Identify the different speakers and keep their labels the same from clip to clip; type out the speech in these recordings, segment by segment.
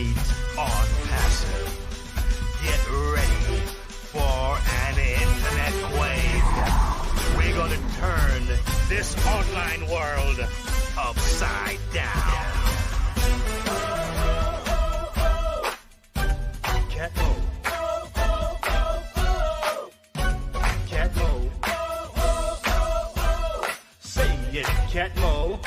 Speaker 1: meet Onpassive. Get ready for an internet quake. We're gonna turn this online world upside down. Catmo. Catmo. Say it, Catmo.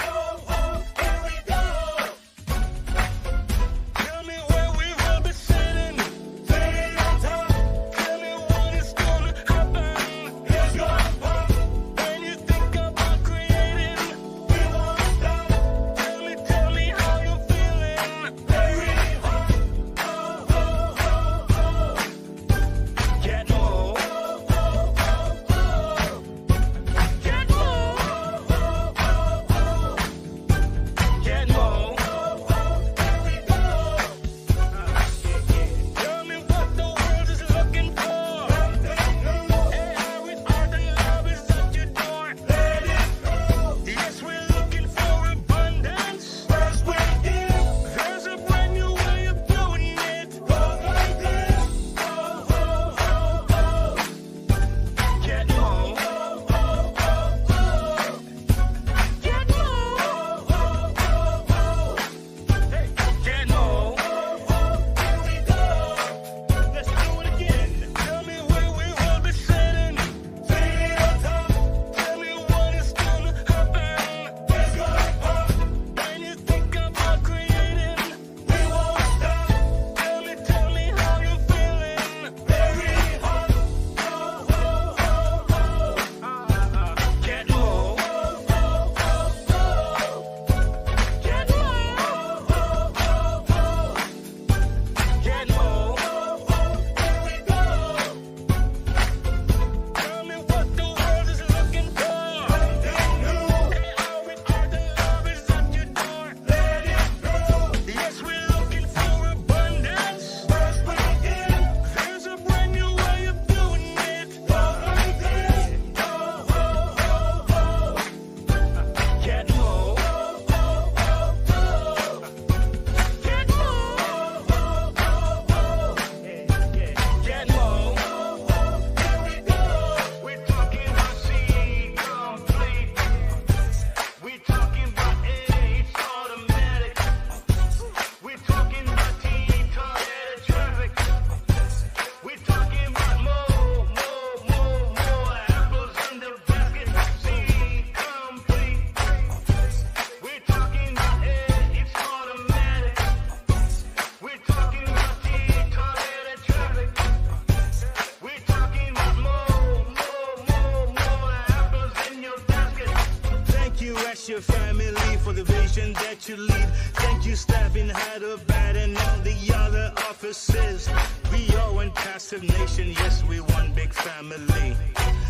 Speaker 1: Your family for the vision that you lead. Thank you, staff in Hyderabad and all the other offices. We are one passive nation, yes, we one big family.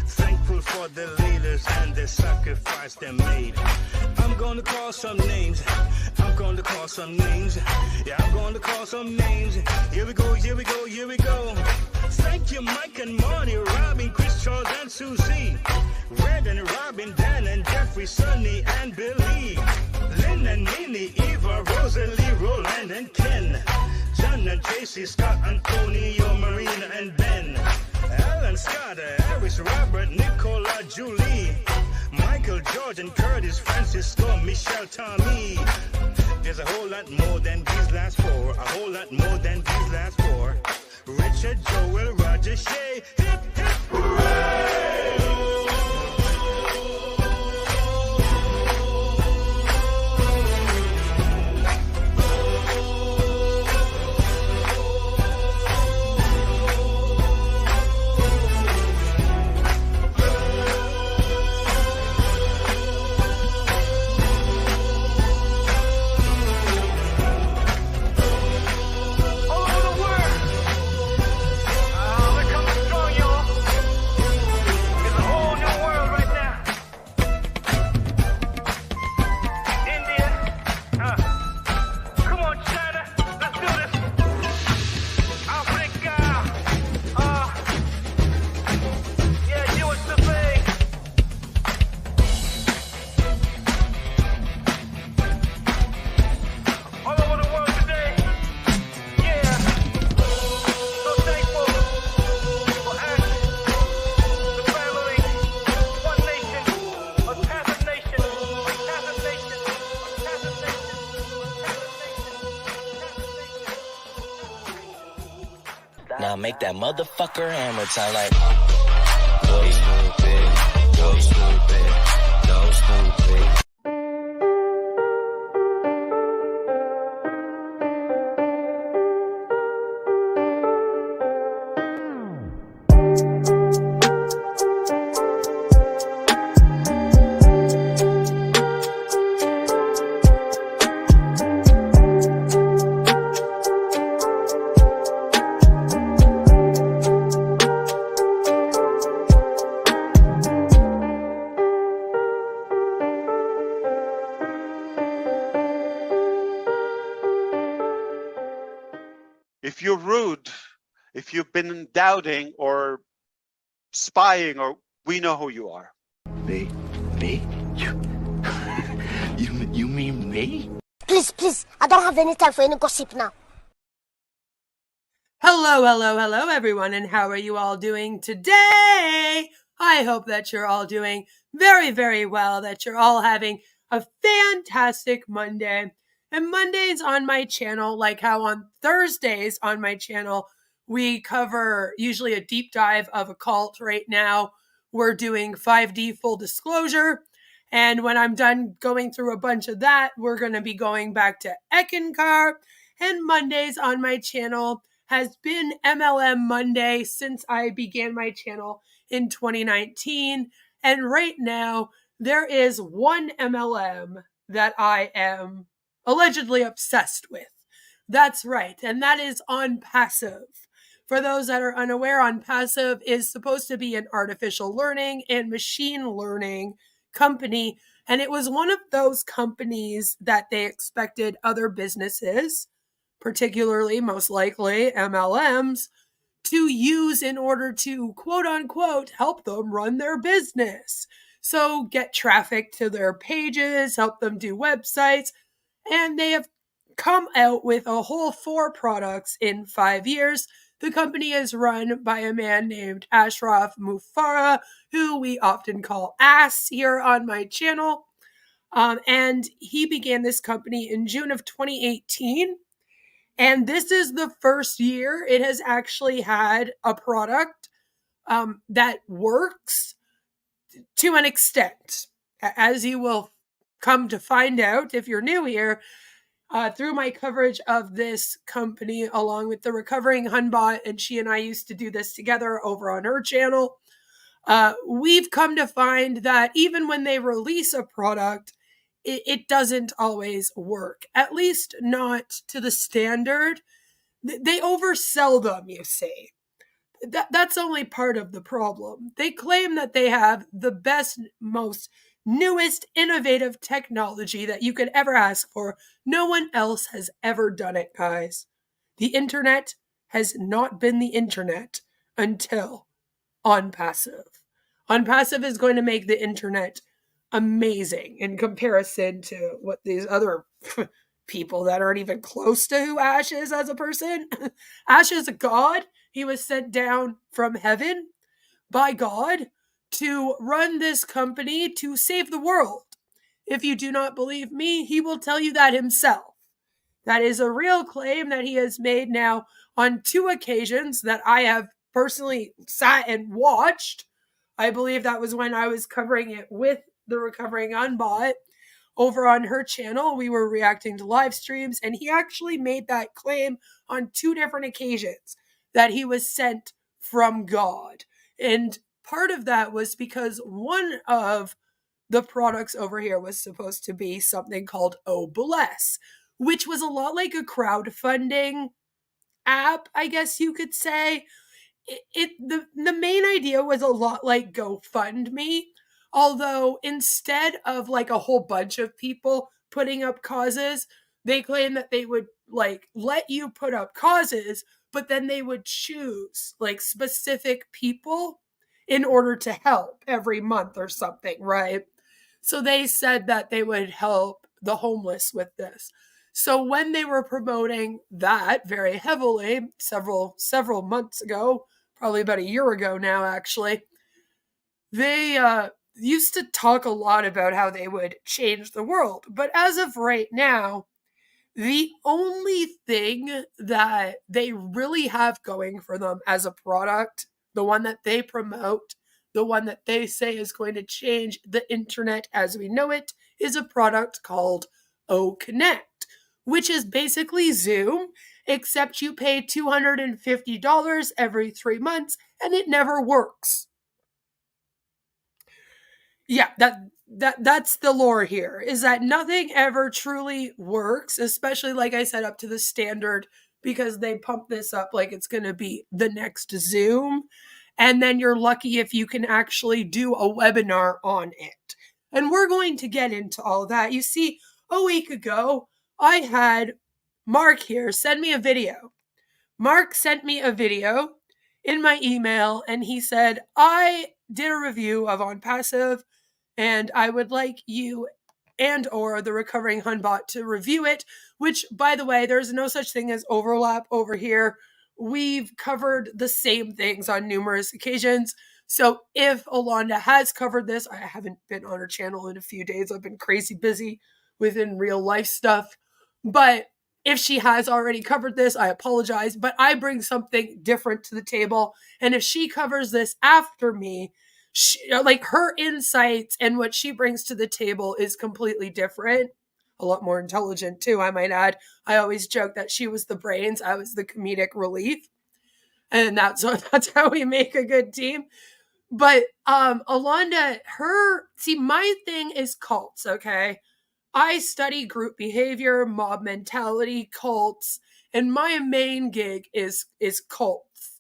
Speaker 1: Thankful for the leaders and the sacrifice they made. I'm gonna call some names. I'm gonna call some names. Yeah, I'm gonna call some names. Here we go, here we go, here we go. Thank you, Mike and Marty, Robin, Chris, Charles, and Susie. Red and Robin, Dan and Jeffrey, Sonny and Billy. Lynn and Minnie, Eva, Rosalie, Roland and Ken. John and Tracy, Scott, Antonio, Marina and Ben. Alan, Scott, Harris, Robert, Nicola, Julie. Michael, George and Curtis, Francisco, Michelle, Tommy. There's a whole lot more than these last four. A whole lot more than these last four. Richard, Joel, Roger, Shay. Hip, hip, hooray!
Speaker 2: All over the world, we're coming strong, y'all.
Speaker 1: Now make that motherfucker hammer time like go stupid, go stupid, go stupid.
Speaker 2: If you're rude, if you've been doubting or spying, or we know who you are.
Speaker 1: Me? You mean me?
Speaker 3: Please, I don't have any time for any gossip now.
Speaker 4: Hello, everyone, and how are you all doing today? I hope that you're all doing very, very well, that you're all having a fantastic Monday. And Mondays on my channel, like how on Thursdays on my channel, we cover usually a deep dive of a cult. Right now, we're doing 5D full disclosure. And when I'm done going through a bunch of that, we're going to be going back to Eckankar. And Mondays on my channel has been MLM Monday since I began my channel in 2019. And right now, there is one MLM that I am allegedly obsessed with. That's right, and that is Onpassive. For those that are unaware, Onpassive is supposed to be an artificial learning and machine learning company, and it was one of those companies that they expected other businesses, particularly most likely MLMs, to use in order to quote unquote help them run their business. So get traffic to their pages, help them do websites, and they have come out with a whole 4 products in 5 years. The company is run by a man named Ashraf Mufara, who we often call Ass here on my channel. And he began this company in June of 2018. And this is the first year it has actually had a product that works to an extent. As you will come to find out if you're new here, through my coverage of this company, along with the Recovering Hunbot, and she and I used to do this together over on her channel, we've come to find that even when they release a product, it doesn't always work, at least not to the standard. They oversell them, you see. That's only part of the problem. They claim that they have the best, most newest, innovative technology that you could ever ask for. No one else has ever done it, guys. The internet has not been the internet until Onpassive. Onpassive is going to make the internet amazing in comparison to what these other people that aren't even close to who Ash is as a person. Ash is a god. He was sent down from heaven by God to run this company to save the world. If you do not believe me, he will tell you that himself. That is a real claim that he has made now on 2 occasions that I have personally sat and watched. I believe that was when I was covering it with the Recovering Unbought over on her channel. We were reacting to live streams, and he actually made that claim on 2 different occasions that he was sent from God. And part of that was because one of the products over here was supposed to be something called Oh Bless, which was a lot like a crowdfunding app, I guess you could say. The main idea was a lot like GoFundMe, although instead of like a whole bunch of people putting up causes, they claim that they would like let you put up causes, but then they would choose like specific people in order to help every month or something, right? So they said that they would help the homeless with this. So when they were promoting that very heavily several months ago, probably about a year ago now, actually, they used to talk a lot about how they would change the world. But as of right now, The only thing that they really have going for them as a product, the one that they promote, the one that they say is going to change the internet as we know it, is a product called OConnect, which is basically Zoom, except you pay $250 every 3 months and it never works. Yeah, that's the lore here, is that nothing ever truly works, especially like I said, up to the standard, because they pump this up like it's going to be the next Zoom. And then you're lucky if you can actually do a webinar on it. And we're going to get into all that. You see, a week ago, I had Mark here send me a video. Mark sent me a video in my email and he said, I did a review of Onpassive and I would like you and or the recovering Hunbot to review it, which, by the way, there's no such thing as overlap over here. We've covered the same things on numerous occasions. So if Alonda has covered this, I haven't been on her channel in a few days. I've been crazy busy within real life stuff. But if she has already covered this, I apologize. But I bring something different to the table. And if she covers this after me, like her insights and what she brings to the table is completely different. A lot more intelligent too, I might add. I always joke that she was the brains, I was the comedic relief. And that's how we make a good team. But Alonda, my thing is cults, okay? I study group behavior, mob mentality, cults, and my main gig is cults.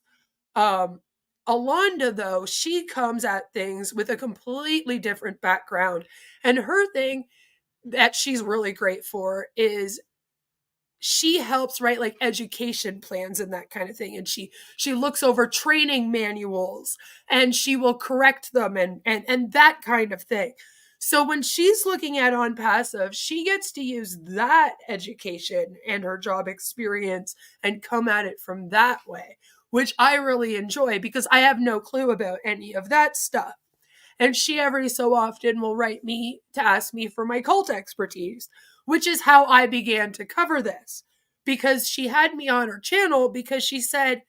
Speaker 4: Alonda, though, she comes at things with a completely different background. And her thing that she's really great for is she helps write like education plans and that kind of thing. And she looks over training manuals and she will correct them and that kind of thing. So when she's looking at Onpassive, she gets to use that education and her job experience and come at it from that way, which I really enjoy because I have no clue about any of that stuff. And she every so often will write me to ask me for my cult expertise, which is how I began to cover this. Because she had me on her channel because she said,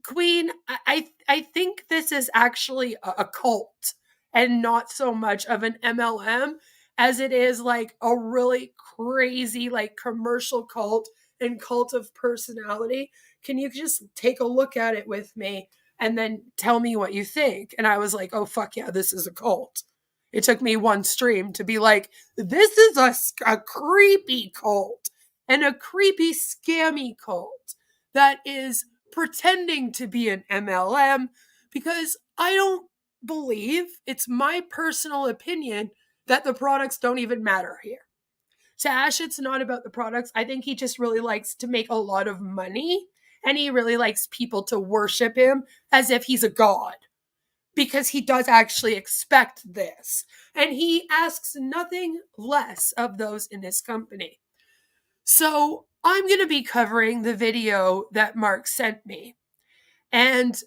Speaker 4: Queen, I think this is actually a cult and not so much of an MLM as it is like a really crazy like commercial cult and cult of personality. Can you just take a look at it with me and then tell me what you think? And I was like, oh, fuck yeah, this is a cult. It took me one stream to be like, this is a creepy cult and a creepy scammy cult that is pretending to be an MLM, because I don't believe, it's my personal opinion, that the products don't even matter here. To Ash, it's not about the products. I think he just really likes to make a lot of money and he really likes people to worship him as if he's a god, because he does actually expect this. And he asks nothing less of those in his company. So I'm going to be covering the video that Mark sent me. And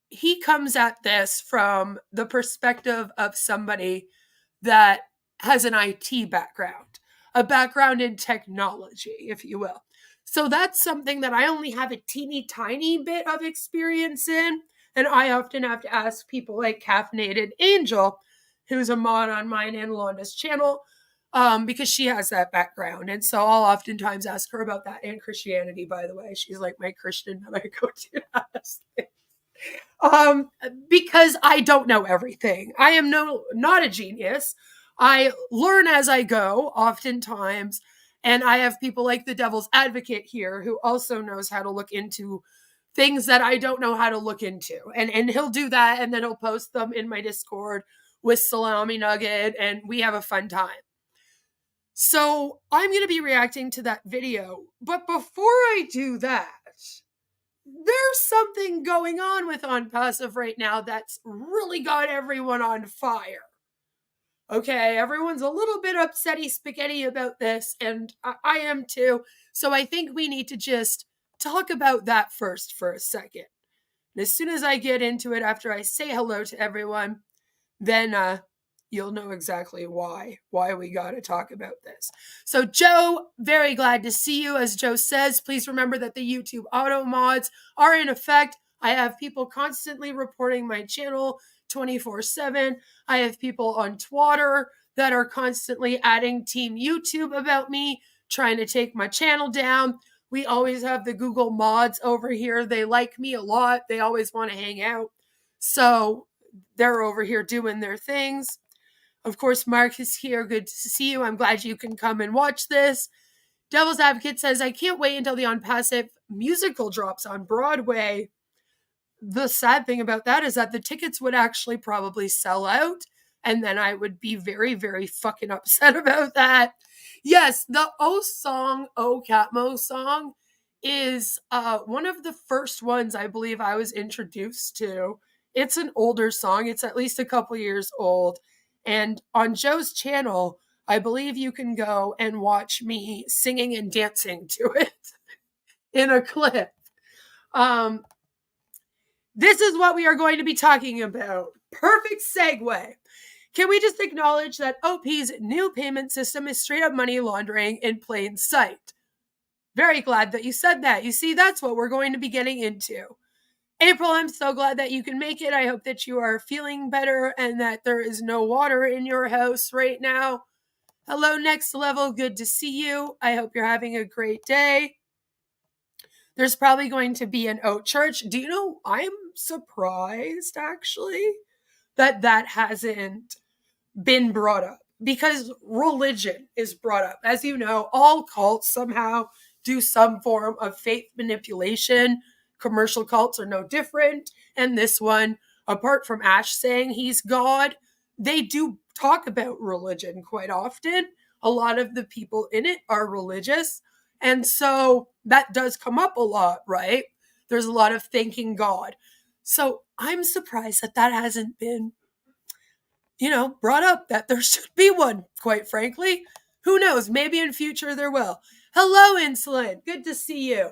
Speaker 4: he comes at this from the perspective of somebody that has an IT background, a background in technology, if you will. So that's something that I only have a teeny tiny bit of experience in. And I often have to ask people like Caffeinated Angel, who's a mod on mine and Londa's channel, because she has that background. And so I'll oftentimes ask her about that, and Christianity, by the way. She's like my Christian that I go to. Because I don't know everything. I am not a genius. I learn as I go, oftentimes. And I have people like the Devil's Advocate here who also knows how to look into things that I don't know how to look into. And he'll do that, and then he'll post them in my Discord with Salami Nugget, and we have a fun time. So I'm going to be reacting to that video. But before I do that, there's something going on with Onpassive right now that's really got everyone on fire. Okay, everyone's a little bit upsetty spaghetti about this, and I am too. So I think we need to just talk about that first for a second. And as soon as I get into it, after I say hello to everyone, then you'll know exactly why we got to talk about this. So Joe, very glad to see you. As Joe says, please remember that the YouTube auto mods are in effect. I have people constantly reporting my channel 24/7. I have people on Twitter that are constantly adding Team YouTube about me, trying to take my channel down. We always have the Google mods over here. They like me a lot. They always want to hang out. So they're over here doing their things. Of course, Mark is here. Good to see you. I'm glad you can come and watch this. Devil's Advocate says, I can't wait until the Onpassive musical drops on Broadway. The sad thing about that is that the tickets would actually probably sell out, and then I would be very, very fucking upset about that. Yes, the O song, O Catmo song, is one of the first ones I believe I was introduced to. It's an older song. It's at least a couple years old. And on Joe's channel, I believe you can go and watch me singing and dancing to it in a clip. This is what we are going to be talking about. Perfect segue. Can we just acknowledge that OP's new payment system is straight up money laundering in plain sight? Very glad that you said that. You see, that's what we're going to be getting into. April, I'm so glad that you can make it. I hope that you are feeling better and that there is no water in your house right now. Hello, Next Level. Good to see you. I hope you're having a great day. There's probably going to be an oat church. Do you know, I'm surprised actually that hasn't been brought up, because religion is brought up. As you know, all cults somehow do some form of faith manipulation. Commercial cults are no different. And this one, apart from Ash saying he's God, they do talk about religion quite often. A lot of the people in it are religious. And so that does come up a lot, right? There's a lot of thanking God. So I'm surprised that hasn't been, brought up, that there should be one, quite frankly. Who knows? Maybe in future there will. Hello, Insulin. Good to see you.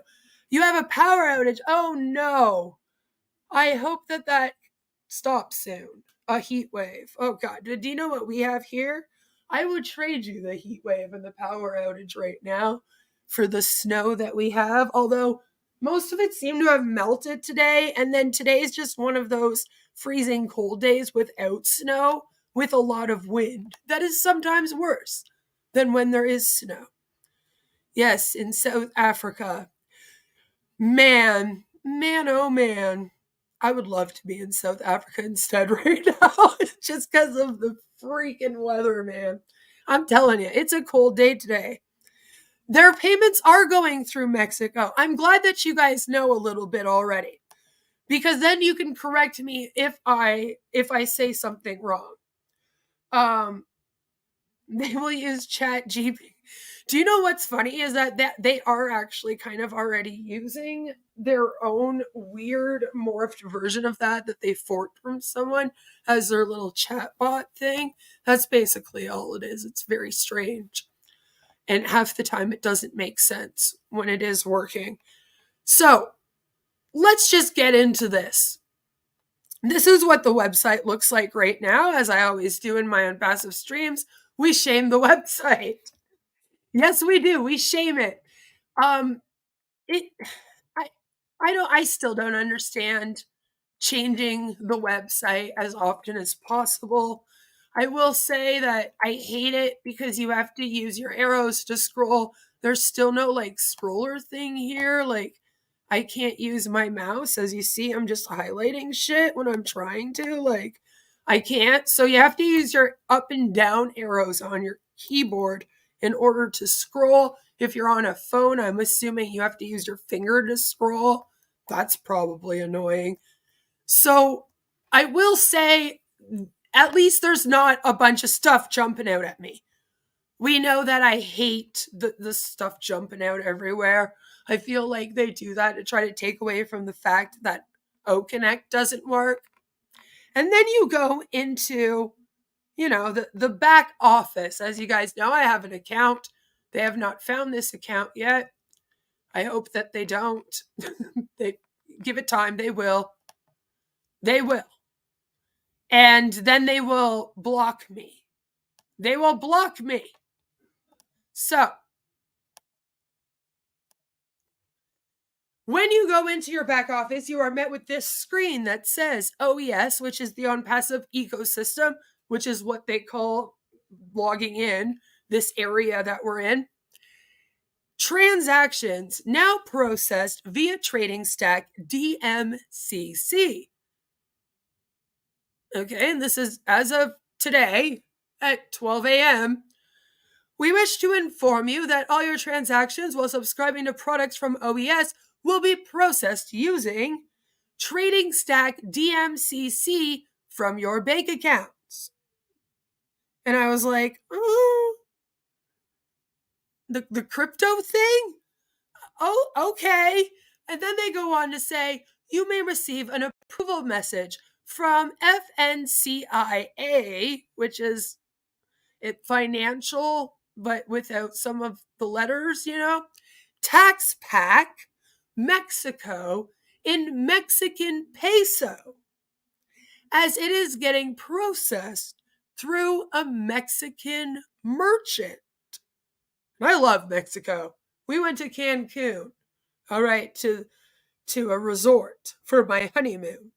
Speaker 4: You have a power outage. Oh, no. I hope that stops soon. A heat wave. Oh, God. Do you know what we have here? I would trade you the heat wave and the power outage right now for the snow that we have, although most of it seemed to have melted today, and then today is just one of those freezing cold days without snow, with a lot of wind. That is sometimes worse than when there is snow. Yes, in South Africa. Man, oh man. I would love to be in South Africa instead right now, just because of the freaking weather, man. I'm telling you, it's a cold day today. Their payments are going through Mexico. I'm glad that you guys know a little bit already, because then you can correct me if I say something wrong. They will use ChatGPT. Do you know what's funny is that they are actually kind of already using their own weird morphed version of that they forked from someone as their little chatbot thing. That's basically all it is. It's very strange. And half the time it doesn't make sense when it is working. So let's just get into this. This is what the website looks like right now. As I always do in my Onpassive streams, we shame the website. Yes, we do. We shame it. I still don't understand changing the website as often as possible. I will say that I hate it because you have to use your arrows to scroll. There's still no scroller thing here. I can't use my mouse. As you see, I'm just highlighting shit when I'm trying to. I can't. So you have to use your up and down arrows on your keyboard in order to scroll. If you're on a phone, I'm assuming you have to use your finger to scroll. That's probably annoying. So I will say, at least there's not a bunch of stuff jumping out at me. We know that I hate the stuff jumping out everywhere. I feel like they do that to try to take away from the fact that OConnect doesn't work. And then you go into, the back office. As you guys know, I have an account. They have not found this account yet. I hope that they don't. They give it time. They will. They will. And then they will block me. They will block me. So, when you go into your back office, you are met with this screen that says OES, which is the Onpassive ecosystem, which is what they call logging in, this area that we're in. Transactions now processed via trading stack DMCC. Okay, and this is as of today at 12 a.m. We wish to inform you that all your transactions while subscribing to products from OES will be processed using trading stack DMCC from your bank accounts. And I was like, oh, the crypto thing? Oh, okay. And then they go on to say, you may receive an approval message from FNCIA, which is financial, but without some of the letters, Tax Pack, Mexico, in Mexican peso, as it is getting processed through a Mexican merchant. I love Mexico. We went to Cancun, all right, to a resort for my honeymoon.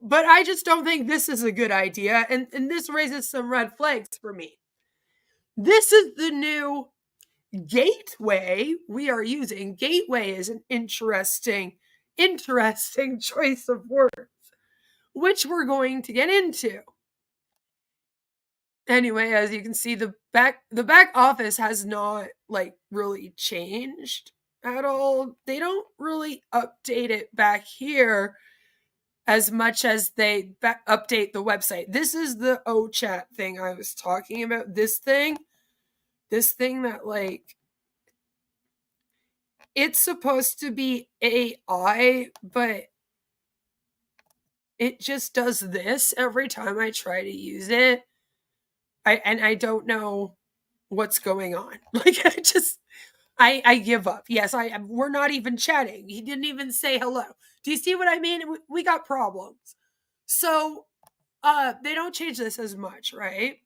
Speaker 4: But I just don't think this is a good idea, and this raises some red flags for me. This is the new gateway we are using. Gateway is an interesting choice of words, which we're going to get into. Anyway, as you can see, the back office has not really changed at all. They don't really update it back here as much as they update the website. This is the OChat thing I was talking about. This thing that it's supposed to be AI, but it just does this every time I try to use it. I don't know what's going on. I give up. Yes, we're not even chatting. He didn't even say hello. Do you see what I mean? We got problems. So, they don't change this as much, right?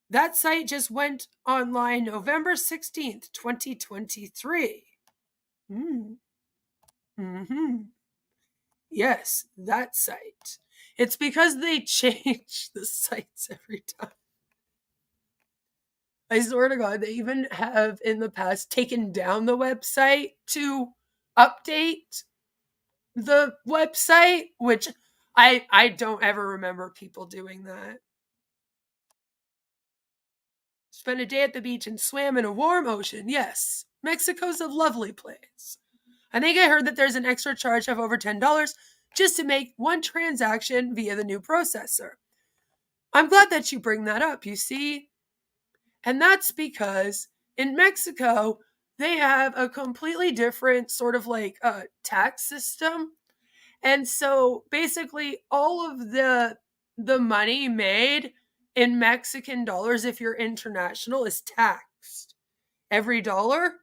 Speaker 4: That site just went online November 16th, 2023. Yes, that site. It's because they change the sites every time. I swear to God, they even have in the past taken down the website to update the website, which I don't ever remember people doing that. Spent a day at the beach and swam in a warm ocean. Yes, Mexico's a lovely place. I think I heard that there's an extra charge of over $10 just to make one transaction via the new processor. I'm glad that you bring that up, you see. And that's because in Mexico, they have a completely different sort of tax system. And so basically all of the money made in Mexican dollars, if you're international, is taxed. Every dollar.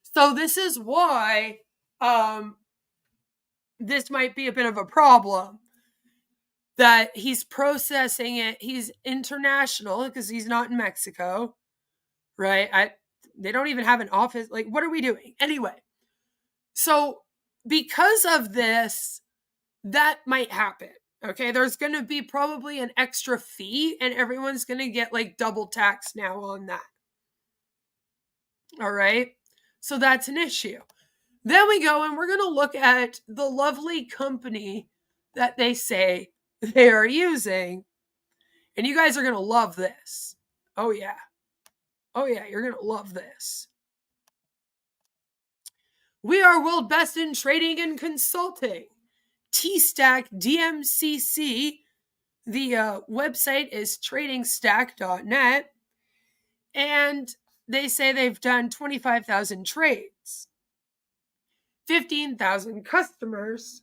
Speaker 4: So this is why this might be a bit of a problem. That he's processing it. He's international because he's not in Mexico, right? They don't even have an office. What are we doing? Anyway, so because of this, that might happen. Okay, there's going to be probably an extra fee and everyone's going to get double tax now on that. All right, so that's an issue. Then we go and we're going to look at the lovely company that they say they are using. And you guys are going to love this. Oh, yeah. Oh, yeah, you're going to love this. We are world best in trading and consulting. T-Stack DMCC. The website is tradingstack.net. And they say they've done 25,000 trades. 15,000 customers.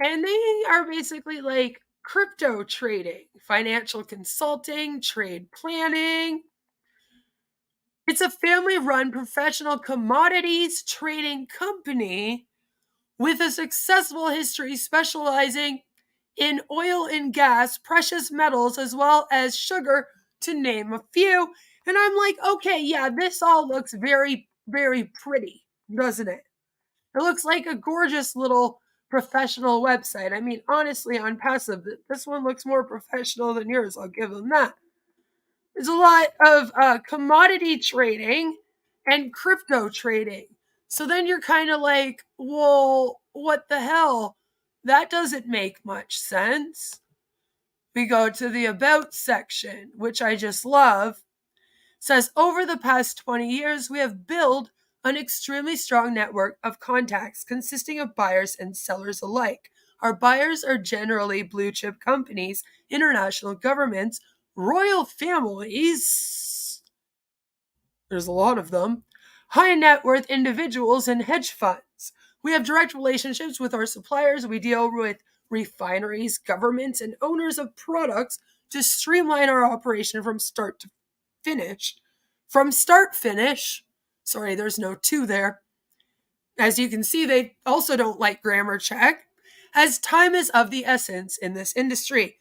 Speaker 4: And they are basically crypto trading, financial consulting, trade planning. It's a family-run professional commodities trading company with a successful history specializing in oil and gas, precious metals, as well as sugar, to name a few. And I'm like, okay, yeah, this all looks very, very pretty, doesn't it? It looks like a gorgeous little professional website. I mean, honestly, Onpassive, this one looks more professional than yours. I'll give them that. There's a lot of commodity trading and crypto trading. So then you're kind of like, well, what the hell? That doesn't make much sense. We go to the About section, which I just love. It says, over the past 20 years, we have built an extremely strong network of contacts consisting of buyers and sellers alike. Our buyers are generally blue chip companies, international governments, royal families, there's a lot of them, high net worth individuals, and hedge funds. We have direct relationships with our suppliers. We deal with refineries, governments, and owners of products to streamline our operation from start to finish. From start finish, sorry, there's no to there. As you can see, they also don't like grammar check, as time is of the essence in this industry.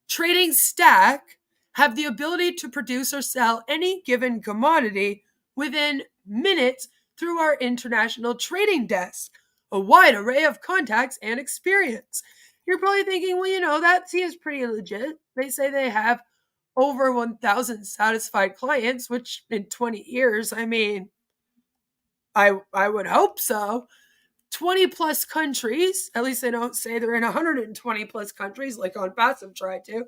Speaker 4: Trading stack have the ability to produce or sell any given commodity within minutes through our international trading desk, a wide array of contacts and experience. You're probably thinking, well, that seems pretty legit. They say they have over 1,000 satisfied clients, which in 20 years, I mean, I would hope so. 20 plus countries, at least they don't say they're in 120 plus countries like Onpassive tried to,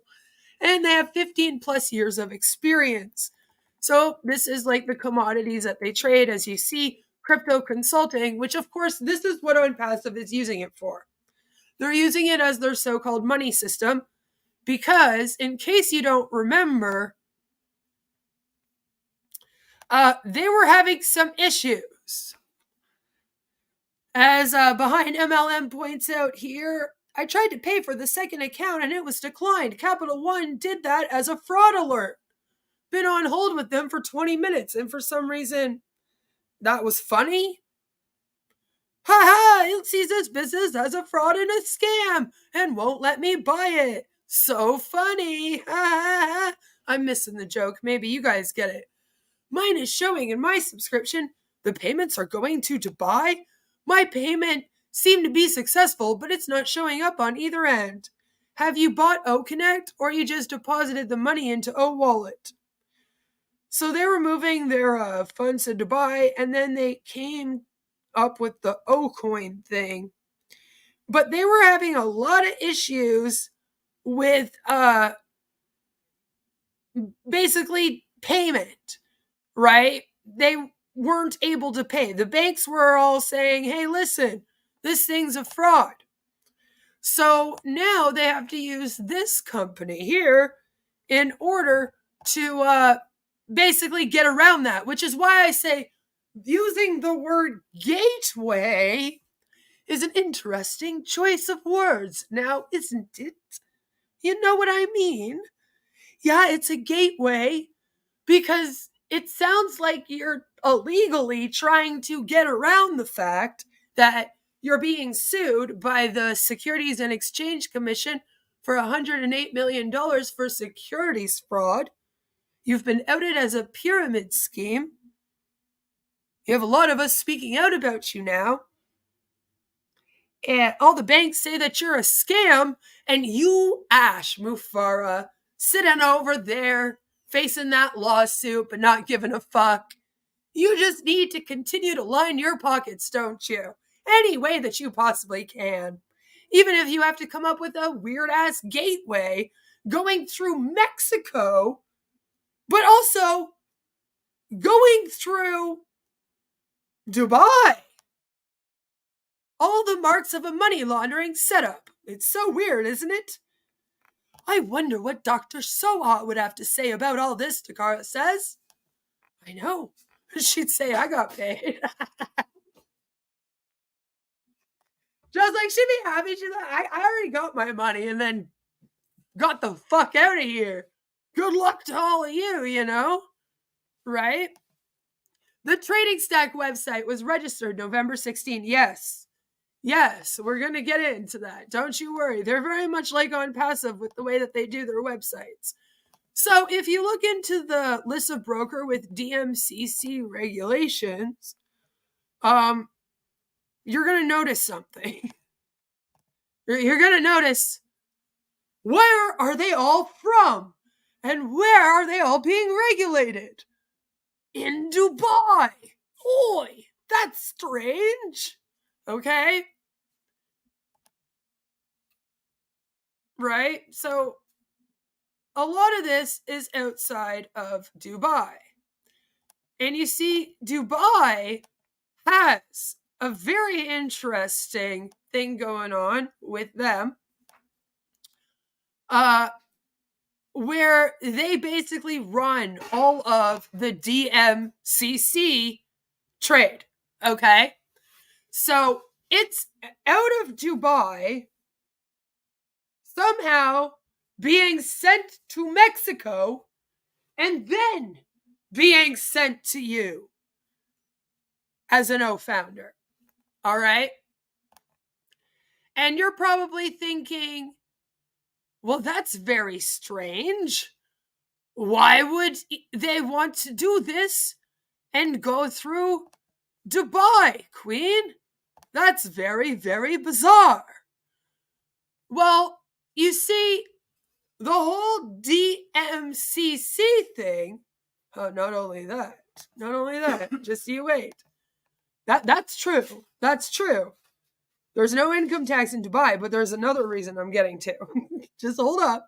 Speaker 4: and they have 15 plus years of experience. So this is like the commodities that they trade, as you see, crypto consulting, which of course, this is what Onpassive is using it for. They're using it as their so-called money system because, in case you don't remember, they were having some issues. As Behind MLM points out here, I tried to pay for the second account and it was declined. Capital One did that as a fraud alert. Been on hold with them for 20 minutes and for some reason that was funny. Ha ha, it sees this business as a fraud and a scam and won't let me buy it. So funny. Ha ha ha. I'm missing the joke. Maybe you guys get it. Mine is showing in my subscription. The payments are going to Dubai. My payment seemed to be successful, but it's not showing up on either end. Have you bought OConnect or you just deposited the money into OWallet? So they were moving their funds to Dubai and then they came up with the OCoin thing. But they were having a lot of issues with basically payment, right? They weren't able to pay. The banks were all saying, hey, listen, this thing's a fraud. So now they have to use this company here in order to basically get around that, which is why I say using the word gateway is an interesting choice of words. Now, isn't it? You know what I mean? Yeah, it's a gateway because it sounds like you're illegally trying to get around the fact that you're being sued by the Securities and Exchange Commission for $108 million for securities fraud. You've been outed as a pyramid scheme. You have a lot of us speaking out about you now. And all the banks say that you're a scam, and you, Ash Mufara, sitting over there facing that lawsuit but not giving a fuck. You just need to continue to line your pockets, don't you? Any way that you possibly can. Even if you have to come up with a weird-ass gateway going through Mexico, but also going through Dubai. All the marks of a money laundering setup. It's so weird, isn't it? I wonder what Dr. Soha would have to say about all this, Takara says. I know. She'd say I got paid. Just like she'd be happy. She's like, I already got my money and then got the fuck out of here. Good luck to all of you, you know? Right? The Trading Stack website was registered November 16. Yes. Yes, we're going to get into that. Don't you worry. They're very much like Onpassive with the way that they do their websites. So if you look into the list of broker with DMCC regulations, you're going to notice something. You're going to notice, where are they all from? And where are they all being regulated? In Dubai. Oi, that's strange. Okay? Right? So a lot of this is outside of Dubai. And you see, Dubai has a very interesting thing going on with them, where they basically run all of the DMCC trade. Okay? So it's out of Dubai, somehow being sent to Mexico, and then being sent to you as an O founder. All right? And you're probably thinking, well, that's very strange. Why would they want to do this and go through Dubai, Queen? That's very, very bizarre. Well, you see, the whole DMCC thing, not only that, just you wait. That's true. That's true. There's no income tax in Dubai, but there's another reason I'm getting to. Just hold up.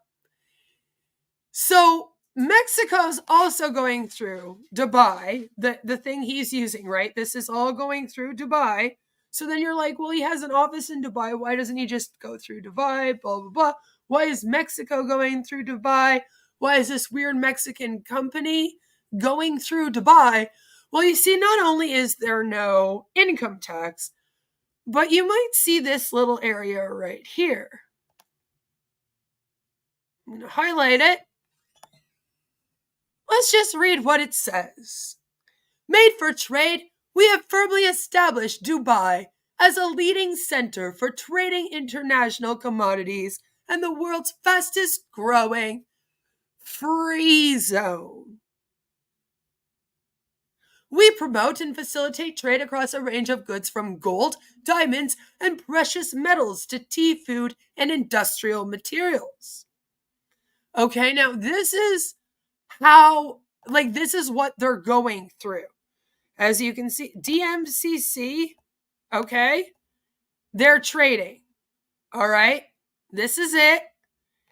Speaker 4: So Mexico's also going through Dubai, the thing he's using, right? This is all going through Dubai. So then you're like, well, he has an office in Dubai. Why doesn't he just go through Dubai? Blah, blah, blah. Why is Mexico going through Dubai? Why is this weird Mexican company going through Dubai? Well, you see, not only is there no income tax, but you might see this little area right here. I'm going to highlight it. Let's just read what it says. Made for trade, we have firmly established Dubai as a leading center for trading international commodities and the world's fastest growing free zone. We promote and facilitate trade across a range of goods from gold, diamonds, and precious metals to tea, food, and industrial materials. Okay, now this is how, this is what they're going through. As you can see, DMCC, okay, they're trading. All right, this is it.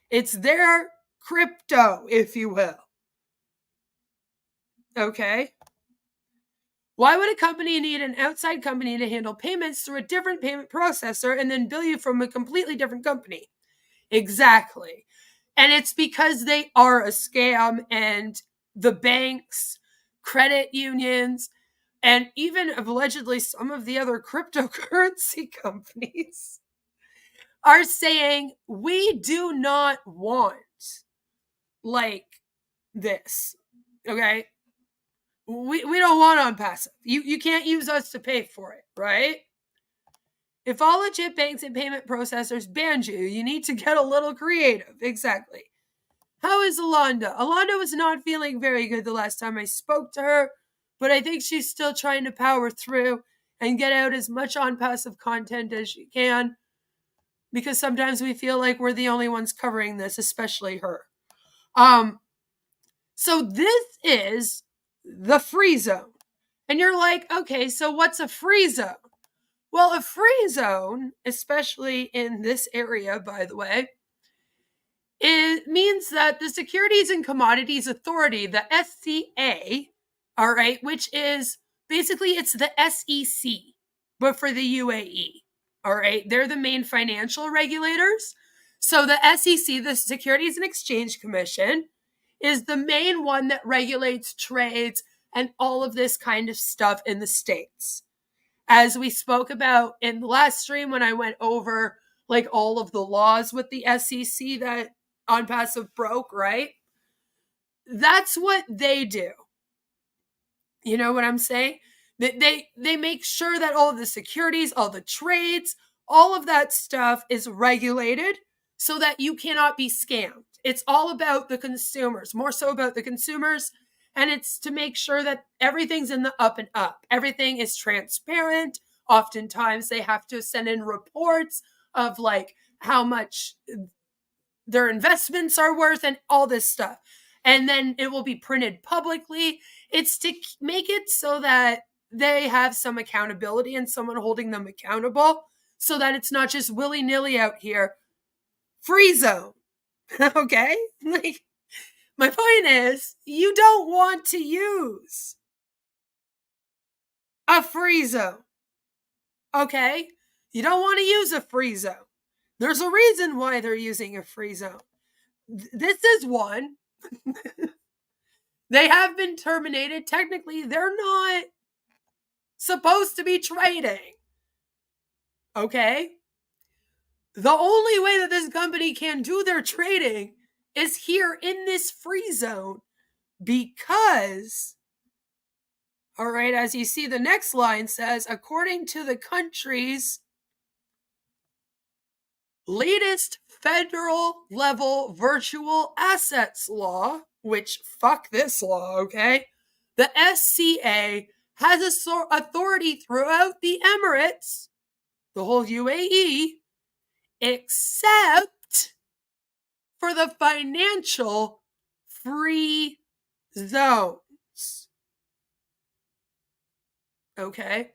Speaker 4: It's their crypto, if you will. Okay. Why would a company need an outside company to handle payments through a different payment processor and then bill you from a completely different company? Exactly. And it's because they are a scam, and the banks, credit unions, and even allegedly some of the other cryptocurrency companies are saying, we do not want this. Okay? We don't want Onpassive. You can't use us to pay for it, right? If all legit banks and payment processors banned you, you need to get a little creative. Exactly. How is Alonda? Alonda was not feeling very good the last time I spoke to her, but I think she's still trying to power through and get out as much Onpassive content as she can, because sometimes we feel like we're the only ones covering this, especially her. So this is the free zone. And you're like, okay, so what's a free zone? Well, a free zone, especially in this area, by the way, it means that the Securities and Commodities Authority, the SCA, all right, which is basically, it's the SEC, but for the UAE, all right? They're the main financial regulators. So the SEC, the Securities and Exchange Commission, is the main one that regulates trades and all of this kind of stuff in the States. As we spoke about in the last stream when I went over all of the laws with the SEC that Onpassive broke, right? That's what they do. You know what I'm saying? They make sure that all of the securities, all the trades, all of that stuff is regulated so that you cannot be scammed. It's all about the consumers, more so about the consumers. And it's to make sure that everything's in the up and up. Everything is transparent. Oftentimes they have to send in reports of like how much their investments are worth and all this stuff. And then it will be printed publicly. It's to make it so that they have some accountability and someone holding them accountable so that it's not just willy-nilly out here. Free zone. Okay? Like, my point is, you don't want to use a free zone. Okay? You don't want to use a free zone. There's a reason why they're using a free zone. This is one. They have been terminated. Technically, they're not supposed to be trading. Okay? The only way that this company can do their trading is here in this free zone because, all right, as you see, the next line says, according to the country's latest federal level virtual assets law, which fuck this law, okay? The SCA has authority throughout the Emirates, the whole UAE, except for the financial free zones. Okay?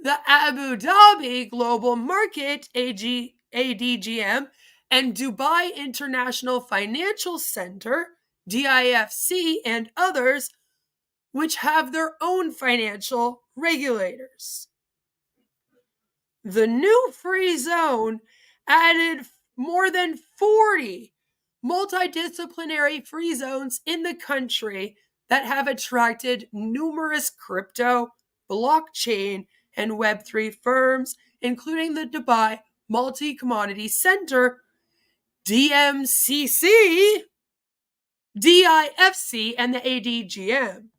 Speaker 4: The Abu Dhabi Global Market, ADGM, and Dubai International Financial Center, DIFC, and others, which have their own financial regulators. The new free zone added more than 40 multidisciplinary free zones in the country that have attracted numerous crypto, blockchain, and Web3 firms, including the Dubai Multi-Commodity Center, DMCC, DIFC, and the ADGM.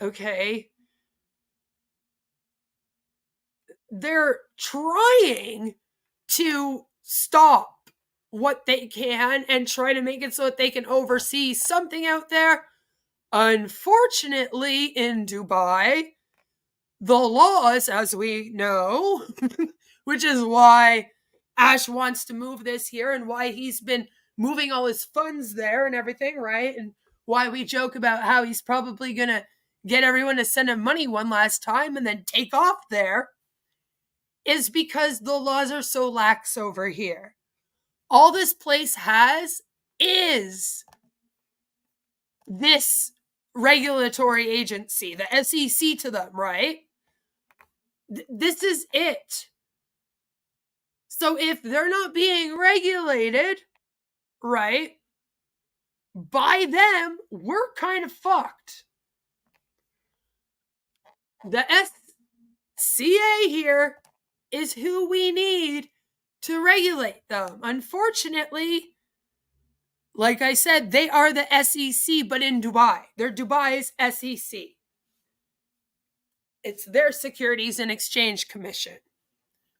Speaker 4: Okay. They're trying to stop what they can and try to make it so that they can oversee something out there. Unfortunately, in Dubai, the laws, as we know, which is why Ash wants to move this here and why he's been moving all his funds there and everything, right? And why we joke about how he's probably going to get everyone to send him money one last time and then take off there, is because the laws are so lax over here. All this place has is this regulatory agency, the SEC to them, right? This is it. So if they're not being regulated, right, by them, we're kind of fucked. The SCA here is who we need to regulate them. Unfortunately, like I said, they are the SEC, but in Dubai. They're Dubai's SEC. It's their Securities and Exchange Commission,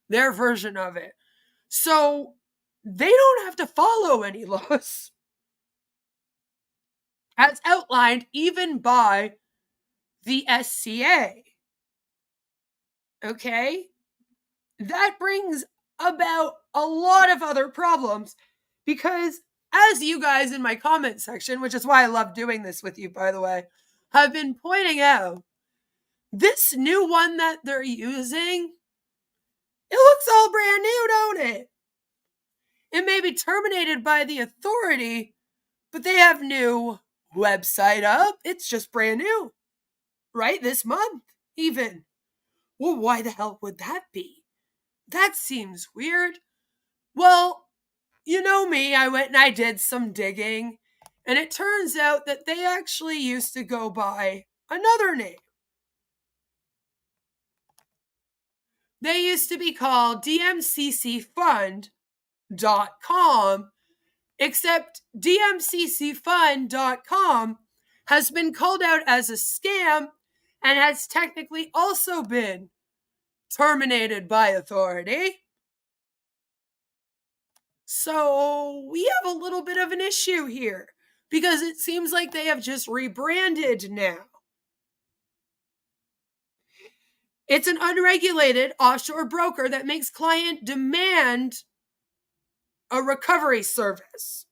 Speaker 4: their version of it. So they don't have to follow any laws, as outlined even by the SCA. Okay? That brings about a lot of other problems because, as you guys in my comment section, which is why I love doing this with you, by the way, have been pointing out, this new one that they're using, it looks all brand new, don't it? It may be terminated by the authority, but they have new website up. It's just brand new, right? This month, even. Well, why the hell would that be? That seems weird. Well, you know me, I went and I did some digging, and it turns out that they actually used to go by another name. They used to be called dmccfund.com, except dmccfund.com has been called out as a scam and has technically also been terminated by authority. So we have a little bit of an issue here because it seems like they have just rebranded now. It's an unregulated offshore broker that makes client demand a recovery service.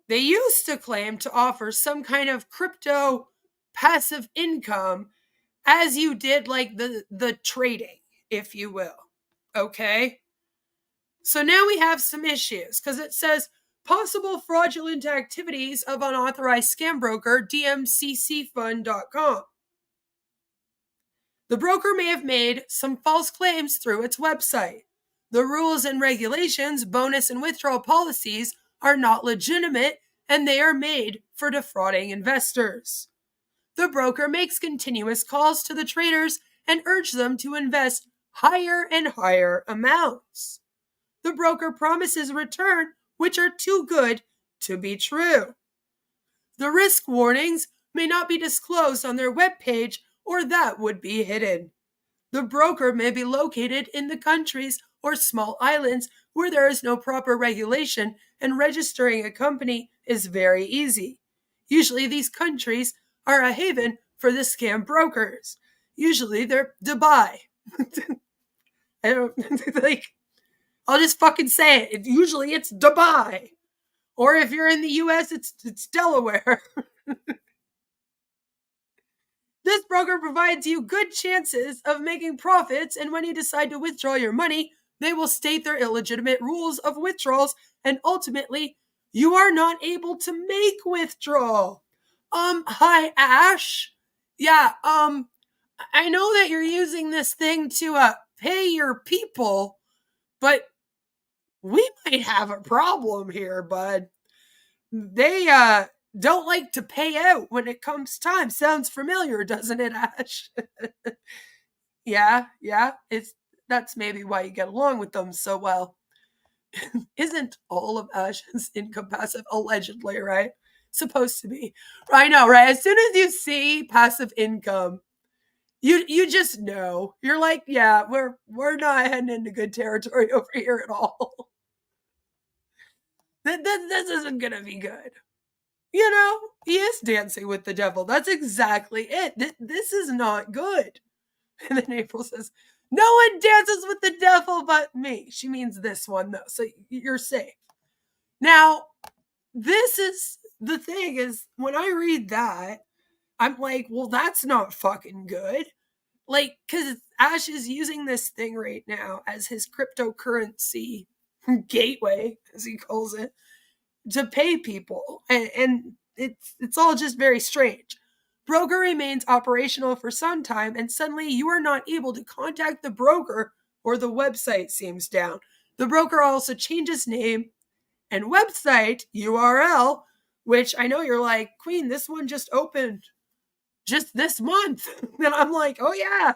Speaker 4: They used to claim to offer some kind of crypto passive income as you did like the trading, if you will. Okay? So now we have some issues because it says possible fraudulent activities of unauthorized scam broker dmccfund.com. The broker may have made some false claims through its website. The rules and regulations, bonus and withdrawal policies are not legitimate and they are made for defrauding investors. The broker makes continuous calls to the traders and urges them to invest higher and higher amounts. The broker promises a return which are too good to be true. The risk warnings may not be disclosed on their webpage or that would be hidden. The broker may be located in the countries or small islands where there is no proper regulation and registering a company is very easy. Usually these countries are a haven for the scam brokers. Usually they're Dubai. I don't like I'll just fucking say it. Usually it's Dubai. Or if you're in the US, it's Delaware. This broker provides you good chances of making profits, and when you decide to withdraw your money, they will state their illegitimate rules of withdrawals, and ultimately, you are not able to make withdrawal. Hi, Ash. Yeah, I know that you're using this thing to pay your people, but we might have a problem here, bud. They don't like to pay out when it comes time. Sounds familiar, doesn't it, Ash? Yeah, that's maybe why you get along with them so well. Isn't all of Ash's income passive? Allegedly, right? Supposed to be. I know, right? As soon as you see passive income, you just know. You're like, yeah, we're not heading into good territory over here at all. This isn't gonna be good. You know, he is dancing with the devil. That's exactly it. This is not good. And then April says, no one dances with the devil but me. She means this one, though, so you're safe. Now, this is the thing is, when I read that, I'm like, well, that's not fucking good. Like, because Ash is using this thing right now as his cryptocurrency gateway, as he calls it, to pay people, and it's all just very strange. Broker remains operational for some time, and suddenly you are not able to contact the broker or the website seems down. The broker also changes name and website URL, which I know you're like, Queen, this one just opened just this month. And I'm like, oh yeah,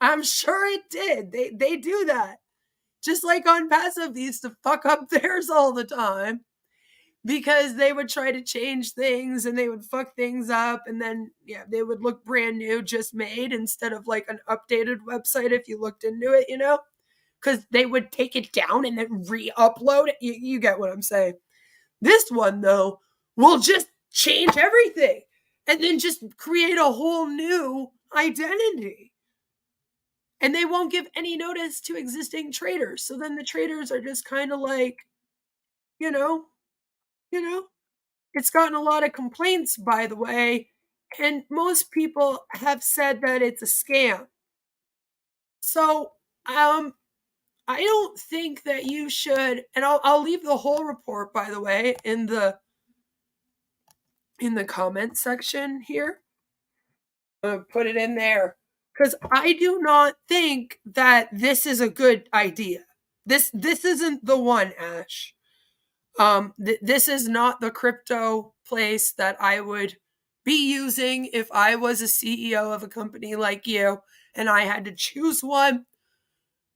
Speaker 4: I'm sure it did. They do that. Just like Onpassive, they used to fuck up theirs all the time because they would try to change things and they would fuck things up, and then they would look brand new, just made, instead of like an updated website if you looked into it, because they would take it down and then re-upload it. You get what I'm saying. This one, though, will just change everything and then just create a whole new identity. And they won't give any notice to existing traders. So then the traders are just kind of like, it's gotten a lot of complaints, by the way. And most people have said that it's a scam. So, I don't think that you should, and I'll leave the whole report, by the way, in the comment section here. I'm going to put it in there. Because I do not think that this is a good idea. This isn't the one, Ash. This is not the crypto place that I would be using if I was a CEO of a company like you and I had to choose one.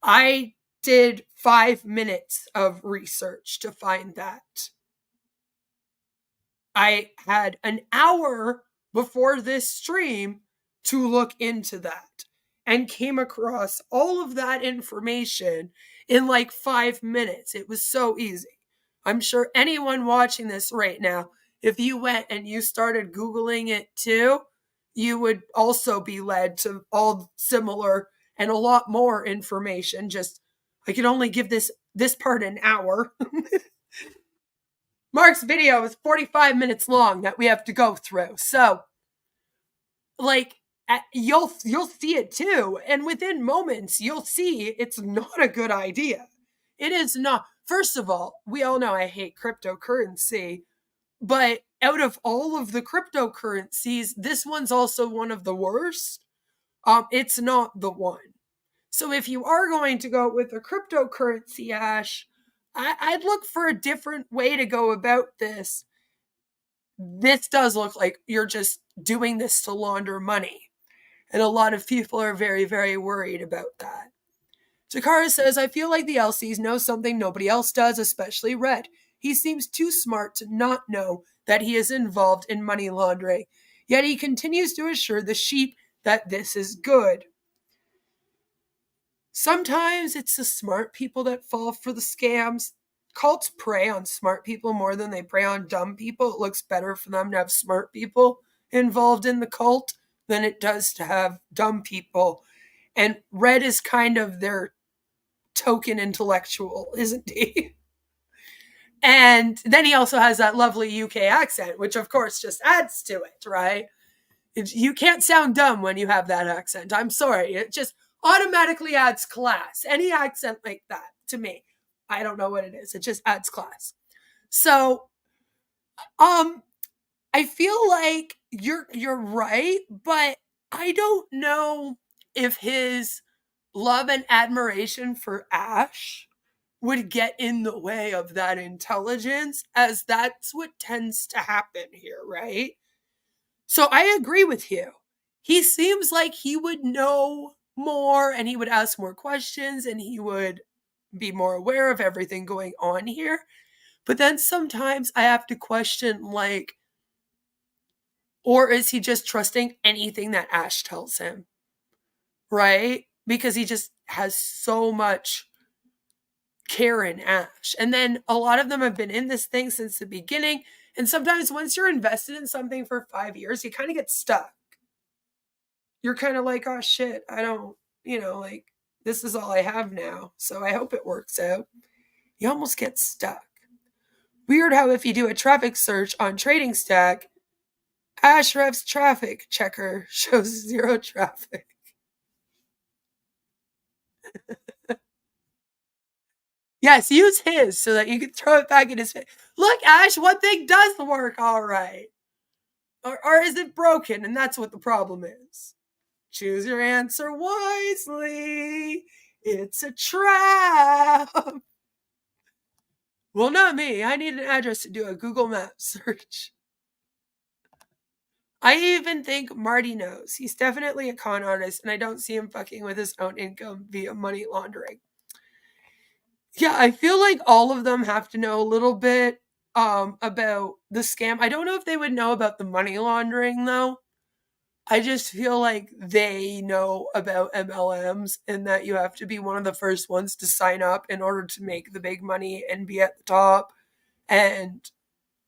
Speaker 4: I did 5 minutes of research to find that. I had an hour before this stream to look into that and came across all of that information in like 5 minutes. It was so easy. I'm sure anyone watching this right now, if you went and you started Googling it too, you would also be led to all similar and a lot more information. Just, I can only give this part an hour. Mark's video is 45 minutes long that we have to go through. So, like, you'll see it too. And within moments, you'll see it's not a good idea. It is not. First of all, we all know I hate cryptocurrency. But out of all of the cryptocurrencies, this one's also one of the worst. It's not the one. So if you are going to go with a cryptocurrency, Ash, I'd look for a different way to go about this. This does look like you're just doing this to launder money. And a lot of people are very, very worried about that. Takara says, I feel like the LCs know something nobody else does, especially Red. He seems too smart to not know that he is involved in money laundering. Yet he continues to assure the sheep that this is good. Sometimes it's the smart people that fall for the scams. Cults prey on smart people more than they prey on dumb people. It looks better for them to have smart people involved in the cult than it does to have dumb people. And Red is kind of their token intellectual, isn't he? And then he also has that lovely UK accent, which of course just adds to it, right? You can't sound dumb when you have that accent. I'm sorry. It just automatically adds class. Any accent like that to me, I don't know what it is. It just adds class. So, I feel like you're right, but I don't know if his love and admiration for Ash would get in the way of that intelligence, as that's what tends to happen here, right? So I agree with you. He seems like he would know more and he would ask more questions and he would be more aware of everything going on here. But then sometimes I have to question, like, or is he just trusting anything that Ash tells him? Right? Because he just has so much care in Ash. And then a lot of them have been in this thing since the beginning. And sometimes once you're invested in something for 5 years, you kind of get stuck. You're kind of like, oh shit, I don't, like, this is all I have now. So I hope it works out. You almost get stuck. Weird how if you do a traffic search on Trading Stack, Ashref's traffic checker shows 0 traffic. Yes, use his so that you can throw it back in his face. Look, Ash, one thing does work all right. Or is it broken? And that's what the problem is. Choose your answer wisely. It's a trap. Well, not me. I need an address to do a Google Maps search. I even think Marty knows. He's definitely a con artist, and I don't see him fucking with his own income via money laundering. Yeah, I feel like all of them have to know a little bit about the scam. I don't know if they would know about the money laundering, though. I just feel like they know about MLMs and that you have to be one of the first ones to sign up in order to make the big money and be at the top. And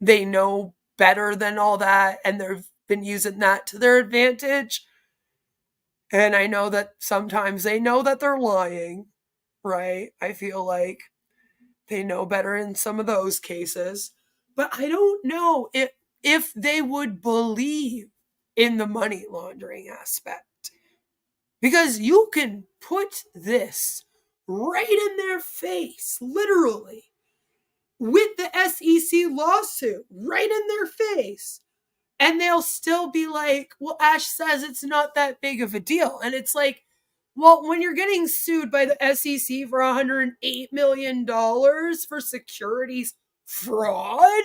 Speaker 4: they know better than all that, and they've been using that to their advantage. And I know that sometimes they know that they're lying, right? I feel like they know better in some of those cases. But I don't know if they would believe in the money laundering aspect. Because you can put this right in their face, literally, with the SEC lawsuit right in their face. And they'll still be like, well, Ash says it's not that big of a deal. And it's like, well, when you're getting sued by the SEC for $108 million for securities fraud,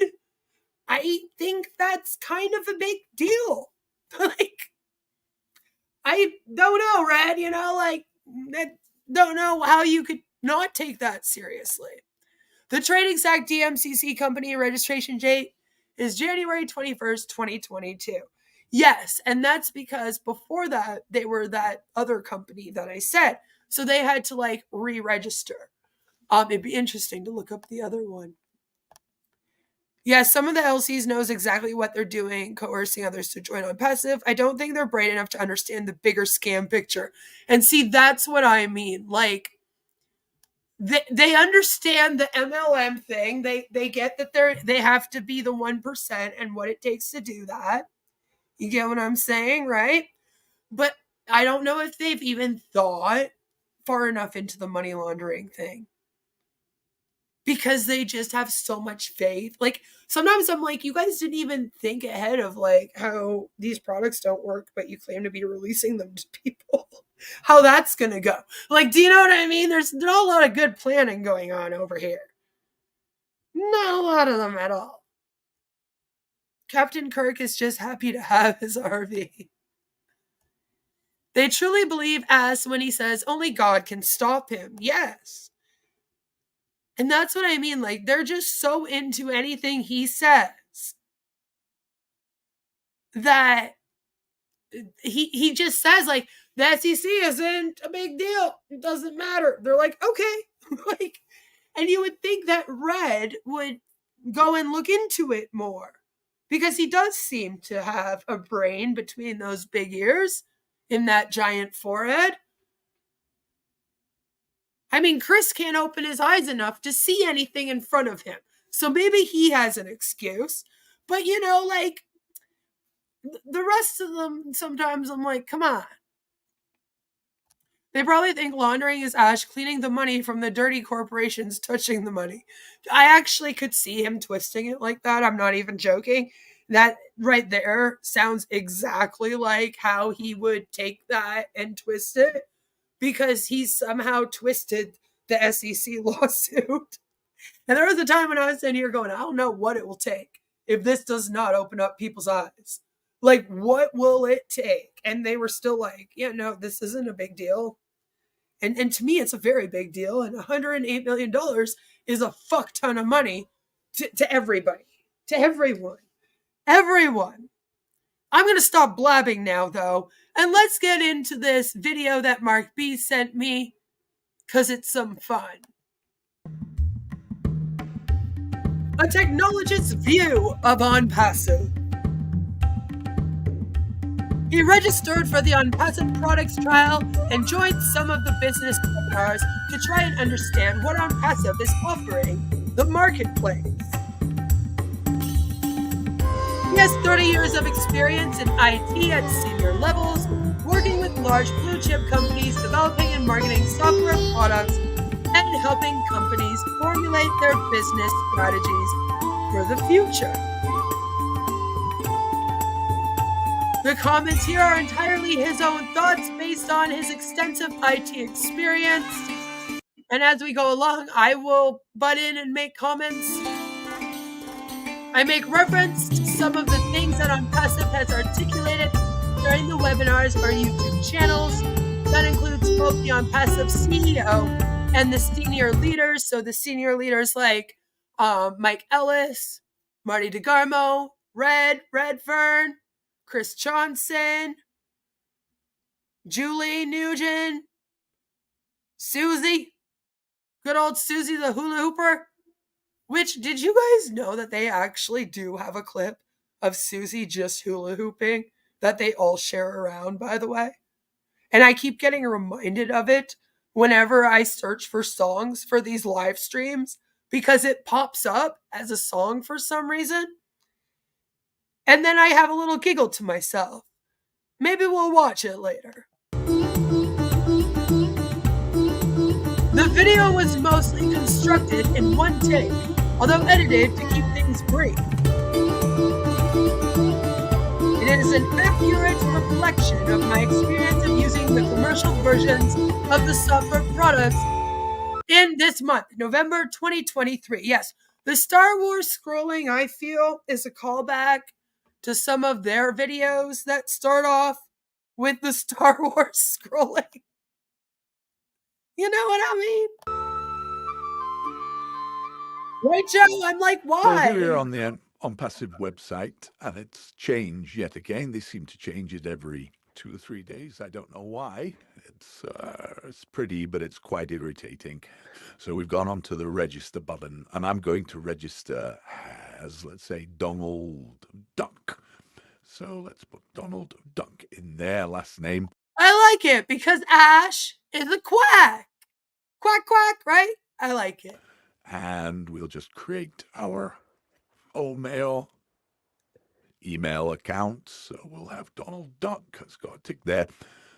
Speaker 4: I think that's kind of a big deal. Like, I don't know, Red, I don't know how you could not take that seriously. The Trading Stack DMCC company registration date is January 21st, 2022. Yes, and that's because before that, they were that other company that I said. So they had to like re-register. It'd be interesting to look up the other one. Yeah, some of the LCs knows exactly what they're doing, coercing others to join Onpassive. I don't think they're bright enough to understand the bigger scam picture. And see, that's what I mean. Like, they understand the MLM thing. They get that they have to be the 1% and what it takes to do that. You get what I'm saying, right? But I don't know if they've even thought far enough into the money laundering thing. Because they just have so much faith. Like, sometimes I'm like, you guys didn't even think ahead of like how these products don't work, but you claim to be releasing them to people. How that's gonna go. Like, do you know what I mean? There's not a lot of good planning going on over here. Not a lot of them at all. Captain Kirk is just happy to have his RV. They truly believe as when he says only God can stop him. Yes. And that's what I mean. Like, they're just so into anything he says that he just says, like, the SEC isn't a big deal. It doesn't matter. They're like, okay. Like, and you would think that Red would go and look into it more because he does seem to have a brain between those big ears in that giant forehead. I mean, Chris can't open his eyes enough to see anything in front of him. So maybe he has an excuse. But, you know, like, the rest of them, sometimes I'm like, come on. They probably think laundering is Ash cleaning the money from the dirty corporations touching the money. I actually could see him twisting it like that. I'm not even joking. That right there sounds exactly like how he would take that and twist it. Because he's somehow twisted the SEC lawsuit. And there was a time when I was sitting here going, I don't know what it will take if this does not open up people's eyes. Like, what will it take? And they were still like, yeah, no, this isn't a big deal. And to me, it's a very big deal. And $108 million is a fuck ton of money to everybody, to everyone. Everyone. I'm going to stop blabbing now, though, and let's get into this video that Mark B sent me, because it's some fun. A technologist's view of Onpassive. He registered for the Onpassive products trial and joined some of the business webinars to try and understand what Onpassive is offering the marketplace. He has 30 years of experience in IT at senior levels, working with large blue-chip companies, developing and marketing software products, and helping companies formulate their business strategies for the future. The comments here are entirely his own thoughts based on his extensive IT experience. And as we go along, I will butt in and make comments. I make reference to some of the things that Onpassive has articulated during the webinars or YouTube channels. That includes both the Onpassive CEO and the senior leaders. So the senior leaders like Mike Ellis, Marty DeGarmo, Redfern, Chris Johnson, Julie Nugent, Susie, good old Susie the hula hooper. Which, did you guys know that they actually do have a clip of Susie just hula hooping that they all share around, by the way? And I keep getting reminded of it whenever I search for songs for these live streams because it pops up as a song for some reason. And then I have a little giggle to myself. Maybe we'll watch it later. The video was mostly constructed in one take, although edited to keep things brief. It is an accurate reflection of my experience of using the commercial versions of the software products in this month, November 2023. Yes, the Star Wars scrolling, I feel, is a callback to some of their videos that start off with the Star Wars scrolling. You know what I mean? Right, Joe? I'm like, why?
Speaker 5: So here on the Onpassive website, and it's changed yet again. They seem to change it every 2 or 3 days. I don't know why. It's pretty, but it's quite irritating. So we've gone on to the register button, and I'm going to register as, let's say, Donald Duck. So let's put Donald Duck in there, last name.
Speaker 4: I like it because Ash is a quack. Quack, quack, right? I like it.
Speaker 5: And we'll just create our email account. So we'll have Donald Duck. It's got a tick there.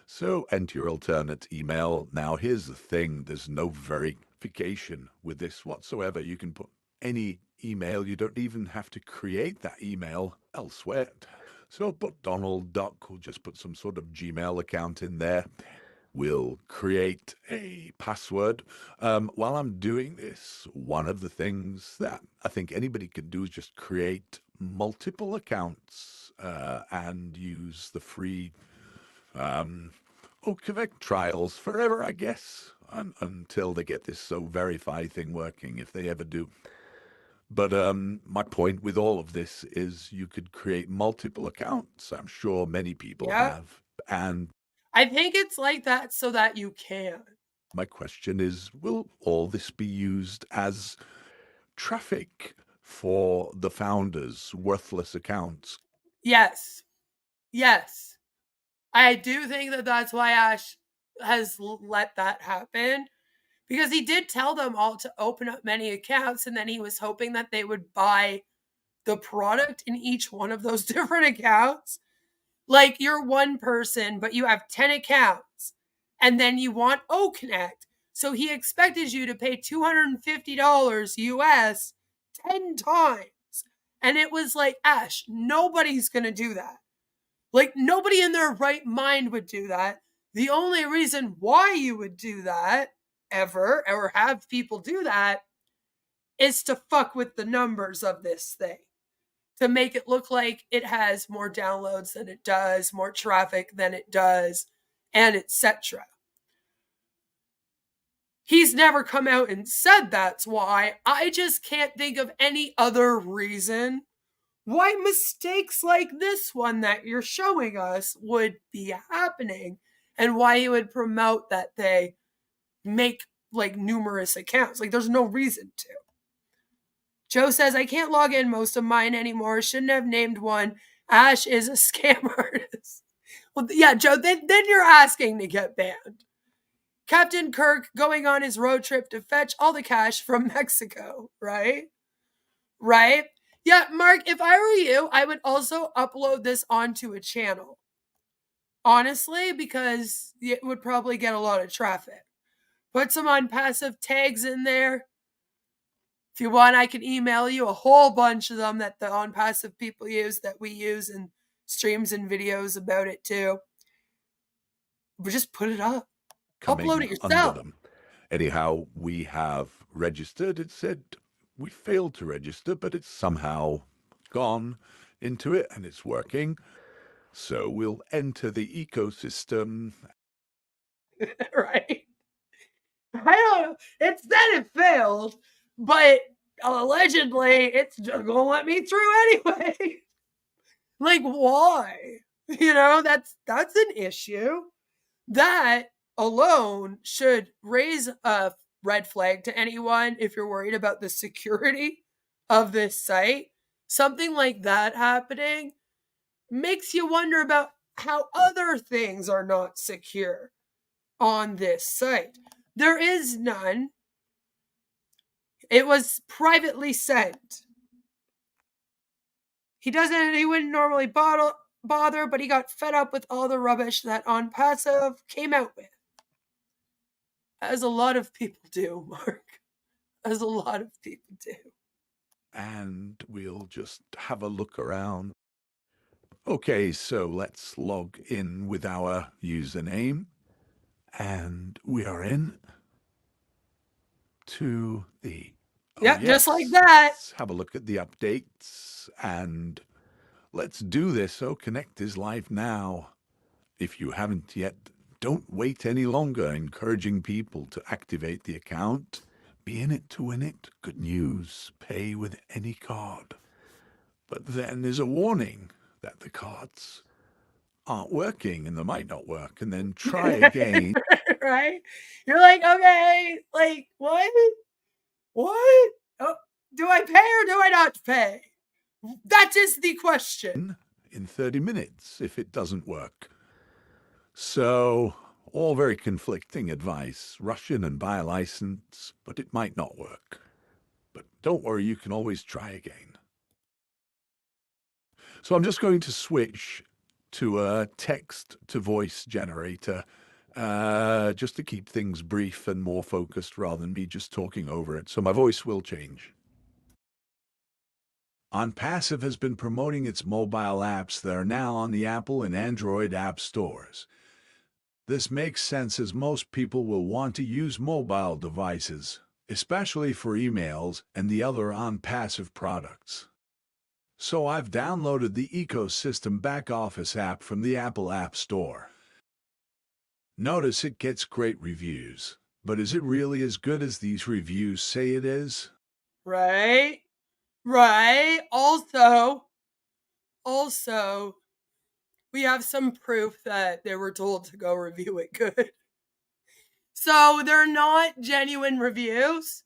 Speaker 5: So enter your alternate email. Now, here's the thing. There's no verification with this whatsoever. You can put any email. You don't even have to create that email elsewhere. So put Donald Duck. We'll just put some sort of Gmail account in there. We'll create a password. While I'm doing this, one of the things that I think anybody can do is just create multiple accounts and use the free QoK trials forever, I guess, until they get this so verify thing working, if they ever do. But my point with all of this is you could create multiple accounts. I'm sure many people have. And
Speaker 4: I think it's like that so that you can.
Speaker 5: My question is, will all this be used as traffic for the founders' worthless accounts?
Speaker 4: Yes. Yes. I do think that that's why Ash has let that happen. Because he did tell them all to open up many accounts, and then he was hoping that they would buy the product in each one of those different accounts. Like, you're one person, but you have 10 accounts, and then you want OConnect. So he expected you to pay $250 US 10 times. And it was like, Ash, nobody's going to do that. Like, nobody in their right mind would do that. The only reason why you would do that ever, or have people do that, is to fuck with the numbers of this thing, to make it look like it has more downloads than it does, more traffic than it does, and etc. He's never come out and said that's why. I just can't think of any other reason why mistakes like this one that you're showing us would be happening, and why you would promote that they make like numerous accounts. Like, there's no reason to. Joe says, I can't log in most of mine anymore. Shouldn't have named one. Ash is a scam artist. Well, yeah, Joe, then you're asking to get banned. Captain Kirk going on his road trip to fetch all the cash from Mexico, right? Right? Yeah, Mark, if I were you, I would also upload this onto a channel. Honestly, because it would probably get a lot of traffic. Put some Onpassive tags in there. If you want, I can email you a whole bunch of them that the Onpassive people use, that we use in streams and videos about it too. But just put it up. Upload it yourself.
Speaker 5: Anyhow, we have registered. It said we failed to register, but it's somehow gone into it and it's working. So we'll enter the ecosystem.
Speaker 4: Right. I don't know. It said it failed, but allegedly it's just gonna let me through anyway. Like, why? You know, that's an issue. That alone should raise a red flag to anyone if you're worried about the security of this site. Something like that happening makes you wonder about how other things are not secure on this site. There is none. It was privately sent. He wouldn't normally bother, but he got fed up with all the rubbish that Onpassive came out with. As a lot of people do, Mark. As a lot of people do.
Speaker 5: And we'll just have a look around. Okay, so let's log in with our username. And we are in to the...
Speaker 4: Yeah, just like that.
Speaker 5: Let's have a look at the updates and let's do this. So Connect is live now. If you haven't yet, don't wait any longer. Encouraging people to activate the account. Be in it to win it. Good news. Pay with any card. But then there's a warning that the cards aren't working and they might not work, and then try again.
Speaker 4: Right? You're like, okay, like, what? What? Oh, do I pay or do I not pay? That is the question.
Speaker 5: In 30 minutes if it doesn't work. So, all very conflicting advice. Rush in and buy a license, but it might not work. But don't worry, you can always try again. So I'm just going to switch to a text-to-voice generator, just to keep things brief and more focused rather than me just talking over it. So my voice will change. Onpassive has been promoting its mobile apps that are now on the Apple and Android app stores. This makes sense as most people will want to use mobile devices, especially for emails and the other Onpassive products. So I've downloaded the Ecosystem Back-Office app from the Apple App Store. Notice it gets great reviews, but is it really as good as these reviews say it is?
Speaker 4: Right? Right. Also, we have some proof that they were told to go review it good. So they're not genuine reviews.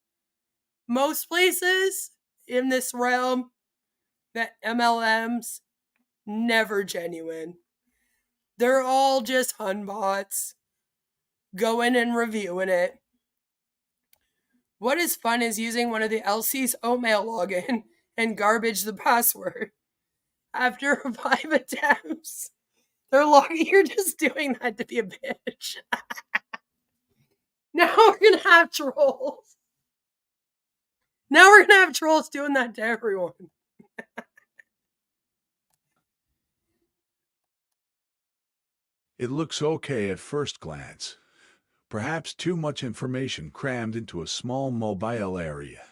Speaker 4: Most places in this realm, that MLMs, never genuine. They're all just hunbots going and reviewing it. What is fun is using one of the LC's Omail login and garbage the password. After 5 attempts, they're logging. You're just doing that to be a bitch. Now we're going to have trolls. Now we're going to have trolls doing that to everyone.
Speaker 5: It looks okay at first glance. Perhaps too much information crammed into a small mobile area.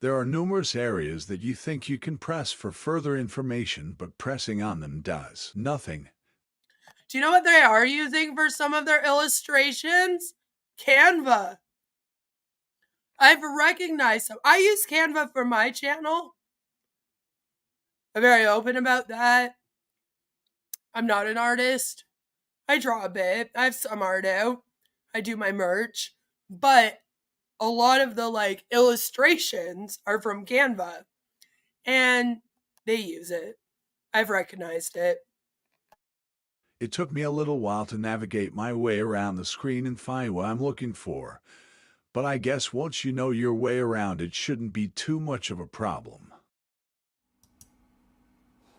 Speaker 5: There are numerous areas that you think you can press for further information, but pressing on them does nothing.
Speaker 4: Do you know what they are using for some of their illustrations? Canva. I've recognized them. I use Canva for my channel. I'm very open about that. I'm not an artist. I draw a bit. I have some art out. I do my merch. But a lot of the illustrations are from Canva. And they use it. I've recognized it.
Speaker 5: It took me a little while to navigate my way around the screen and find what I'm looking for. But I guess once you know your way around, it shouldn't be too much of a problem.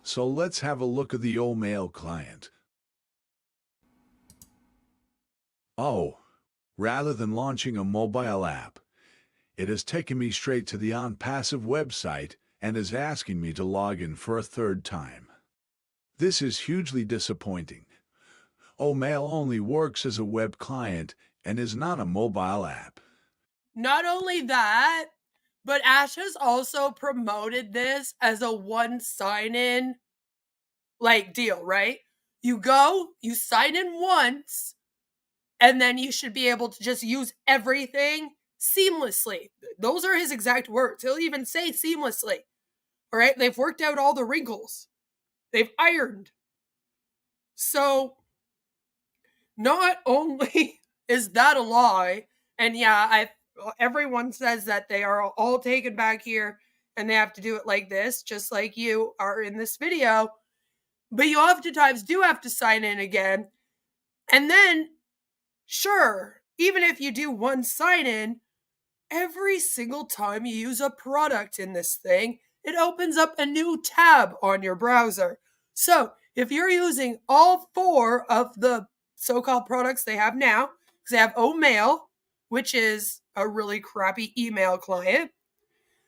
Speaker 5: So let's have a look at the old mail client. Oh, rather than launching a mobile app, it has taken me straight to the Onpassive website and is asking me to log in for a third time. This is hugely disappointing. Mail only works as a web client and is not a mobile app.
Speaker 4: Not only that, but Ash has also promoted this as a one sign-in deal, right? You go, you sign in once, and then you should be able to just use everything seamlessly. Those are his exact words. He'll even say seamlessly. All right? They've worked out all the wrinkles. They've ironed. So, not only is that a lie, and yeah, everyone says that they are all taken back here and they have to do it like this, just like you are in this video. But you oftentimes do have to sign in again. And then, sure, even if you do one sign in, every single time you use a product in this thing, it opens up a new tab on your browser. So if you're using all 4 of the so-called products they have now, because they have Omail, which is a really crappy email client.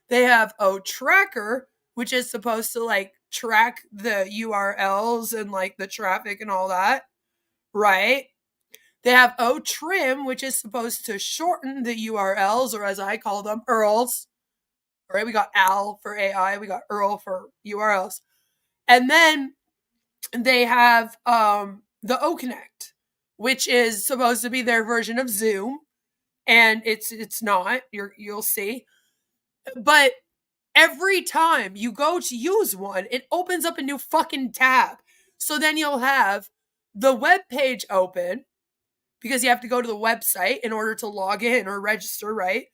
Speaker 4: They have OTracker, which is supposed to track the URLs and the traffic and all that, right? They have OTrim, which is supposed to shorten the URLs, or as I call them, URLs. All right, we got AL for AI, we got URL for URLs. And then they have the OConnect, which is supposed to be their version of Zoom, and it's not. You'll see. But every time you go to use one, it opens up a new fucking tab. So then you'll have the web page open because you have to go to the website in order to log in or register, right?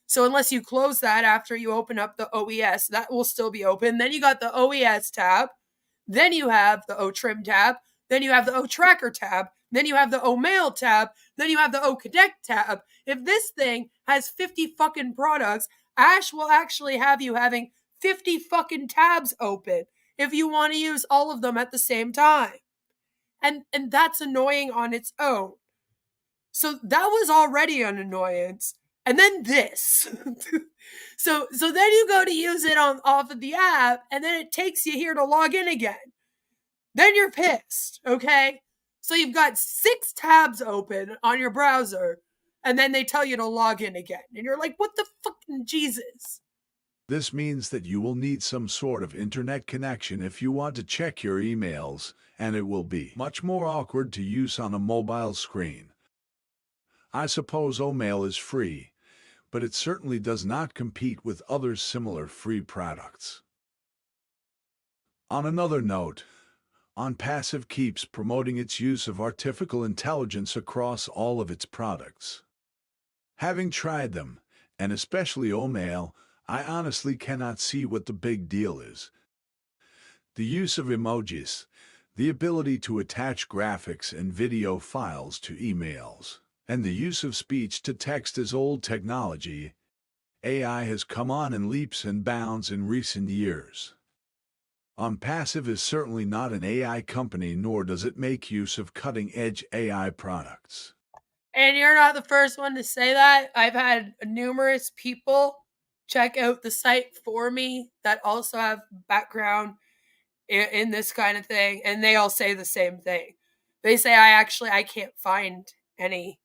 Speaker 4: So unless you close that after you open up the OES, that will still be open. Then you got the OES tab. Then you have the OTrim tab. Then you have the OTracker tab. Then you have the OMail tab. Then you have the OConnect tab. If this thing has 50 fucking products, Ash will actually have you having 50 fucking tabs open if you want to use all of them at the same time. And that's annoying on its own. So that was already an annoyance. And then this. so then you go to use it off of the app, and then it takes you here to log in again. Then you're pissed, okay? So you've got 6 tabs open on your browser, and then they tell you to log in again. And you're like, what the fucking Jesus?
Speaker 5: This means that you will need some sort of internet connection if you want to check your emails, and it will be much more awkward to use on a mobile screen. I suppose OMail is free, but it certainly does not compete with other similar free products. On another note, Onpassive keeps promoting its use of artificial intelligence across all of its products. Having tried them, and especially OMail, I honestly cannot see what the big deal is. The use of emojis, the ability to attach graphics and video files to emails, and the use of speech-to-text is old technology. AI has come on in leaps and bounds in recent years. Onpassive is certainly not an AI company, nor does it make use of cutting-edge AI products.
Speaker 4: And you're not the first one to say that. I've had numerous people check out the site for me that also have background in this kind of thing, and they all say the same thing. They say, I can't find any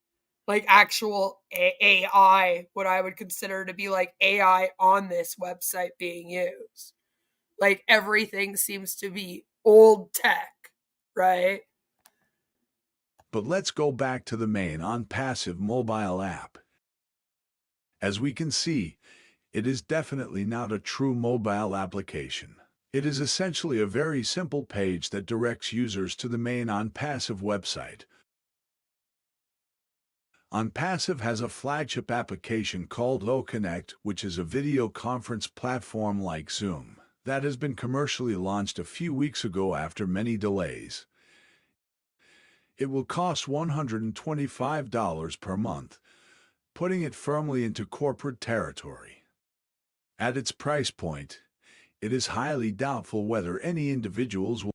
Speaker 4: like actual AI, what I would consider to be like AI on this website being used. Like everything seems to be old tech, right?
Speaker 5: But let's go back to the main Onpassive mobile app. As we can see, it is definitely not a true mobile application. It is essentially a very simple page that directs users to the main Onpassive website. Onpassive has a flagship application called OConnect, which is a video conference platform like Zoom, that has been commercially launched a few weeks ago after many delays. It will cost $125 per month, putting it firmly into corporate territory. At its price point, it is highly doubtful whether any individuals will.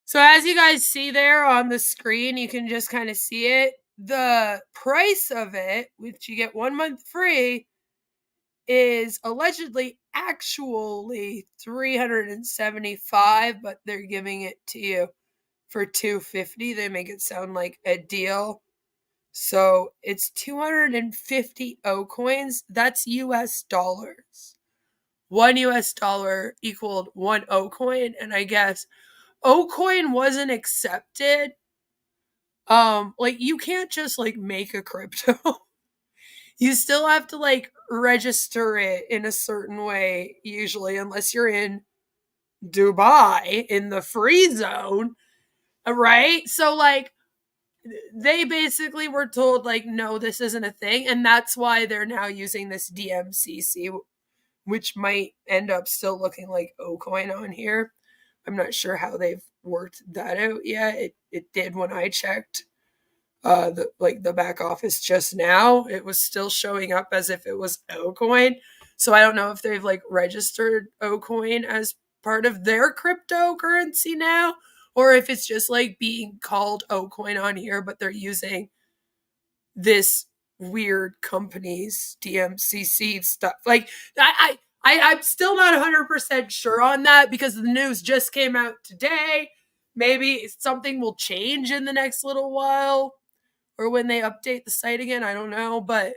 Speaker 4: So as you guys see there on the screen, you can just kind of see it. The price of it, which you get 1 month free, is allegedly actually $375, but they're giving it to you for $250. They make it sound like a deal. So it's 250 O coins. That's US dollars. $1 US equaled 1 O coin, and I guess O coin wasn't accepted. Like you can't just like make a crypto. You still have to like register it in a certain way, usually, unless you're in Dubai in the free zone, right? So like they basically were told like, no, this isn't a thing, and that's why they're now using this DMCC, which might end up still looking like OCoin on here. I'm not sure how they've worked that out yet. It did when I checked the back office just now. It was still showing up as if it was OCoin. So I don't know if they've like registered OCoin as part of their cryptocurrency now, or if it's just like being called OCoin on here, but they're using this weird company's DMCC stuff. Like I'm still not 100% sure on that because the news just came out today. Maybe something will change in the next little while or when they update the site again. I don't know, but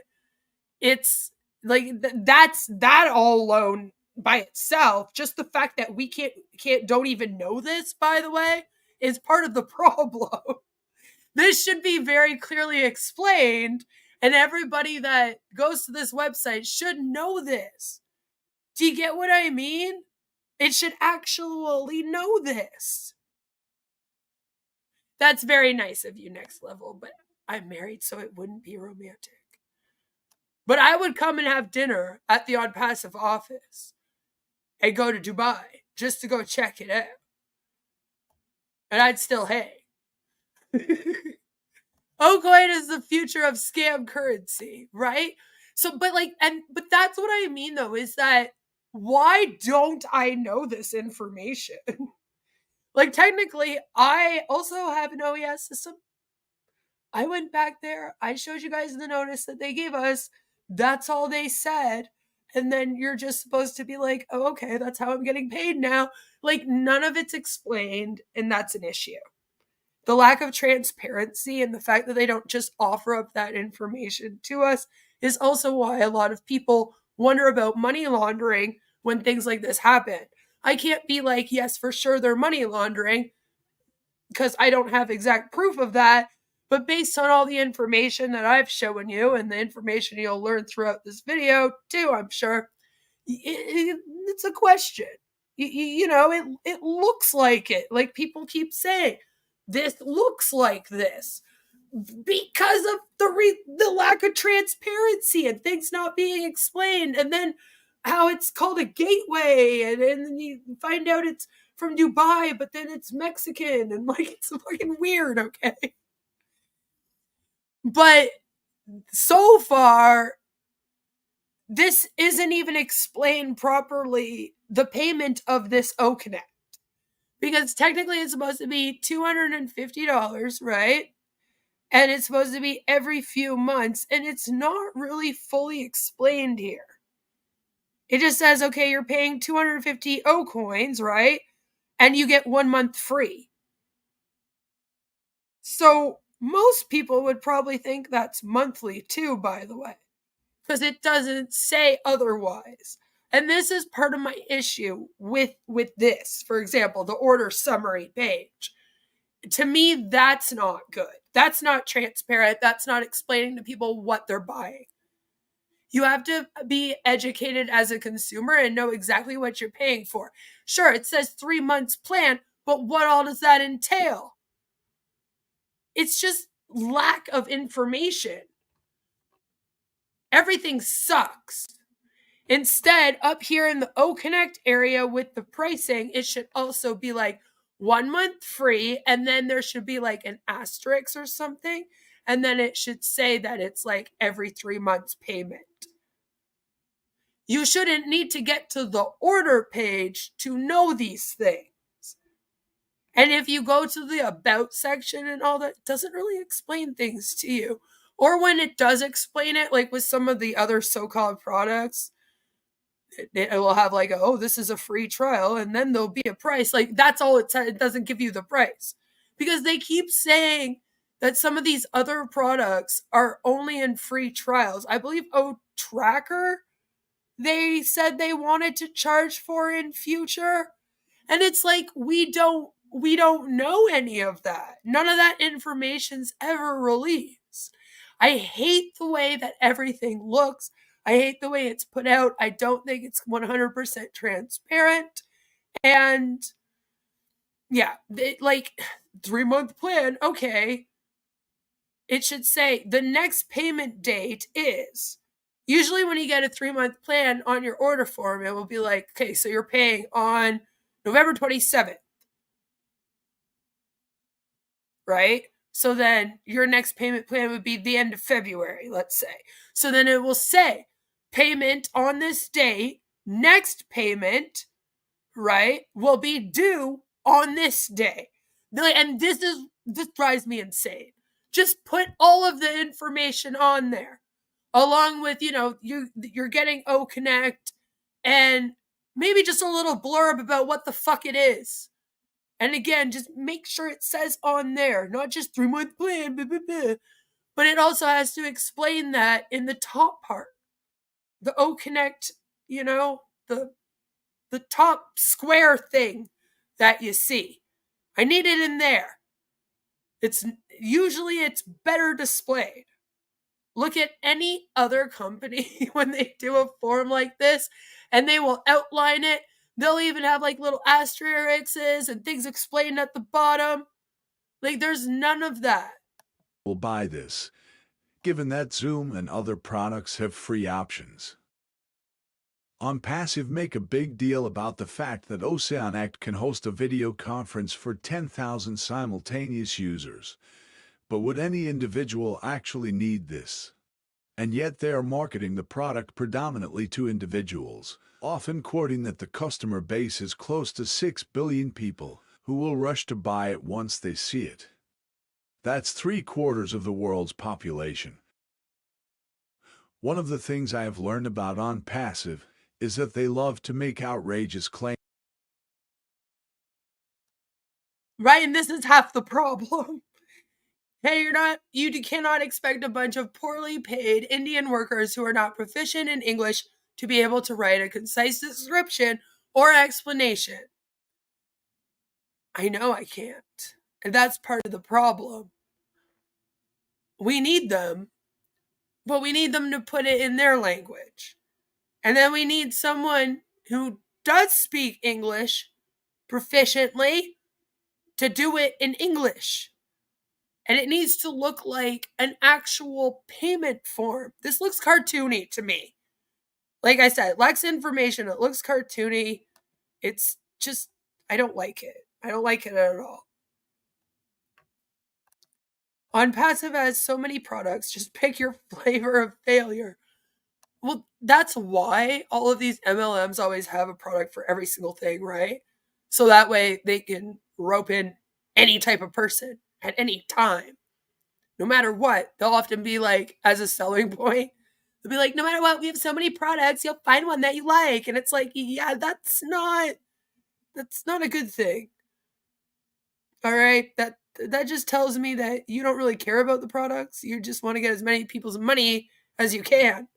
Speaker 4: it's like that's that all alone by itself. Just the fact that we don't even know this, by the way, is part of the problem. This should be very clearly explained, and everybody that goes to this website should know this. Do you get what I mean? It should actually know this. That's very nice of you, Next Level, but I'm married, so it wouldn't be romantic. But I would come and have dinner at the Onpassive office and go to Dubai just to go check it out. And I'd still hang. Ocoin is the future of scam currency, right? So, but that's what I mean though, is that why don't I know this information? Like, technically, I also have an OES system. I went back there. I showed you guys the notice that they gave us. That's all they said. And then you're just supposed to be like, oh, okay, that's how I'm getting paid now. Like, none of it's explained, and that's an issue. The lack of transparency and the fact that they don't just offer up that information to us is also why a lot of people wonder about money laundering when things like this happen. I can't be like, yes, for sure they're money laundering, because I don't have exact proof of that. But based on all the information that I've shown you and the information you'll learn throughout this video too, I'm sure, it's a question. It looks like it. Like, people keep saying, this looks like this, because of the lack of transparency and things not being explained, and then how it's called a gateway, and then you find out it's from Dubai, but then it's Mexican, and like, it's fucking weird, okay? But so far, this isn't even explained properly, the payment of this O-Connect. Because technically it's supposed to be $250, right? And it's supposed to be every few months, and it's not really fully explained here. It just says, okay, you're paying 250 O coins, right? And you get 1 month free. So most people would probably think that's monthly too, by the way, because it doesn't say otherwise. And this is part of my issue with this. For example, the order summary page. To me, that's not good. That's not transparent. That's not explaining to people what they're buying. You have to be educated as a consumer and know exactly what you're paying for. Sure, it says 3 months plan, but what all does that entail? It's just lack of information. Everything sucks. Instead, up here in the O-Connect area with the pricing, it should also be like 1 month free, and then there should be like an asterisk or something, and then it should say that it's like every 3 months payment. You shouldn't need to get to the order page to know these things. And if you go to the about section and all that, it doesn't really explain things to you. Or when it does explain it, like with some of the other so-called products, it will have like, oh, this is a free trial, and then there'll be a price. Like, that's all it says. It doesn't give you the price. Because they keep saying that some of these other products are only in free trials. I believe Tracker, they said they wanted to charge for in future. And it's like, we don't know any of that. None of that information's ever released. I hate the way that everything looks. I hate the way it's put out. I don't think it's 100% transparent. And yeah, like 3 month plan, okay. It should say the next payment date is. Usually when you get a 3 month plan on your order form, it will be like, okay, so you're paying on November 27th. Right? So then your next payment plan would be the end of February, let's say. So then it will say payment on this date, next payment, right, will be due on this day. And this drives me insane. Just put all of the information on there, along with, you're getting O-Connect, and maybe just a little blurb about what the fuck it is. And again, just make sure it says on there, not just 3 month plan, blah, blah, blah. But it also has to explain that in the top part. The O-Connect, the top square thing that you see. I need it in there. It's better displayed. Look at any other company when they do a form like this, and they will outline it. They'll even have like little asterisks and things explained at the bottom. Like, there's none of that.
Speaker 5: Will buy this, given that Zoom and other products have free options. Onpassive make a big deal about the fact that Oceanic can host a video conference for 10,000 simultaneous users. But would any individual actually need this? And yet they are marketing the product predominantly to individuals, often quoting that the customer base is close to 6 billion people who will rush to buy it once they see it. That's 3/4 of the world's population. One of the things I have learned about Onpassive is that they love to make outrageous claims.
Speaker 4: Right, and this is half the problem. Hey, you cannot expect a bunch of poorly paid Indian workers who are not proficient in English to be able to write a concise description or explanation. I know I can't. And that's part of the problem. We need them, but we need them to put it in their language. And then we need someone who does speak English proficiently to do it in English. And it needs to look like an actual payment form. This looks cartoony to me. Like I said, it lacks information. It looks cartoony. It's just, I don't like it. I don't like it at all. Onpassive has so many products. Just pick your flavor of failure. Well, that's why all of these MLMs always have a product for every single thing, right? So that way they can rope in any type of person at any time. No matter what, they'll often be like, as a selling point, they'll be like, no matter what, we have so many products, you'll find one that you like. And it's like, yeah, that's not a good thing. All right, that just tells me that you don't really care about the products. You just want to get as many people's money as you can.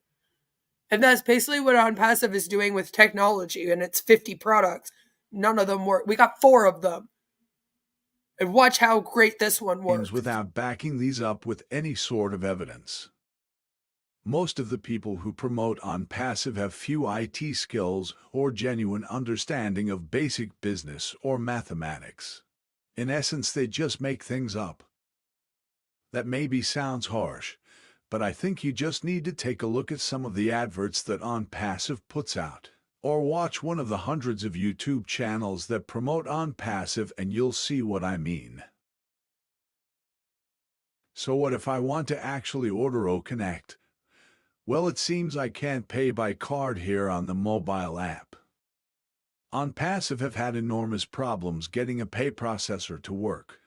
Speaker 4: And that's basically what Onpassive is doing with technology, and it's 50 products. None of them work. We got 4 of them. And watch how great this one works.
Speaker 5: Without backing these up with any sort of evidence. Most of the people who promote Onpassive have few IT skills or genuine understanding of basic business or mathematics. In essence, they just make things up. That maybe sounds harsh, but I think you just need to take a look at some of the adverts that Onpassive puts out, or watch one of the hundreds of YouTube channels that promote Onpassive and you'll see what I mean. So what if I want to actually order QoK? Well, it seems I can't pay by card here on the mobile app. Onpassive have had enormous problems getting a pay processor to work.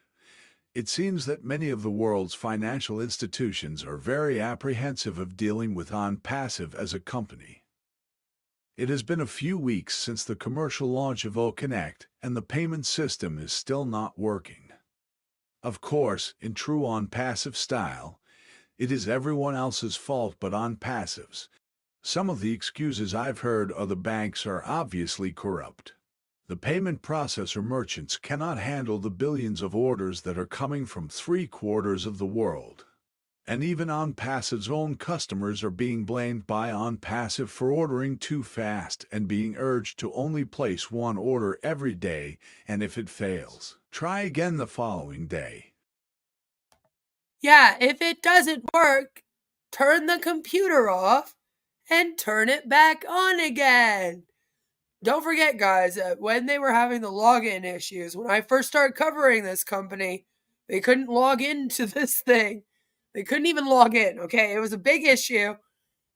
Speaker 5: It seems that many of the world's financial institutions are very apprehensive of dealing with Onpassive as a company. It has been a few weeks since the commercial launch of QoK, and the payment system is still not working. Of course, in true Onpassive style, it is everyone else's fault but Onpassive's. Some of the excuses I've heard are the banks are obviously corrupt. The payment processor merchants cannot handle the billions of orders that are coming from 3/4 of the world. And even Onpassive's own customers are being blamed by Onpassive for ordering too fast and being urged to only place one order every day, and if it fails, try again the following day.
Speaker 4: Yeah, if it doesn't work, turn the computer off and turn it back on again. Don't forget, guys, that when they were having the login issues, when I first started covering this company, they couldn't log into this thing. They couldn't even log in, okay? It was a big issue,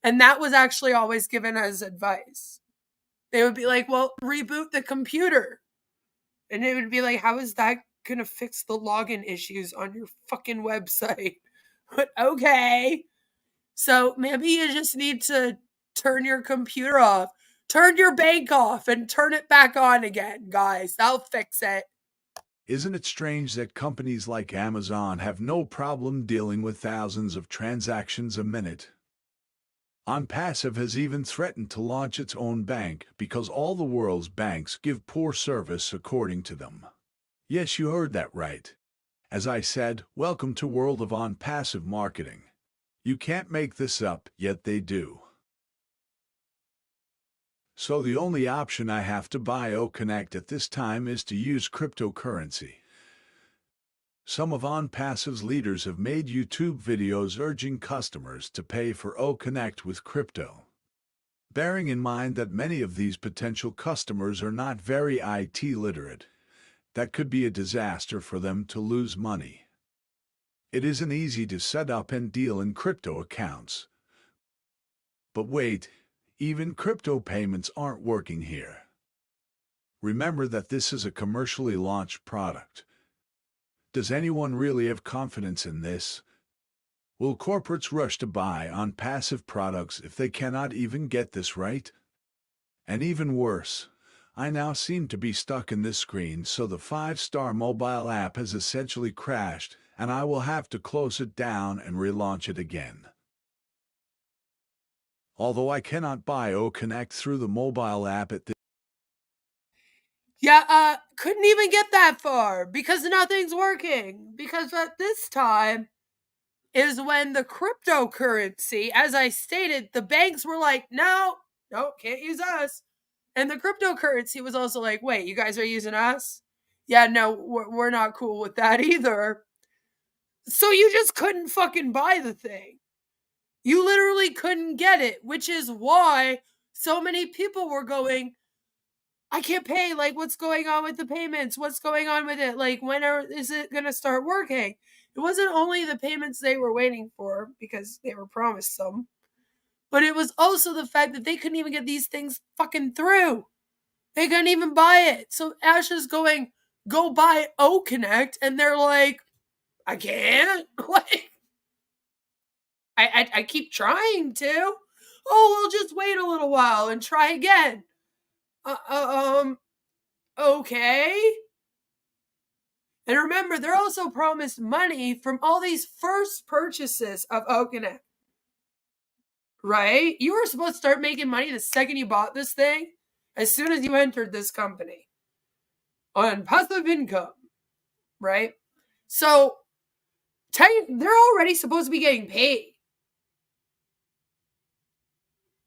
Speaker 4: and that was actually always given as advice. They would be like, well, reboot the computer. And it would be like, how is that going to fix the login issues on your fucking website? But okay. So maybe you just need to turn your computer off. Turn your bank off and turn it back on again, guys. That'll fix it.
Speaker 5: Isn't it strange that companies like Amazon have no problem dealing with thousands of transactions a minute? Onpassive has even threatened to launch its own bank because all the world's banks give poor service according to them. Yes, you heard that right. As I said, welcome to World of Onpassive Marketing. You can't make this up, yet they do. So the only option I have to buy Connect at this time is to use cryptocurrency. Some of Onpassive's leaders have made YouTube videos urging customers to pay for Connect with crypto. Bearing in mind that many of these potential customers are not very IT literate, that could be a disaster for them to lose money. It isn't easy to set up and deal in crypto accounts. But wait, even crypto payments aren't working here. Remember that this is a commercially launched product. Does anyone really have confidence in this? Will corporates rush to buy Onpassive products if they cannot even get this right? And even worse, I now seem to be stuck in this screen, so the 5-star mobile app has essentially crashed, and I will have to close it down and relaunch it again. Although I cannot buy Connect through the mobile app at this
Speaker 4: Yeah, couldn't even get that far because nothing's working. Because at this time is when the cryptocurrency, as I stated, the banks were like, no, can't use us. And the cryptocurrency was also like, wait, you guys are using us? Yeah, no, we're not cool with that either. So you just couldn't fucking buy the thing. You literally couldn't get it, which is why so many people were going, I can't pay. Like, what's going on with the payments? What's going on with it? Like, is it going to start working? It wasn't only the payments they were waiting for because they were promised some, but it was also the fact that they couldn't even get these things fucking through. They couldn't even buy it. So Ash is going, go buy Connect, and they're like, I can't. Like, I keep trying to. Oh, we'll just wait a little while and try again. Okay. And remember, they're also promised money from all these first purchases of Connect. Right? You were supposed to start making money the second you bought this thing, as soon as you entered this company. On passive income. Right? So, they're already supposed to be getting paid.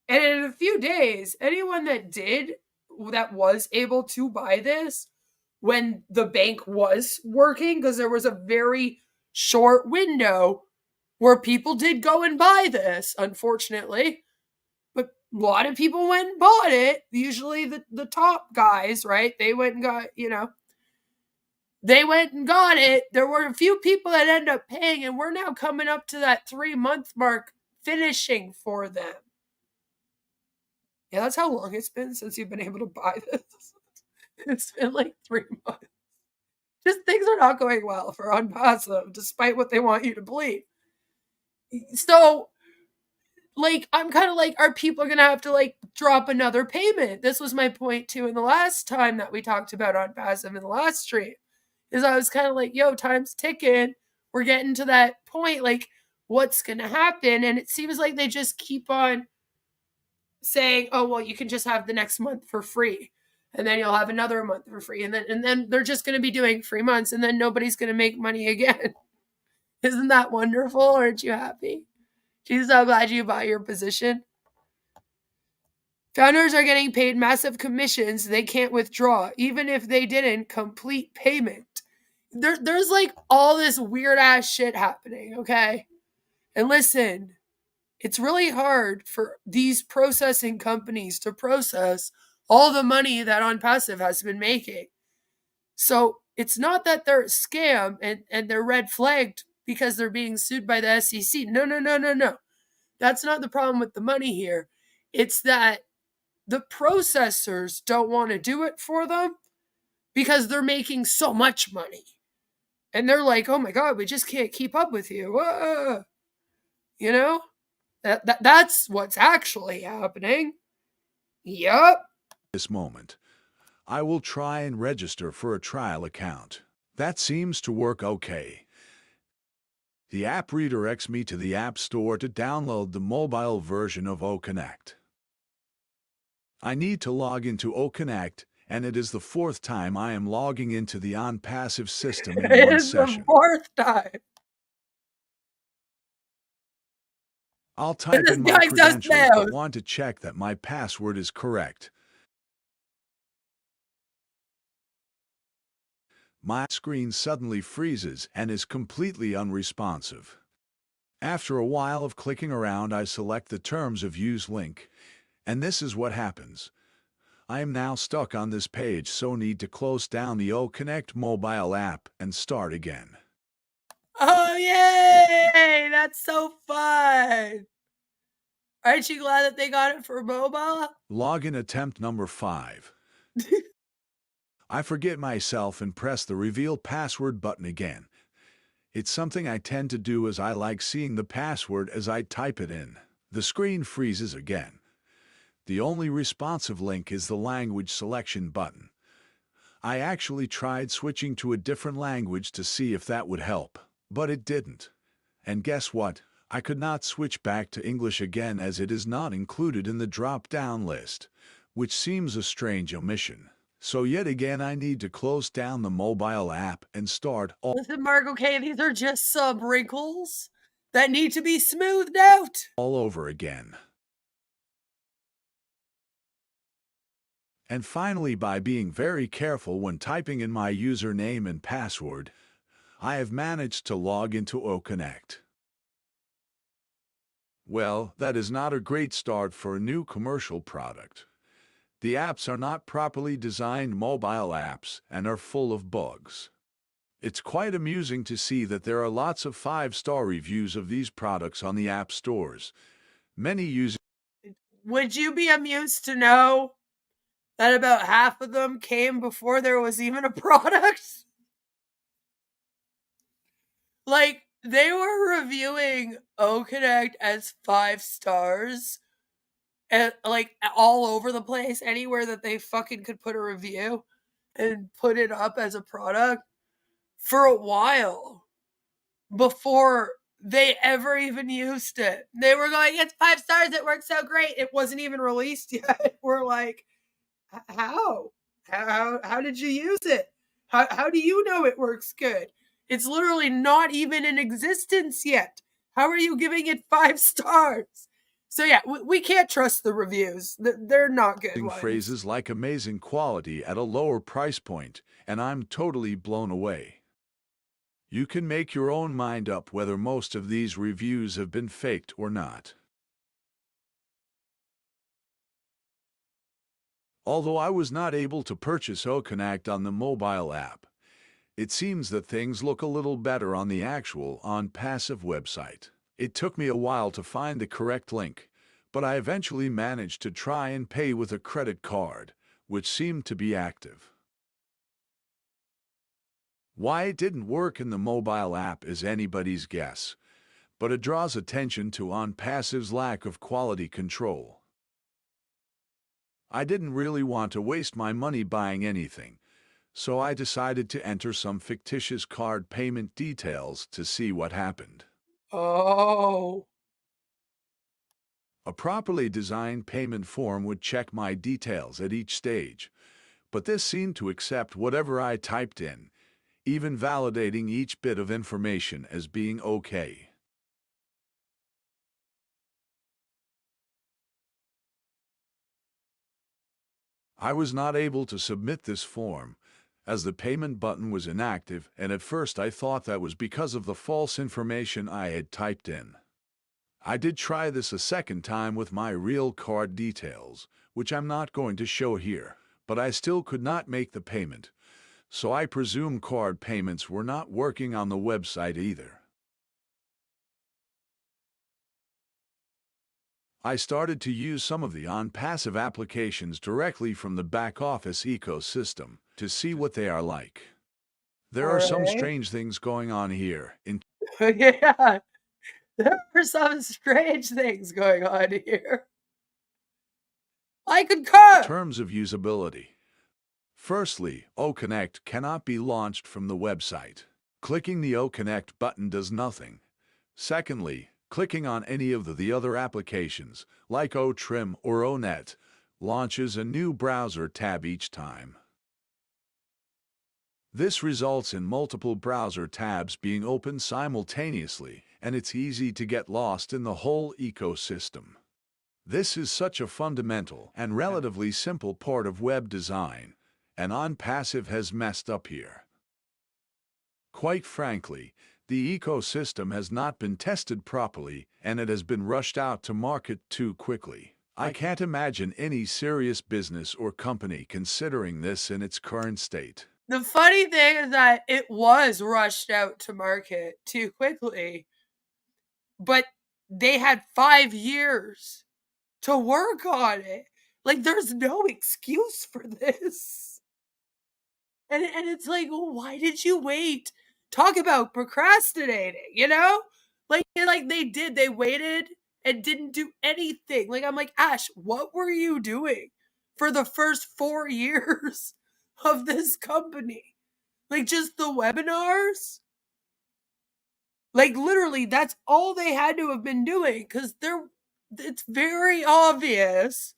Speaker 4: And in a few days, anyone that was able to buy this when the bank was working, because there was a very short window where people did go and buy this, unfortunately. But a lot of people went and bought it. Usually the top guys, right? They went and got, they went and got it. There were a few people that ended up paying, and we're now coming up to that 3-month mark finishing for them. Yeah, that's how long it's been since you've been able to buy this. It's been like 3 months. Just things are not going well for Onpassive, despite what they want you to believe. So, like, I'm kind of like, are people going to have to, like, drop another payment? This was my point, too, in the last time that we talked about Onpassive in the last stream. Is I was kind of like, yo, time's ticking. We're getting to that point. Like, what's going to happen? And it seems like they just keep on saying, oh, well, you can just have the next month for free. And then you'll have another month for free. And then they're just going to be doing free months. And then nobody's going to make money again. Isn't that wonderful? Aren't you happy? She's so glad you bought your position. Founders are getting paid massive commissions they can't withdraw, even if they didn't complete payment. There's like all this weird ass shit happening, okay? And listen, it's really hard for these processing companies to process all the money that Onpassive has been making. So it's not that they're a scam and they're red flagged because they're being sued by the SEC. No. That's not the problem with the money here. It's that the processors don't want to do it for them because they're making so much money. And they're like, oh my God, we just can't keep up with you. You know? That's what's actually happening. Yup.
Speaker 5: this moment. I will try and register for a trial account. That seems to work okay. The app redirects me to the App Store to download the mobile version of Connect. I need to log into Connect, and it is the 4th time I am logging into the Onpassive system in one
Speaker 4: It's the
Speaker 5: session.
Speaker 4: 4th time.
Speaker 5: I'll type
Speaker 4: This
Speaker 5: in my
Speaker 4: guy's so
Speaker 5: credentials, but
Speaker 4: smooth.
Speaker 5: want to check that my password is correct. My screen suddenly freezes and is completely unresponsive. After a while of clicking around, I select the Terms of Use link, and this is what happens. I am now stuck on this page, so need to close down the Connect mobile app and start again.
Speaker 4: Oh, yay! That's so fun. Aren't you glad that they got it for mobile?
Speaker 5: Login attempt number 5. I forget myself and press the Reveal Password button again. It's something I tend to do as I like seeing the password as I type it in. The screen freezes again. The only responsive link is the language selection button. I actually tried switching to a different language to see if that would help, but it didn't. And guess what? I could not switch back to English again as it is not included in the drop-down list, which seems a strange omission. So yet again I need to close down the mobile app and start
Speaker 4: Listen, Mark, okay, these are just some wrinkles that need to be smoothed out.
Speaker 5: all over again. And finally, by being very careful when typing in my username and password, I have managed to log into Connect. Well, that is not a great start for a new commercial product. The apps are not properly designed mobile apps and are full of bugs. It's quite amusing to see that there are lots of 5-star reviews of these products on the app stores. Many users.
Speaker 4: Would you be amused to know that about half of them came before there was even a product? Like, they were reviewing Connect as 5 stars, and like all over the place, anywhere that they fucking could put a review and put it up as a product for a while before they ever even used it. They were going, it's 5 stars, it works so great. It wasn't even released yet. We're like, how? How did you use it? How do you know it works good? It's literally not even in existence yet. How are you giving it 5 stars? So yeah, we can't trust the reviews. They're not good ones.
Speaker 5: Phrases like amazing quality at a lower price point, and I'm totally blown away. You can make your own mind up whether most of these reviews have been faked or not. Although I was not able to purchase Connect on the mobile app, it seems that things look a little better on the actual Onpassive website. It took me a while to find the correct link, but I eventually managed to try and pay with a credit card, which seemed to be active. Why it didn't work in the mobile app is anybody's guess, but it draws attention to Onpassive's lack of quality control. I didn't really want to waste my money buying anything, so I decided to enter some fictitious card payment details to see what happened.
Speaker 4: Oh.
Speaker 5: A properly designed payment form would check my details at each stage, but this seemed to accept whatever I typed in, even validating each bit of information as being okay. I was not able to submit this form, as the payment button was inactive, and at first I thought that was because of the false information I had typed in. I did try this a second time with my real card details, which I'm not going to show here, but I still could not make the payment, so I presume card payments were not working on the website either. I started to use some of the Onpassive applications directly from the back-office ecosystem to see what they are like. There are some strange things going on here.
Speaker 4: Yeah, there are some strange things going on here. I concur.
Speaker 5: Terms of usability. Firstly, Connect cannot be launched from the website. Clicking the Connect button does nothing. Secondly, clicking on any of the other applications, like Trim or Onet, launches a new browser tab each time. This results in multiple browser tabs being opened simultaneously, and it's easy to get lost in the whole ecosystem. This is such a fundamental and relatively simple part of web design, and Onpassive has messed up here. Quite frankly, the ecosystem has not been tested properly, and it has been rushed out to market too quickly. I can't imagine any serious business or company considering this in its current state.
Speaker 4: The funny thing is that it was rushed out to market too quickly, but they had 5 years to work on it. Like, there's no excuse for this. And it's like, well, why did you wait? Talk about procrastinating, you know? Like they waited and didn't do anything. Like, I'm like, Ash, what were you doing for the first 4 years of this company? Like, just the webinars? Like, literally, that's all they had to have been doing, because it's very obvious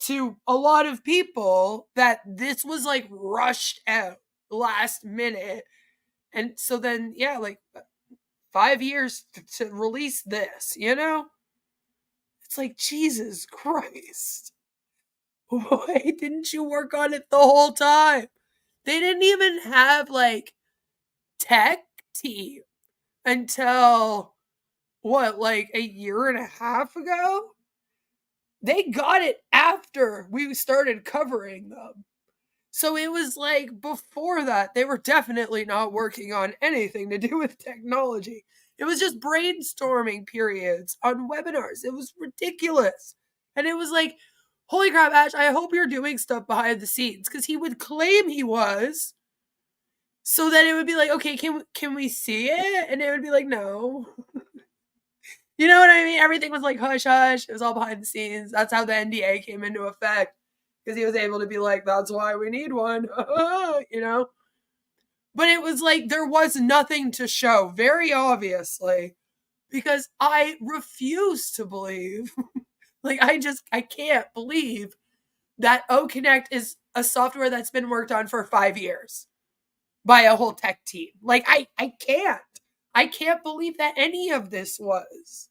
Speaker 4: to a lot of people that this was like rushed out last minute. And so then, yeah, like 5 years to release this, you know? It's like, Jesus Christ. Why didn't you work on it the whole time? They didn't even have like tech team until what, like a year and a half ago? They got it after we started covering them. So it was like before that, they were definitely not working on anything to do with technology. It was just brainstorming periods on webinars. It was ridiculous. And it was like, holy crap, Ash, I hope you're doing stuff behind the scenes. Because he would claim he was. So then it would be like, okay, can we see it? And it would be like, no. You know what I mean? Everything was like hush hush. It was all behind the scenes. That's how the NDA came into effect. Because he was able to be like, that's why we need one. You know? But it was like there was nothing to show, very obviously. Because I refuse to believe. Like, I can't believe that OConnect is a software that's been worked on for 5 years by a whole tech team. Like, I can't. I can't believe that any of this was.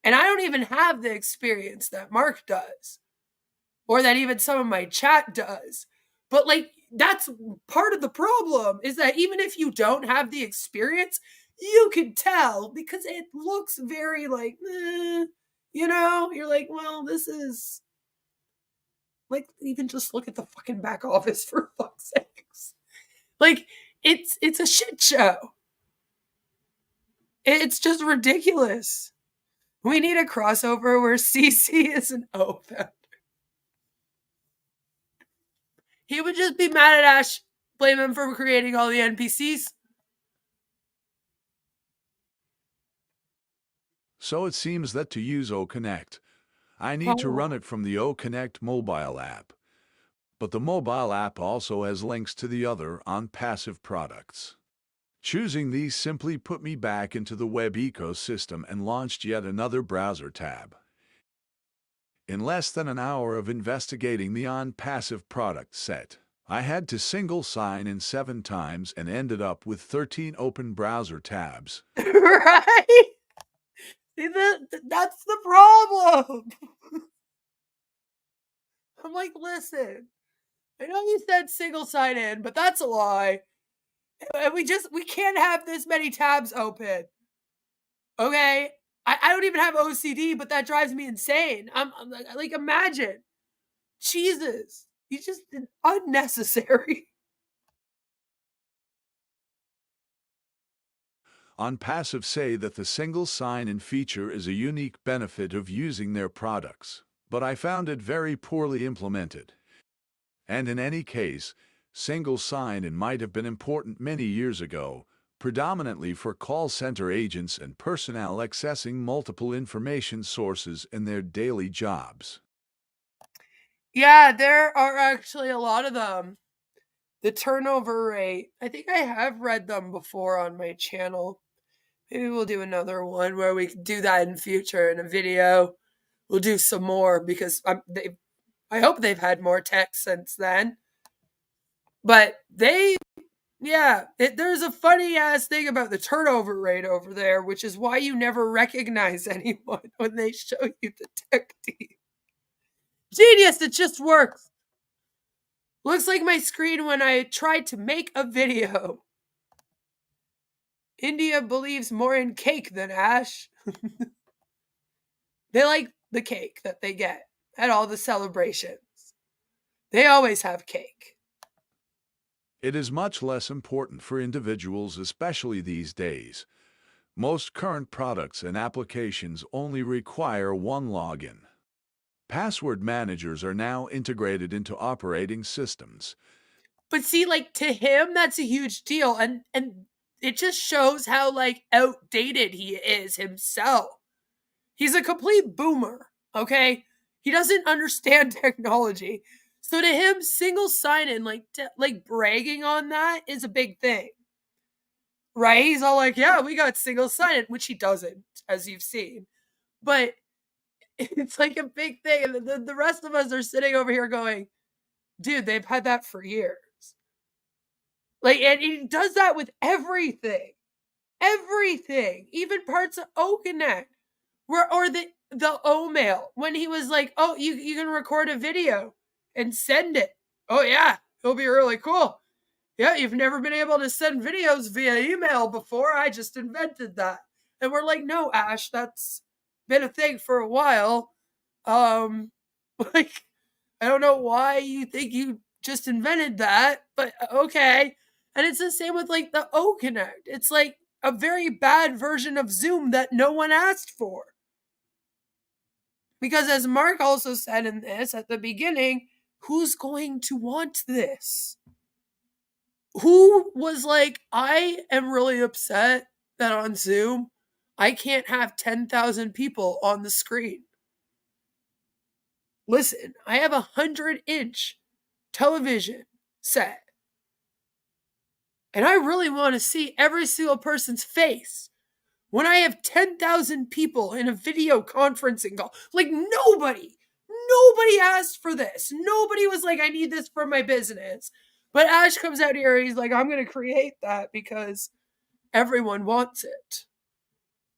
Speaker 4: And I don't even have the experience that Mark does, or that even some of my chat does. But like, that's part of the problem, is that even if you don't have the experience, you can tell, because it looks very like, you know, you're like, well, this is like, even just look at the fucking back office, for fuck's sakes. Like, it's a shit show. It's just ridiculous. We need a crossover where CC is an O founder. He would just be mad at Ash, blame him for creating all the NPCs.
Speaker 5: So it seems that to use OConnect, I need to run it from the OConnect mobile app. But the mobile app also has links to the other Onpassive products. Choosing these simply put me back into the web ecosystem and launched yet another browser tab. In less than an hour of investigating the Onpassive product set, I had to single sign in 7 times and ended up with 13 open browser tabs.
Speaker 4: Right? See, that's the problem. I'm like, listen, I know you said single sign in, but that's a lie. And we can't have this many tabs open. Okay? I don't even have OCD, but that drives me insane. I'm like, imagine. Jesus. You just unnecessary.
Speaker 5: Onpassive say that the single sign-in feature is a unique benefit of using their products, but I found it very poorly implemented. And in any case, single sign-in might have been important many years ago, predominantly for call center agents and personnel accessing multiple information sources in their daily jobs.
Speaker 4: Yeah, there are actually a lot of them. The turnover rate, I think I have read them before on my channel. Maybe we'll do another one where we can do that in future in a video. We'll do some more, because I hope they've had more tech since then. But they Yeah, there's a funny ass thing about the turnover rate over there, which is why you never recognize anyone when they show you the tech team. Genius, it just works. Looks like my screen when I tried to make a video. India believes more in cake than Ash. They like the cake that they get at all the celebrations. They always have cake.
Speaker 5: It is much less important for individuals, especially these days. Most current products and applications only require one login. Password managers are now integrated into operating systems.
Speaker 4: But see, like, to him, that's a huge deal. And it just shows how, like, outdated he is himself. He's a complete boomer, okay? He doesn't understand technology. So to him, single sign-in, like bragging on that is a big thing. Right? He's all like, yeah, we got single sign-in, which he doesn't, as you've seen. But it's like a big thing. And the rest of us are sitting over here going, dude, they've had that for years. Like, and he does that with everything. Everything. Even parts of OConnect. Or the O-mail. When he was like, oh, you can record a video and send it. Oh, yeah. It'll be really cool. Yeah, you've never been able to send videos via email before. I just invented that. And we're like, no, Ash, that's been a thing for a while. Like, I don't know why you think you just invented that, but okay. And it's the same with like the O-Connect. It's like a very bad version of Zoom that no one asked for. Because as Mark also said in this at the beginning, who's going to want this? Who was like, I am really upset that on Zoom, I can't have 10,000 people on the screen. Listen, I have a 100-inch television set. And I really want to see every single person's face when I have 10,000 people in a video conferencing call. Like, nobody asked for this. Nobody was like, I need this for my business. But Ash comes out here and he's like, I'm going to create that because everyone wants it.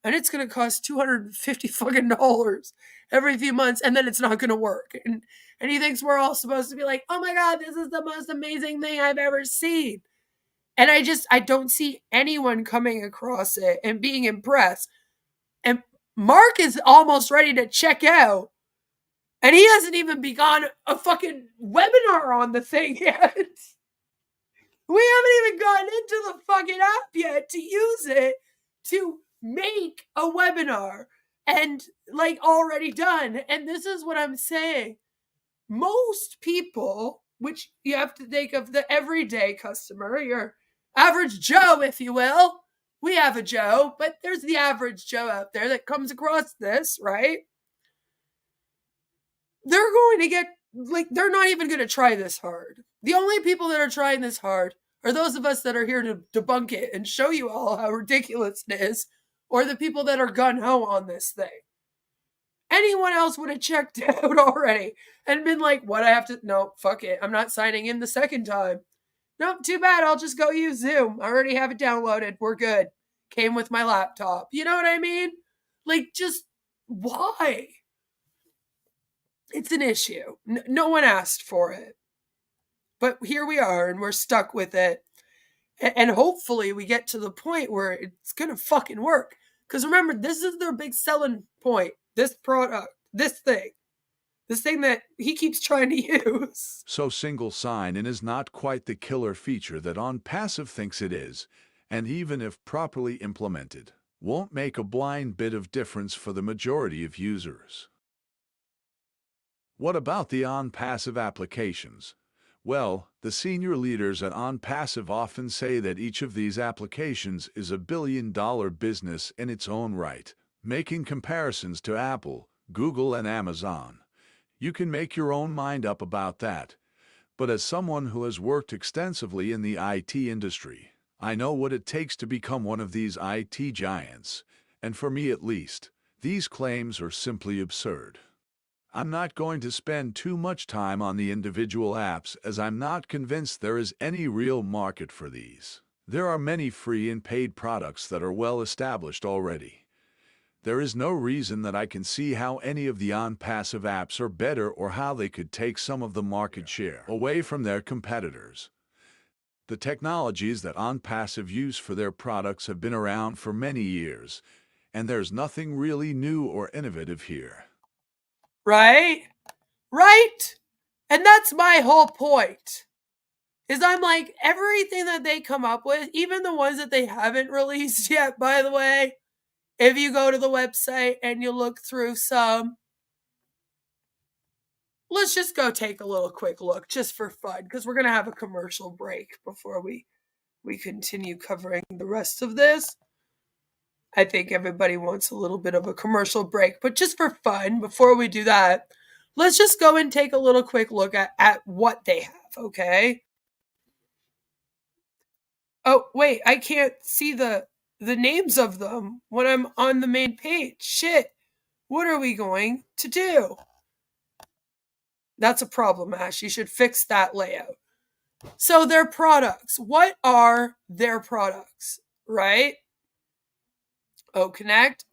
Speaker 4: And it's going to cost $250 fucking dollars every few months, and then it's not going to work. And he thinks we're all supposed to be like, oh my God, this is the most amazing thing I've ever seen. And I don't see anyone coming across it and being impressed. And Mark is almost ready to check out. And he hasn't even begun a fucking webinar on the thing yet. We haven't even gotten into the fucking app yet to use it to make a webinar and like already done. And this is what I'm saying. Most people, which you have to think of the everyday customer, your average Joe, if you will. We have a Joe, but there's the average Joe out there that comes across this, right? They're going to get, like, they're not even going to try this hard. The only people that are trying this hard are those of us that are here to debunk it and show you all how ridiculous it is, or the people that are gung-ho on this thing. Anyone else would have checked out already and been like, what, I have to, no, fuck it. I'm not signing in the second time. Nope, too bad. I'll just go use Zoom. I already have it downloaded. We're good. Came with my laptop. You know what I mean? Like, just why? It's an issue. No one asked for it. But here we are, and we're stuck with it. And hopefully we get to the point where it's going to fucking work. Because remember, this is their big selling point. This product, this thing that he keeps trying to use.
Speaker 5: So single sign-in is not quite the killer feature that Onpassive thinks it is, and even if properly implemented, won't make a blind bit of difference for the majority of users. What about the Onpassive applications? Well, the senior leaders at Onpassive often say that each of these applications is a billion-dollar business in its own right, making comparisons to Apple, Google, and Amazon. You can make your own mind up about that. But as someone who has worked extensively in the IT industry, I know what it takes to become one of these IT giants. And for me at least, these claims are simply absurd. I'm not going to spend too much time on the individual apps, as I'm not convinced there is any real market for these. There are many free and paid products that are well established already. There is no reason that I can see how any of the Onpassive apps are better or how they could take some of the market share away from their competitors. The technologies that Onpassive use for their products have been around for many years, and there's nothing really new or innovative here.
Speaker 4: Right? Right? And that's my whole point. Is I'm like, everything that they come up with, even the ones that they haven't released yet, by the way, if you go to the website and you look through some, let's just go take a little quick look just for fun, because we're going to have a commercial break before we continue covering the rest of this. I think everybody wants a little bit of a commercial break, but just for fun, before we do that, let's just go and take a little quick look at what they have, okay? Oh, wait, I can't see the names of them when I'm on the main page. Shit, what are we going to do? That's a problem, Ash. You should fix that layout. So their products. What are their products, right? Connect,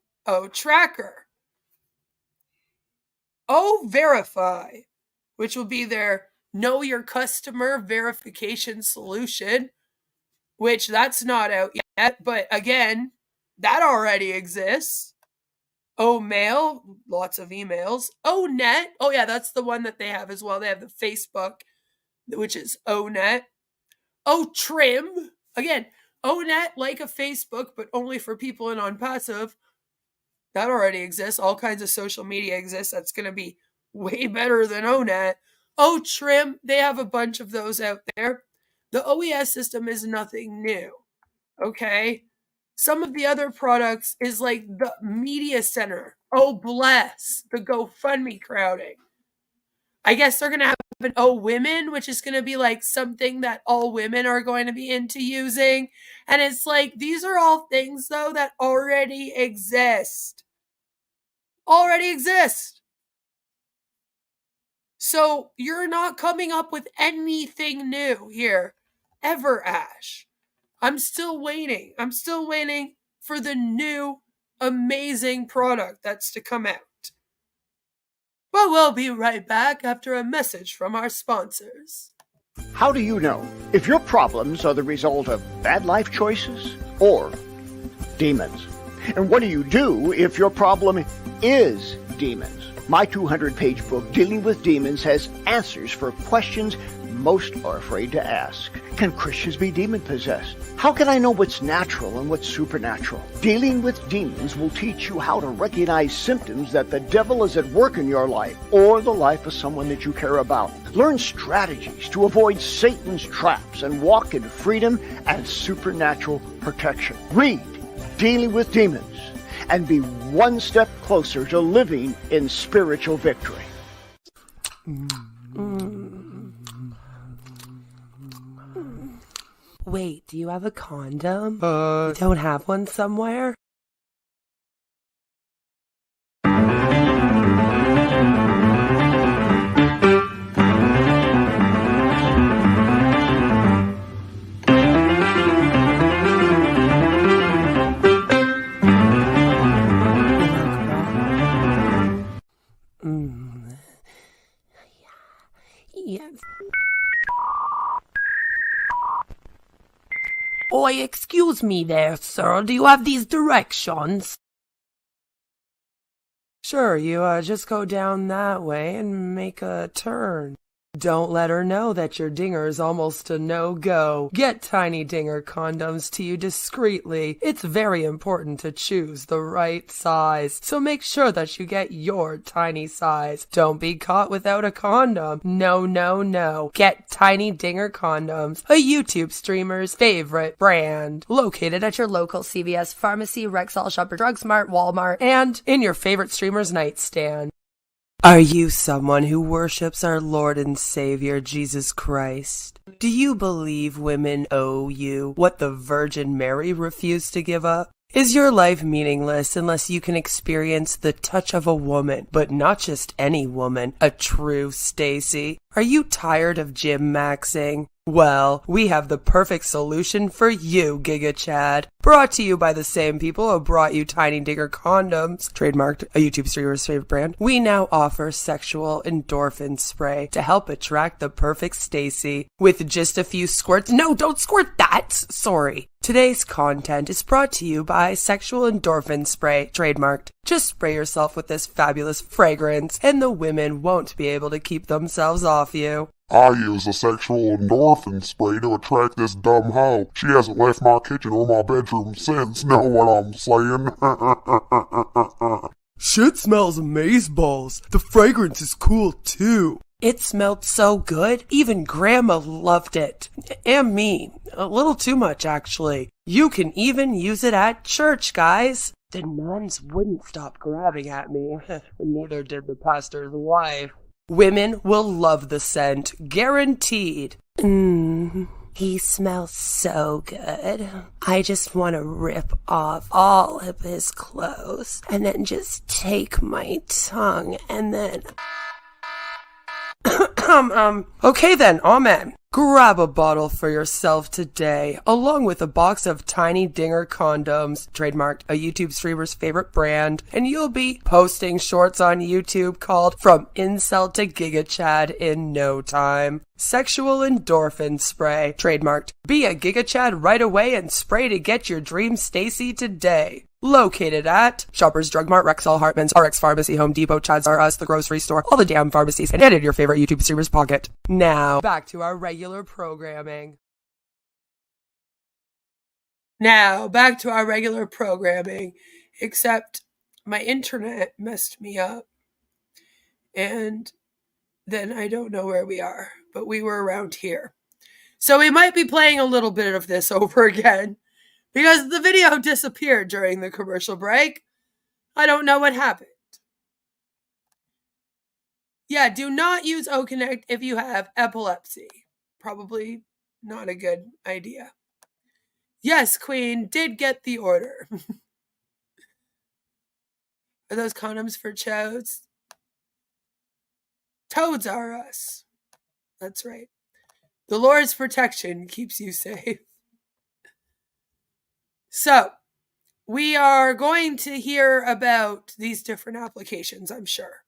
Speaker 4: Tracker, Verify, which will be their Know Your Customer verification solution, which that's not out yet, but again, that already exists. Mail, lots of emails. Net, oh yeah, that's the one that they have as well. They have the Facebook, which is Net. Trim, again, Net, like a Facebook, but only for people in Onpassive. That already exists. All kinds of social media exists. That's going to be way better than Net. Trim, they have a bunch of those out there. The OES system is nothing new, okay? Some of the other products is like the media center. Bless, the GoFundMe crowding. I guess they're going to have an Women, which is going to be like something that all women are going to be into using. And it's like, these are all things, though, that already exist. Already exist. So you're not coming up with anything new here, ever, Ash. I'm still waiting. I'm still waiting for the new, amazing product that's to come out. But we'll be right back after a message from our sponsors.
Speaker 6: How do you know if your problems are the result of bad life choices or demons? And what do you do if your problem is demons? My 200-page book, Dealing with Demons, has answers for questions most are afraid to ask. Can Christians be demon-possessed? How can I know what's natural and what's supernatural? Dealing with Demons will teach you how to recognize symptoms that the devil is at work in your life or the life of someone that you care about. Learn strategies to avoid Satan's traps and walk in freedom and supernatural protection. Read Dealing with Demons and be one step closer to living in spiritual victory.
Speaker 7: Wait, do you have a condom? You don't have one somewhere? Yes. Oi, excuse me there, sir. Do you have these directions? Sure, you just go down that way and make a turn. Don't let her know that your dinger's almost a no-go. Get Tiny Dinger condoms to you discreetly. It's very important to choose the right size, so make sure that you get your tiny size. Don't be caught without a condom. No, no, no. Get Tiny Dinger condoms, a YouTube streamer's favorite brand. Located at your local CVS, pharmacy, Rexall, Shopper, Drug Smart, Walmart, and in your favorite streamer's nightstand. Are you someone who worships our Lord and Savior, Jesus Christ? Do you believe women owe you what the Virgin Mary refused to give up? Is your life meaningless unless you can experience the touch of a woman, but not just any woman, a true Stacy? Are you tired of gym maxing? Well, we have the perfect solution for you, Giga Chad. Brought to you by the same people who brought you Tiny Digger condoms, trademarked a YouTube streamer's favorite brand. We now offer sexual endorphin spray to help attract the perfect Stacy. With just a few squirts. No, don't squirt that! Sorry. Today's content is brought to you by Sexual Endorphin Spray, trademarked. Just spray yourself with this fabulous fragrance, and the women won't be able to keep themselves off you.
Speaker 8: I use a sexual endorphin spray to attract this dumb hoe. She hasn't left my kitchen or my bedroom since, know what I'm saying?
Speaker 7: Shit smells amazeballs. The fragrance is cool too. It smelled so good, even Grandma loved it. And me. A little too much, actually. You can even use it at church, guys. The nuns wouldn't stop grabbing at me. Neither did the pastor's wife. Women will love the scent, guaranteed. He smells so good. I just want to rip off all of his clothes and then just take my tongue and then... Okay then, amen. Grab a bottle for yourself today, along with a box of Tiny Dinger condoms, trademarked a YouTube streamer's favorite brand, and you'll be posting shorts on YouTube called From Incel to Giga Chad in no time. Sexual Endorphin Spray, trademarked. Be a Giga Chad right away and spray to get your dream Stacy today. Located at Shoppers Drug Mart, Rexall, Hartman's, RX Pharmacy, Home Depot, Chad's R Us, the grocery store, all the damn pharmacies, and in your favorite YouTube streamer's pocket. Now, back to our regular programming.
Speaker 4: Except my internet messed me up. And then I don't know where we are, but we were around here. So we might be playing a little bit of this over again. Because the video disappeared during the commercial break. I don't know what happened. Yeah, do not use OConnect if you have epilepsy. Probably not a good idea. Yes, Queen did get the order. Are those condoms for chodes? Toads are us. That's right. The Lord's protection keeps you safe. So, we are going to hear about these different applications, I'm sure.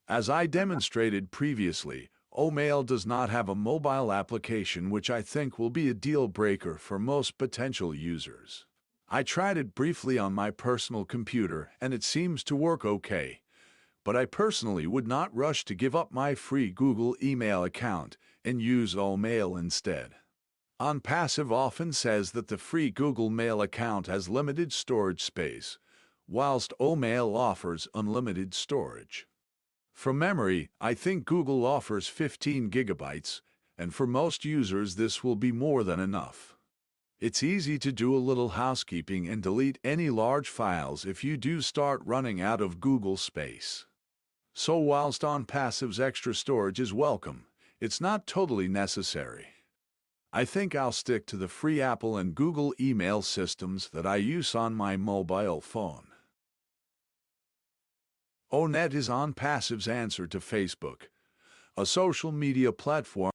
Speaker 5: As I demonstrated previously, Omail does not have a mobile application, which I think will be a deal breaker for most potential users. I tried it briefly on my personal computer and it seems to work okay, but I personally would not rush to give up my free Google email account and use Omail instead. Onpassive often says that the free Google Mail account has limited storage space, whilst Omail offers unlimited storage. From memory, I think Google offers 15 gigabytes, and for most users this will be more than enough. It's easy to do a little housekeeping and delete any large files if you do start running out of Google space. So whilst Onpassive's extra storage is welcome, it's not totally necessary. I think I'll stick to the free Apple and Google email systems that I use on my mobile phone. Onet is Onpassive's answer to Facebook, a social media platform.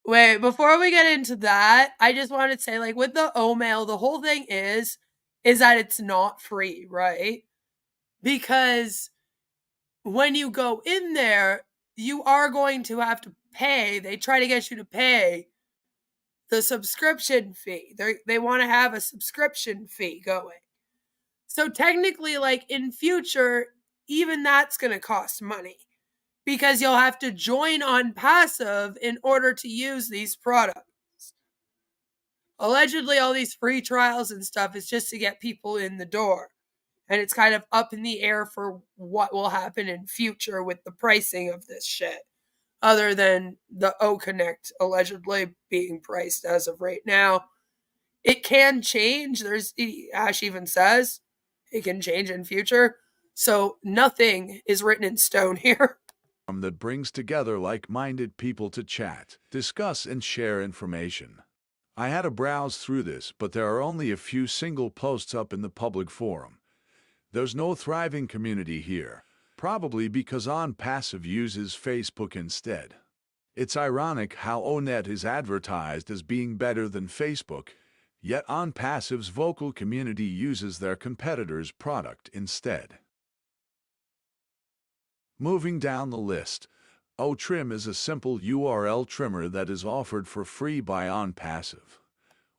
Speaker 4: Wait, before we get into that, I just want to say, like, with the Omail, the whole thing is that it's not free, right? Because when you go in there, you are going to have to pay. They try to get you to pay the subscription fee. They want to have a subscription fee going. So technically, like, in future, even that's going to cost money because you'll have to join Onpassive in order to use these products. Allegedly, all these free trials and stuff is just to get people in the door. And it's kind of up in the air for what will happen in future with the pricing of this shit. Other than the OConnect allegedly being priced as of right now. It can change. Ash even says it can change in future. So nothing is written in stone here.
Speaker 5: That brings together like-minded people to chat, discuss, and share information. I had to browse through this, but there are only a few single posts up in the public forum. There's no thriving community here, probably because Onpassive uses Facebook instead. It's ironic how Onet is advertised as being better than Facebook, yet Onpassive's vocal community uses their competitor's product instead. Moving down the list, OTrim is a simple URL trimmer that is offered for free by Onpassive.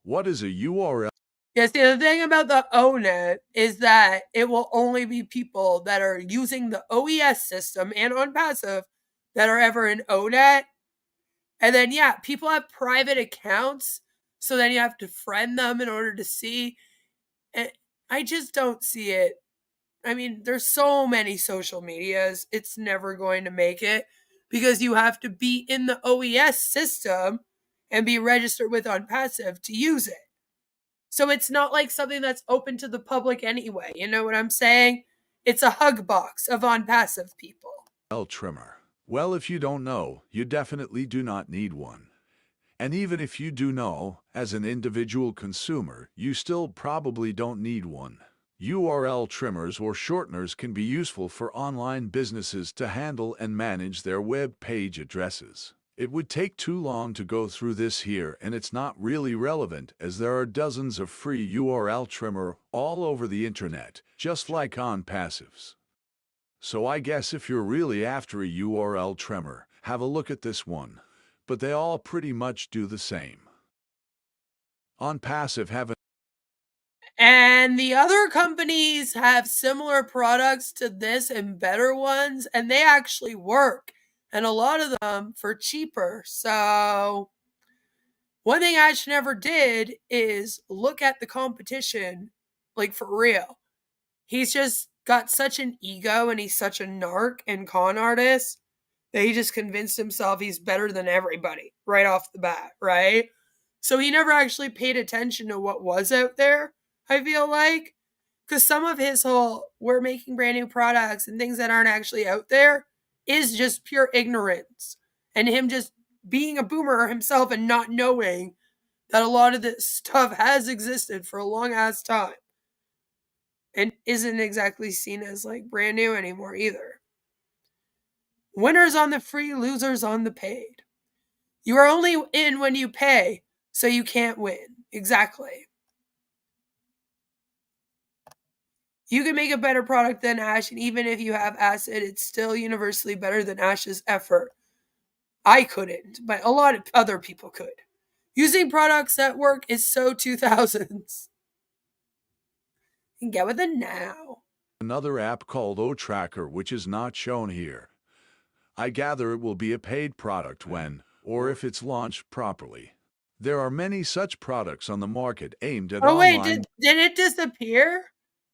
Speaker 5: What is a URL?
Speaker 4: Yes, the thing about the ONET is that it will only be people that are using the OES system and Onpassive that are ever in ONET. And then, yeah, people have private accounts, so then you have to friend them in order to see. And I just don't see it. I mean, there's so many social medias, it's never going to make it because you have to be in the OES system and be registered with Onpassive to use it. So it's not like something that's open to the public anyway. You know what I'm saying? It's a hug box of Onpassive people.
Speaker 5: Trimmer. Well, if you don't know, you definitely do not need one. And even if you do know, as an individual consumer, you still probably don't need one. URL trimmers or shorteners can be useful for online businesses to handle and manage their web page addresses. It would take too long to go through this here, and it's not really relevant as there are dozens of free URL trimmer all over the internet, just like Onpassive's. So I guess if you're really after a URL trimmer, have a look at this one. But they all pretty much do the same. Onpassive have
Speaker 4: And the other companies have similar products to this and better ones, and they actually work. And a lot of them for cheaper. So one thing Ash never did is look at the competition, like for real. He's just got such an ego and he's such a narc and con artist that he just convinced himself he's better than everybody right off the bat, right? So he never actually paid attention to what was out there, I feel like. Because some of his whole, we're making brand new products and things that aren't actually out there is just pure ignorance. And him just being a boomer himself and not knowing that a lot of this stuff has existed for a long ass time. And isn't exactly seen as like brand new anymore either. Winners on the free, losers on the paid. You are only in when you pay, so you can't win. Exactly. You can make a better product than Ash, and even if you have acid, it's still universally better than Ash's effort. I couldn't, but a lot of other people could. Using products that work is so 2000s. And get with it now.
Speaker 5: another app called OTracker, which is not shown here. I gather it will be a paid product when, or if it's launched properly. There are many such products on the market aimed at online...
Speaker 4: Oh wait, did it disappear?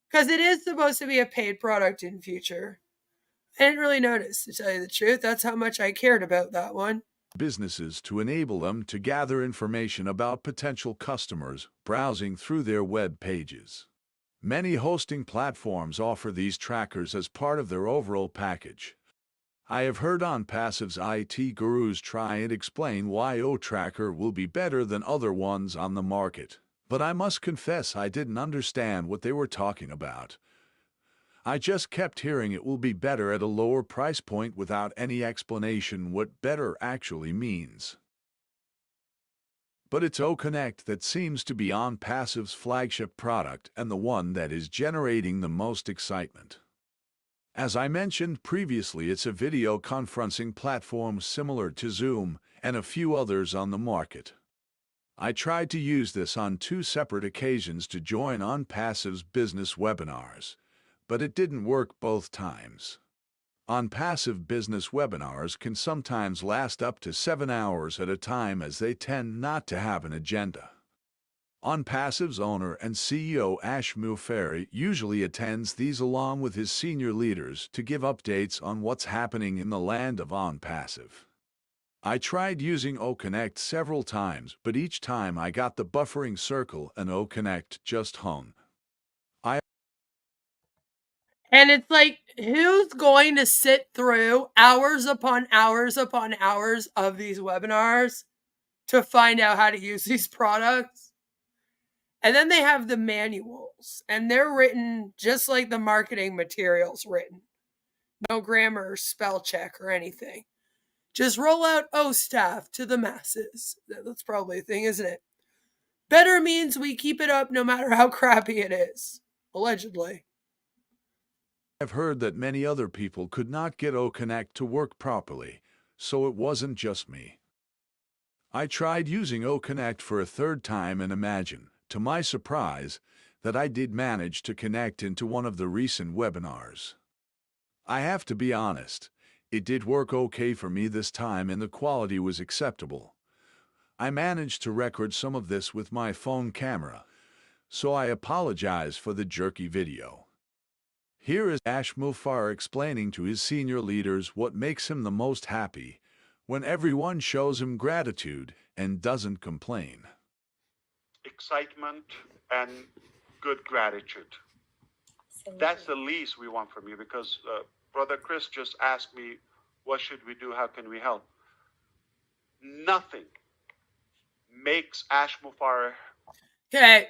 Speaker 4: Because it is supposed to be a paid product in future. I didn't really notice, to tell you the truth. That's how much I cared about that one.
Speaker 5: businesses to enable them to gather information about potential customers browsing through their web pages. Many hosting platforms offer these trackers as part of their overall package. I have heard Onpassive's IT gurus try and explain why OTracker will be better than other ones on the market, but I must confess I didn't understand what they were talking about. I just kept hearing it will be better at a lower price point without any explanation what better actually means. But it's OConnect that seems to be Onpassive's flagship product and the one that is generating the most excitement. As I mentioned previously, it's a video conferencing platform similar to Zoom and a few others on the market. I tried to use this on 2 separate occasions to join Onpassive's business webinars, but it didn't work both times. Onpassive business webinars can sometimes last up to 7 hours at a time as they tend not to have an agenda. Onpassive's owner and CEO Ash Mufareh usually attends these along with his senior leaders to give updates on what's happening in the land of Onpassive. I tried using OConnect several times, but each time I got the buffering circle and OConnect just hung.
Speaker 4: And it's like, who's going to sit through hours upon hours upon hours of these webinars to find out how to use these products. And then they have the manuals, and they're written just like the marketing materials written. No grammar or spell check or anything. Just roll out O-staff to the masses. That's probably a thing, isn't it? Better means we keep it up no matter how crappy it is. Allegedly.
Speaker 5: I've heard that many other people could not get OConnect to work properly, so it wasn't just me. I tried using OConnect for a third time and imagine, to my surprise, that I did manage to connect into one of the recent webinars. I have to be honest, it did work okay for me this time and the quality was acceptable. I managed to record some of this with my phone camera, so I apologize for the jerky video. Here is Ash Mufar explaining to his senior leaders what makes him the most happy when everyone shows him gratitude and doesn't complain.
Speaker 2: Excitement and good gratitude. That's the least we want from you, because Brother Chris just asked me, what should we do? How can we help? Nothing makes Ash Mufar.
Speaker 4: Okay,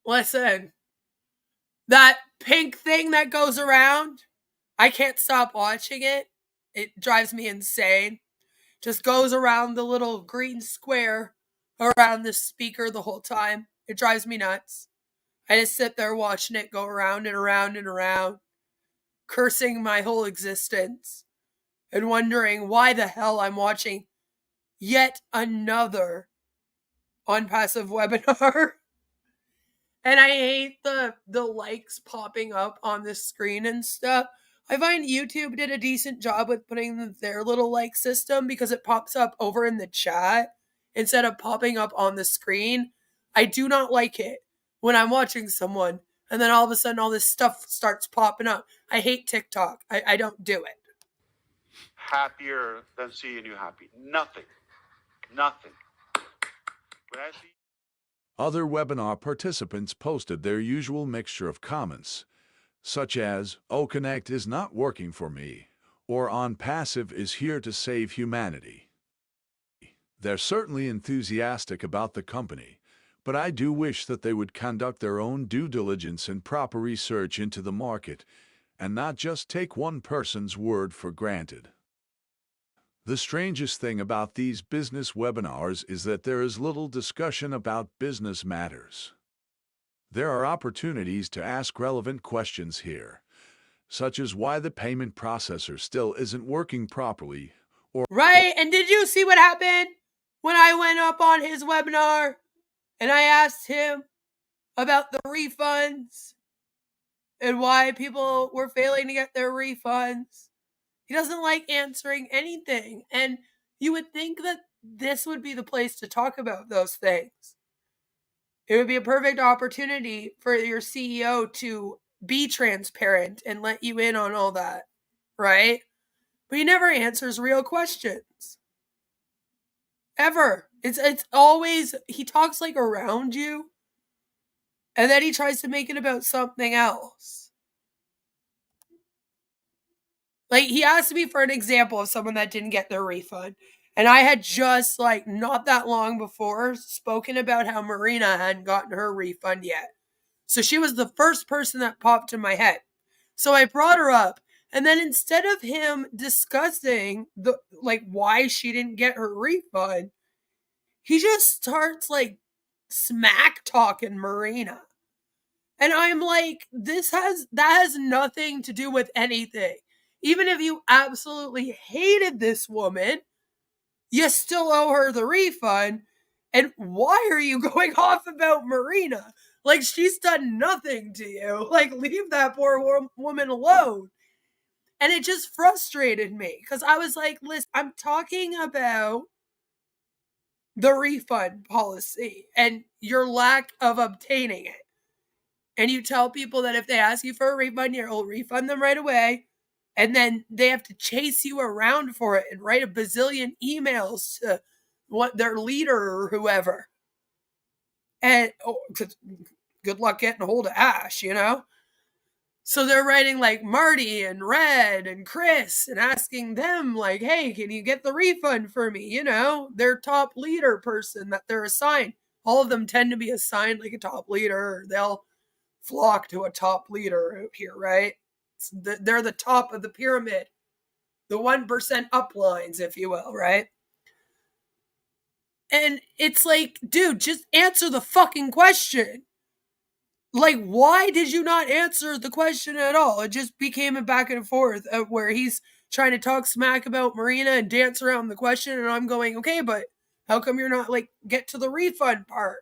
Speaker 4: listen. That pink thing that goes around, I can't stop watching it. It drives me insane. Just goes around the little green square around the speaker the whole time. It drives me nuts. I just sit there watching it go around and around and around, cursing my whole existence and wondering why the hell I'm watching yet another Onpassive webinar. And I hate the likes popping up on the screen and stuff. I find YouTube did a decent job with putting their little like system because it pops up over in the chat instead of popping up on the screen. I do not like it when I'm watching someone and then all of a sudden all this stuff starts popping up. I hate TikTok. I don't do it.
Speaker 2: Happier than seeing you happy. Nothing. Nothing. When I see
Speaker 5: Other webinar participants posted their usual mixture of comments, such as, OConnect is not working for me, or Onpassive is here to save humanity. They're certainly enthusiastic about the company, but I do wish that they would conduct their own due diligence and proper research into the market, and not just take one person's word for granted. The strangest thing about these business webinars is that there is little discussion about business matters. There are opportunities to ask relevant questions here, such as why the payment processor still isn't working properly, or
Speaker 4: Right, and did you see what happened when I went up on his webinar and I asked him about the refunds and why people were failing to get their refunds? He doesn't like answering anything, and you would think that this would be the place to talk about those things. It would be a perfect opportunity for your CEO to be transparent and let you in on all that, right? But he never answers real questions. Ever. It's always, he talks like around you, and then he tries to make it about something else. Like, he asked me for an example of someone that didn't get their refund. And I had just, like, not that long before spoken about how Marina hadn't gotten her refund yet. So she was the first person that popped in my head. So I brought her up. And then instead of him discussing why she didn't get her refund, he just starts, like, smack talking Marina. And I'm like, that has nothing to do with anything. Even if you absolutely hated this woman, you still owe her the refund. And why are you going off about Marina? Like, she's done nothing to you. Like, leave that poor woman alone. And it just frustrated me because I was like, listen, I'm talking about the refund policy and your lack of obtaining it. And you tell people that if they ask you for a refund, you'll refund them right away. And then they have to chase you around for it and write a bazillion emails to their leader or whoever. And good luck getting a hold of Ash, you know? So they're writing like Marty and Red and Chris and asking them like, hey, can you get the refund for me? You know, their top leader person that they're assigned. All of them tend to be assigned like a top leader, or they'll flock to a top leader out here, right? They're the top of the pyramid, the 1% uplines, if you will, right? And it's like, dude, just answer the fucking question. Like, why did you not answer the question at all? It just became a back and forth where he's trying to talk smack about Marina and dance around the question. And I'm going, okay, but how come you're not like, get to the refund part?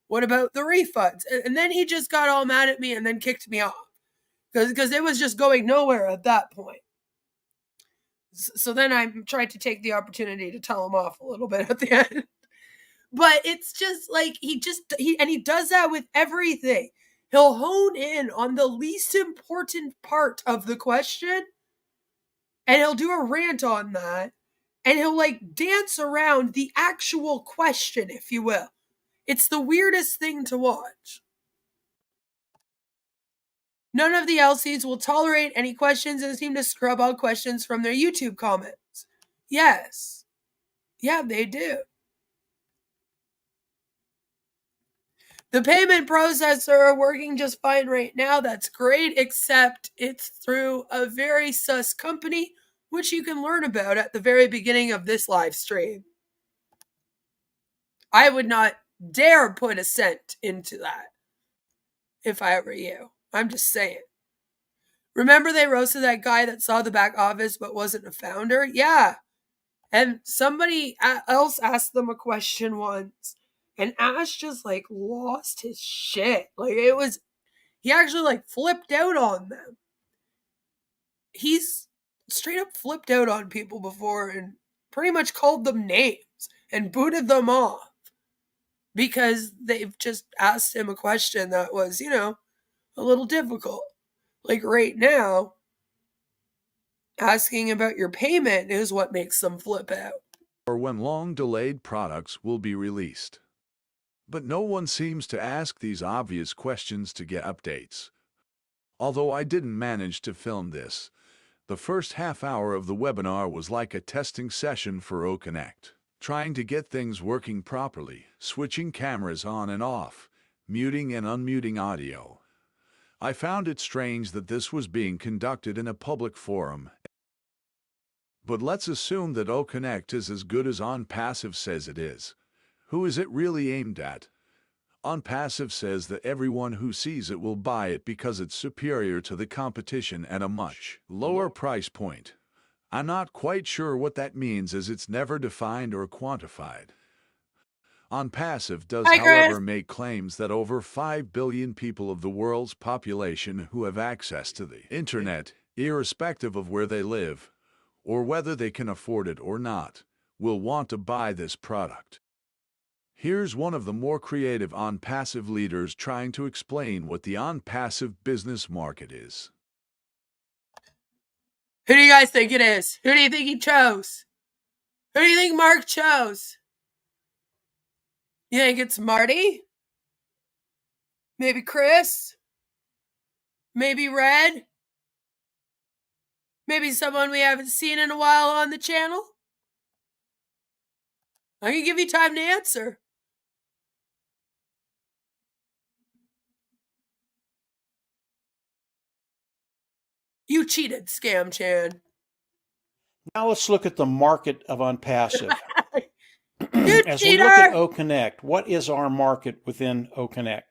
Speaker 4: What about the refunds? And then he just got all mad at me and then kicked me off because it was just going nowhere at that point. So then I tried to take the opportunity to tell him off a little bit at the end. But it's just like, he does that with everything. He'll hone in on the least important part of the question, and he'll do a rant on that, and he'll like dance around the actual question, if you will. It's the weirdest thing to watch. None of the LCs will tolerate any questions and seem to scrub out questions from their YouTube comments. Yes. Yeah, they do. The payment processor are working just fine right now. That's great, except it's through a very sus company, which you can learn about at the very beginning of this live stream. I would not dare put a cent into that if I were you. I'm just saying. Remember they roasted that guy that saw the back office but wasn't a founder? Yeah. And somebody else asked them a question once. And Ash just like lost his shit. Like he actually like flipped out on them. He's straight up flipped out on people before and pretty much called them names and booted them off because they've just asked him a question that was, you know, a little difficult. Like right now, asking about your payment is what makes them flip out.
Speaker 5: Or when long-delayed products will be released. But no one seems to ask these obvious questions to get updates. Although I didn't manage to film this, the first half hour of the webinar was like a testing session for OConnect, trying to get things working properly, switching cameras on and off, muting and unmuting audio. I found it strange that this was being conducted in a public forum. But let's assume that OConnect is as good as Onpassive says it is. Who is it really aimed at? Onpassive says that everyone who sees it will buy it because it's superior to the competition at a much lower price point. I'm not quite sure what that means as it's never defined or quantified. Onpassive does, however, make claims that over 5 billion people of the world's population who have access to the internet, irrespective of where they live, or whether they can afford it or not, will want to buy this product. Here's one of the more creative Onpassive leaders trying to explain what the Onpassive business market is.
Speaker 4: Who do you guys think it is? Who do you think he chose? Who do you think Mark chose? You think it's Marty? Maybe Chris? Maybe Red? Maybe someone we haven't seen in a while on the channel? I can give you time to answer. You cheated, Scam Chan.
Speaker 9: Now let's look at the market of Onpassive.
Speaker 4: You
Speaker 9: As
Speaker 4: cheater!
Speaker 9: we look at OConnect, what is our market within OConnect?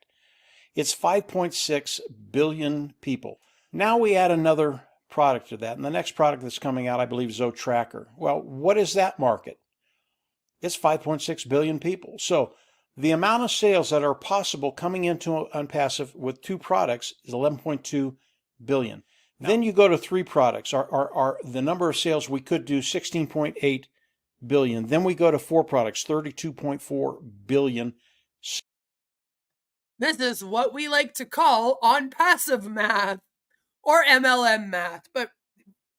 Speaker 9: It's 5.6 billion people. Now we add another product to that, and the next product that's coming out, I believe, is ZoTracker. Well, what is that market? It's 5.6 billion people. So the amount of sales that are possible coming into Onpassive with two products is 11.2 billion. Then you go to three products. The number of sales we could do, 16.8 billion. Then we go to four products, 32.4 billion.
Speaker 4: This is what we like to call Onpassive math or MLM math. But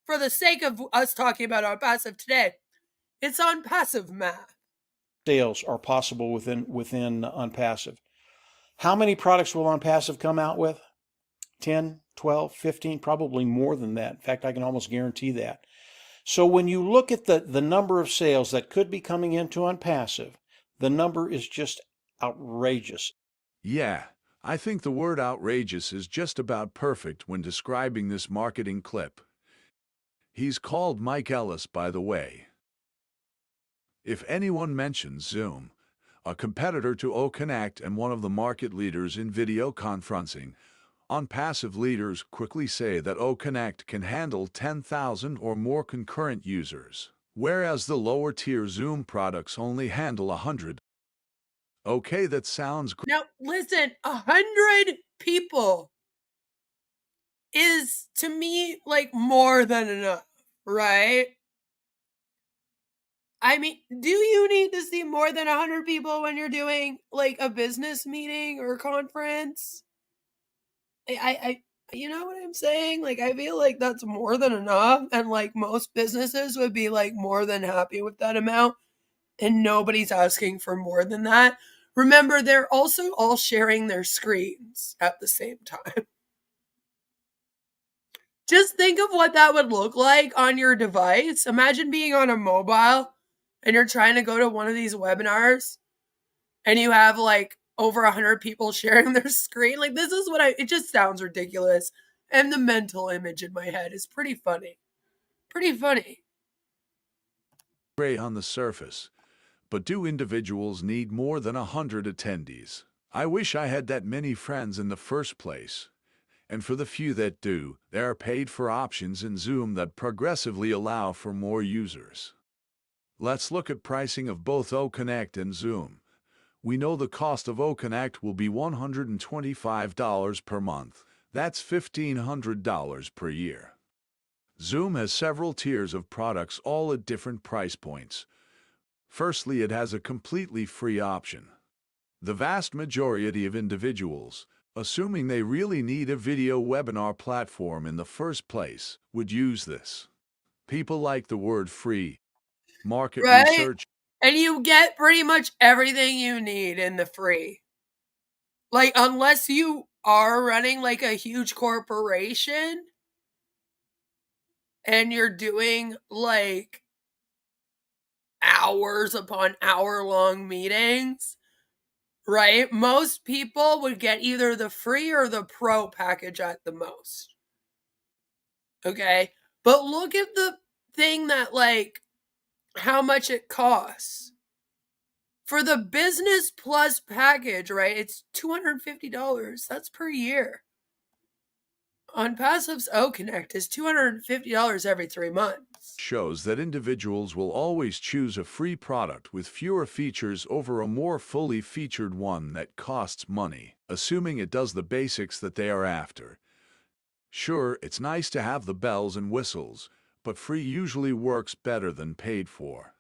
Speaker 4: for the sake of us talking about Onpassive today, it's Onpassive math.
Speaker 9: Sales are possible within Onpassive. How many products will Onpassive come out with? 10, 12, 15, probably more than that. In fact, I can almost guarantee that. So when you look at the number of sales that could be coming into Onpassive, the number is just outrageous.
Speaker 5: Yeah, I think the word outrageous is just about perfect when describing this marketing clip. He's called Mike Ellis, by the way. If anyone mentions Zoom, a competitor to OConnect and one of the market leaders in video conferencing, Onpassive leaders quickly say that OConnect can handle 10,000 or more concurrent users, whereas the lower-tier Zoom products only handle 100. Okay, that sounds great.
Speaker 4: Now, listen, 100 people is, to me, like more than enough, right? I mean, do you need to see more than 100 people when you're doing like a business meeting or conference? You know what I'm saying? Like, I feel like that's more than enough. And like most businesses would be like more than happy with that amount. And nobody's asking for more than that. Remember, they're also all sharing their screens at the same time. Just think of what that would look like on your device. Imagine being on a mobile and you're trying to go to one of these webinars and you have like over 100 people sharing their screen. Like, this is what it just sounds ridiculous. And the mental image in my head is pretty funny. Pretty funny.
Speaker 5: Great on the surface, but do individuals need more than 100 attendees? I wish I had that many friends in the first place. And for the few that do, there are paid-for options in Zoom that progressively allow for more users. Let's look at pricing of both OConnect and Zoom. We know the cost of OConnect will be $125 per month. That's $1,500 per year. Zoom has several tiers of products, all at different price points. Firstly, it has a completely free option. The vast majority of individuals, assuming they really need a video webinar platform in the first place, would use this. People like the word free. Market research.
Speaker 4: And you get pretty much everything you need in the free. Like, unless you are running like a huge corporation and you're doing like hours upon hour long meetings, right? Most people would get either the free or the pro package at the most. Okay. But look at the thing that, like, how much it costs. For the business plus package, right? It's $250. That's per year. Onpassive's OConnect is $250 every 3 months.
Speaker 5: Shows that individuals will always choose a free product with fewer features over a more fully featured one that costs money, assuming it does the basics that they are after. Sure, it's nice to have the bells and whistles, but free usually works better than paid for.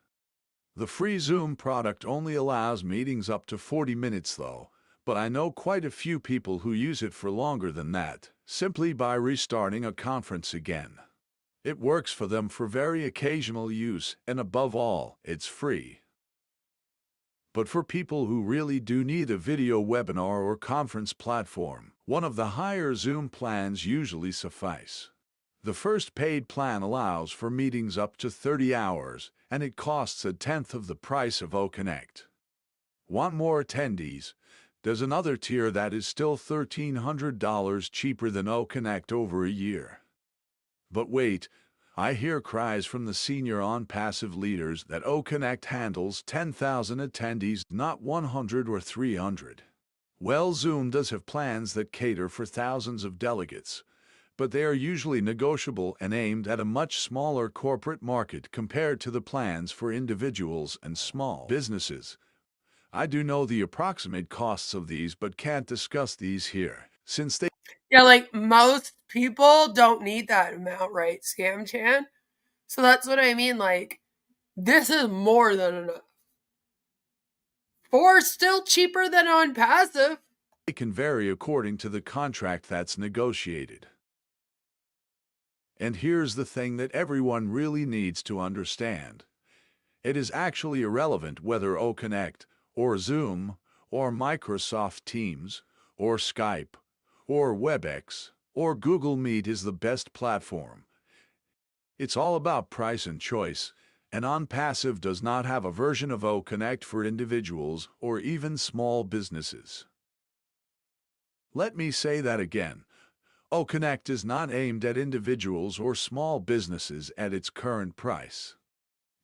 Speaker 5: The free Zoom product only allows meetings up to 40 minutes though, but I know quite a few people who use it for longer than that, simply by restarting a conference again. It works for them for very occasional use, and above all, it's free. But for people who really do need a video webinar or conference platform, one of the higher Zoom plans usually suffice. The first paid plan allows for meetings up to 30 hours, and it costs 1/10 of the price of OConnect. Want more attendees? There's another tier that is still $1,300 cheaper than OConnect over a year. But wait, I hear cries from the senior Onpassive leaders that OConnect handles 10,000 attendees, not 100 or 300. Well, Zoom does have plans that cater for thousands of delegates, but they are usually negotiable and aimed at a much smaller corporate market compared to the plans for individuals and small businesses. I do know the approximate costs of these, but can't discuss these here, since they...
Speaker 4: Yeah, like, most people don't need that amount, right, Scam Chan? So that's what I mean, like, this is more than enough. Or still cheaper than Onpassive.
Speaker 5: It can vary according to the contract that's negotiated. And here's the thing that everyone really needs to understand. It is actually irrelevant whether OConnect, or Zoom, or Microsoft Teams, or Skype, or WebEx, or Google Meet is the best platform. It's all about price and choice, and Onpassive does not have a version of QoK for individuals or even small businesses. Let me say that again. QoK is not aimed at individuals or small businesses at its current price.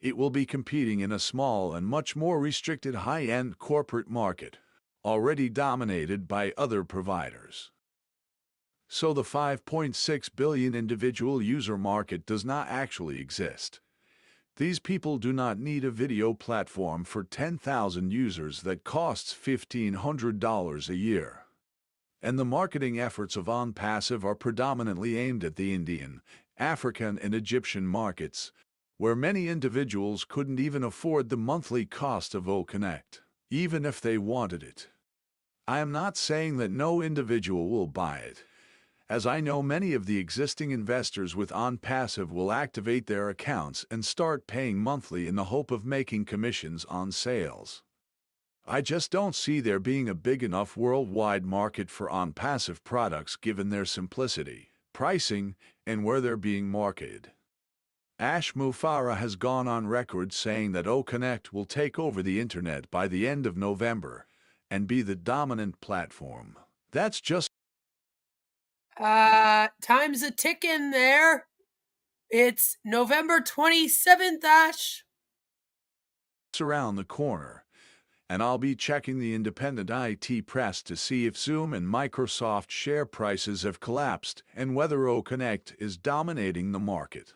Speaker 5: It will be competing in a small and much more restricted high-end corporate market, already dominated by other providers. So the 5.6 billion individual user market does not actually exist. These people do not need a video platform for 10,000 users that costs $1,500 a year. And the marketing efforts of Onpassive are predominantly aimed at the Indian, African, and Egyptian markets, where many individuals couldn't even afford the monthly cost of QoK, even if they wanted it. I am not saying that no individual will buy it, as I know many of the existing investors with Onpassive will activate their accounts and start paying monthly in the hope of making commissions on sales. I just don't see there being a big enough worldwide market for Onpassive products given their simplicity, pricing, and where they're being marketed. Ash Mufareh has gone on record saying that QoK will take over the internet by the end of November and be the dominant platform. That's just
Speaker 4: time's a ticking there. It's November 27th, Ash.
Speaker 5: It's around the corner, and I'll be checking the independent IT press to see if Zoom and Microsoft share prices have collapsed and whether QoK is dominating the market.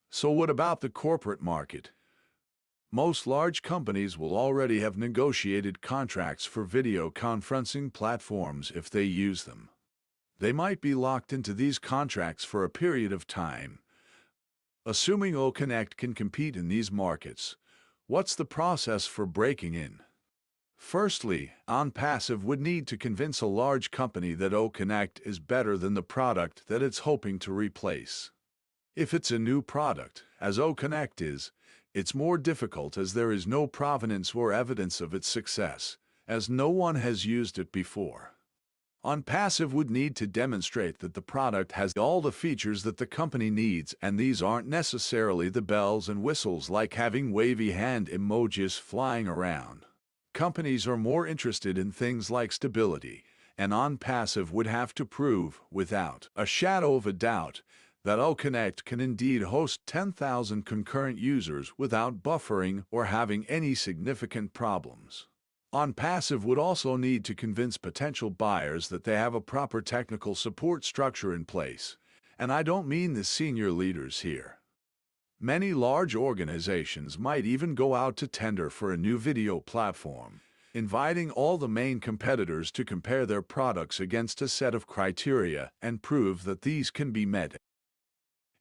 Speaker 5: So what about the corporate market? Most large companies will already have negotiated contracts for video conferencing platforms if they use them. They might be locked into these contracts for a period of time. Assuming QoK can compete in these markets, what's the process for breaking in? Firstly, Onpassive would need to convince a large company that QoK is better than the product that it's hoping to replace. If it's a new product, as QoK is, it's more difficult as there is no provenance or evidence of its success, as no one has used it before. Onpassive would need to demonstrate that the product has all the features that the company needs, and these aren't necessarily the bells and whistles like having wavy hand emojis flying around. Companies are more interested in things like stability, and Onpassive would have to prove, without a shadow of a doubt, that QoK can indeed host 10,000 concurrent users without buffering or having any significant problems. Onpassive would also need to convince potential buyers that they have a proper technical support structure in place, and I don't mean the senior leaders here. Many large organizations might even go out to tender for a new video platform, inviting all the main competitors to compare their products against a set of criteria and prove that these can be met.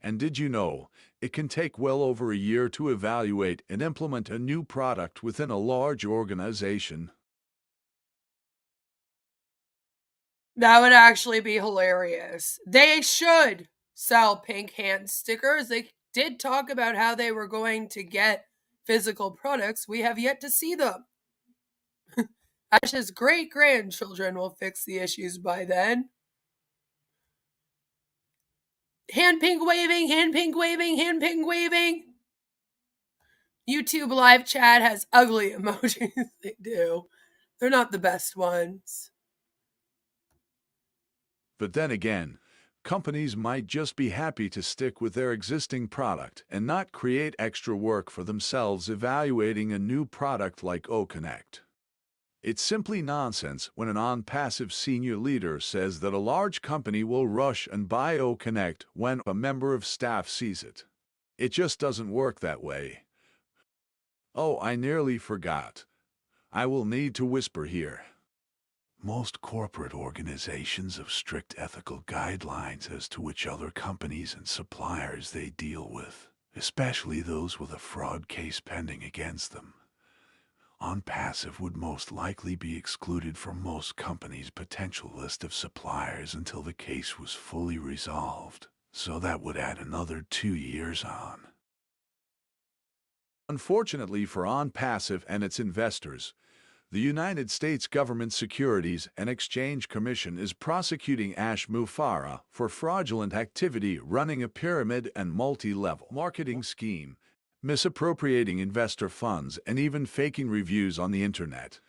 Speaker 5: And did you know, it can take well over a year to evaluate and implement a new product within a large organization?
Speaker 4: That would actually be hilarious. They should sell pink hand stickers. They did talk about how they were going to get physical products. We have yet to see them. Ash's great-grandchildren will fix the issues by then. Hand pink waving, hand pink waving, hand pink waving. YouTube live chat has ugly emojis. They do. They're not the best ones.
Speaker 5: But then again, companies might just be happy to stick with their existing product and not create extra work for themselves evaluating a new product like QoK. It's simply nonsense when an Onpassive senior leader says that a large company will rush and buy QoK when a member of staff sees it. It just doesn't work that way. Oh, I nearly forgot. I will need to whisper here. Most corporate organizations have strict ethical guidelines as to which other companies and suppliers they deal with, especially those with a fraud case pending against them. Onpassive would most likely be excluded from most companies' potential list of suppliers until the case was fully resolved, so that would add another 2 years on. Unfortunately for Onpassive and its investors, The United States Government Securities and Exchange Commission is prosecuting Ash Mufareh for fraudulent activity running a pyramid and multi-level marketing scheme, misappropriating investor funds, and even faking reviews on the internet.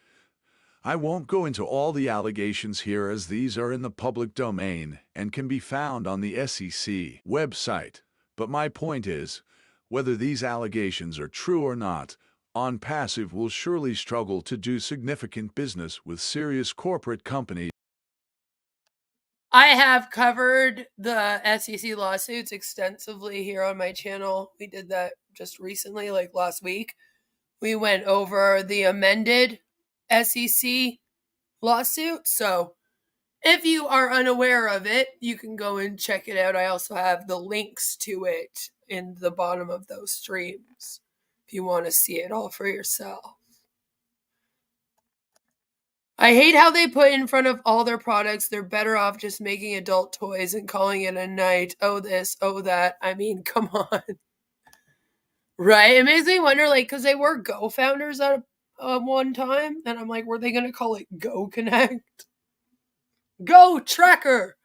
Speaker 5: I won't go into all the allegations here as these are in the public domain and can be found on the SEC website. But my point is, whether these allegations are true or not, Onpassive will surely struggle to do significant business with serious corporate companies.
Speaker 4: I have covered the SEC lawsuits extensively here on my channel. We did that just recently, like last week. We went over the amended SEC lawsuit. So if you are unaware of it, you can go and check it out. I also have the links to it in the bottom of those streams if you want to see it all for yourself. I hate how they put in front of all their products, they're better off just making adult toys and calling it a night. Oh this, oh that. I mean, come on. Right? It makes me wonder, like, because they were Go founders at one time, and I'm like, were they going to call it Go Connect? Go Tracker!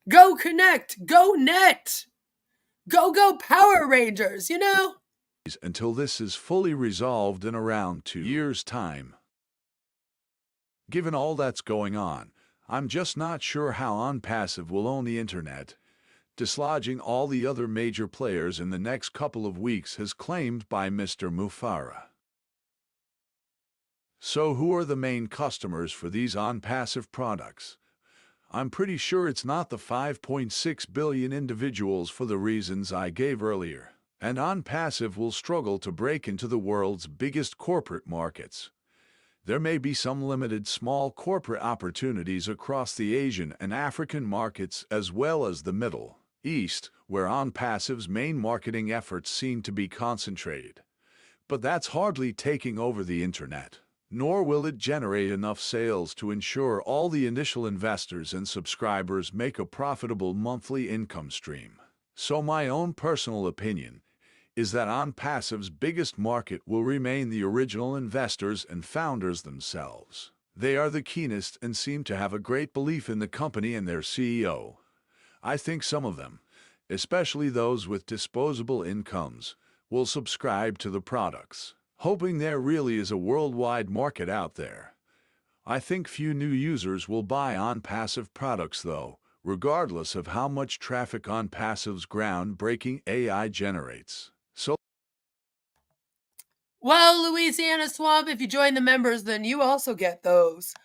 Speaker 4: Go Connect! Go Net! Go Power Rangers, you know?
Speaker 5: Until this is fully resolved in around 2 years' time. Given all that's going on, I'm just not sure how Onpassive will own the internet, dislodging all the other major players in the next couple of weeks as claimed by Mr. Mufareh. So who are the main customers for these Onpassive products? I'm pretty sure it's not the 5.6 billion individuals for the reasons I gave earlier, and Onpassive will struggle to break into the world's biggest corporate markets. There may be some limited small corporate opportunities across the Asian and African markets as well as the Middle East, where Onpassive's main marketing efforts seem to be concentrated. But that's hardly taking over the internet, nor will it generate enough sales to ensure all the initial investors and subscribers make a profitable monthly income stream. So my own personal opinion is that Onpassive's biggest market will remain the original investors and founders themselves. They are the keenest and seem to have a great belief in the company and their CEO. I think some of them, especially those with disposable incomes, will subscribe to the products, hoping there really is a worldwide market out there. I think few new users will buy Onpassive products though, regardless of how much traffic Onpassive's groundbreaking AI generates. So,
Speaker 4: well, Louisiana Swamp, if you join the members, then you also get those.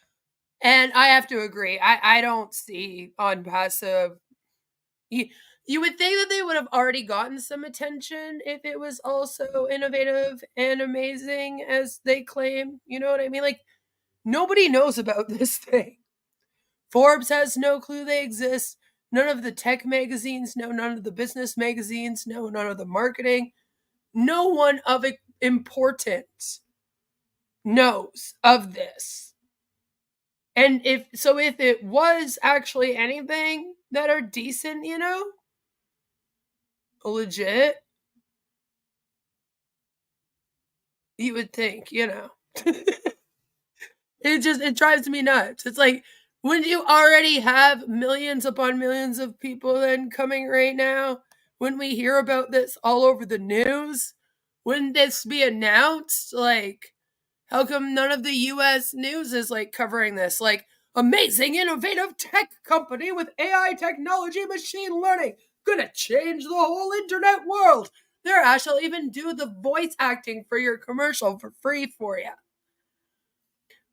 Speaker 4: And I have to agree. I don't see Onpassive. You would think that they would have already gotten some attention if it was also innovative and amazing as they claim. You know what I mean? Like, nobody knows about this thing. Forbes has no clue they exist. None of the tech magazines know. None of the business magazines know. None of the marketing. No one of importance knows of this. And if it was actually anything that are decent, you know, legit, you would think, you know. It drives me nuts. It's like, when you already have millions upon millions of people then coming right now, when we hear about this all over the news, wouldn't this be announced? Like, how come none of the US news is like covering this? Like, amazing innovative tech company with AI technology, machine learning, gonna change the whole internet world. There, I shall even do the voice acting for your commercial for free for you.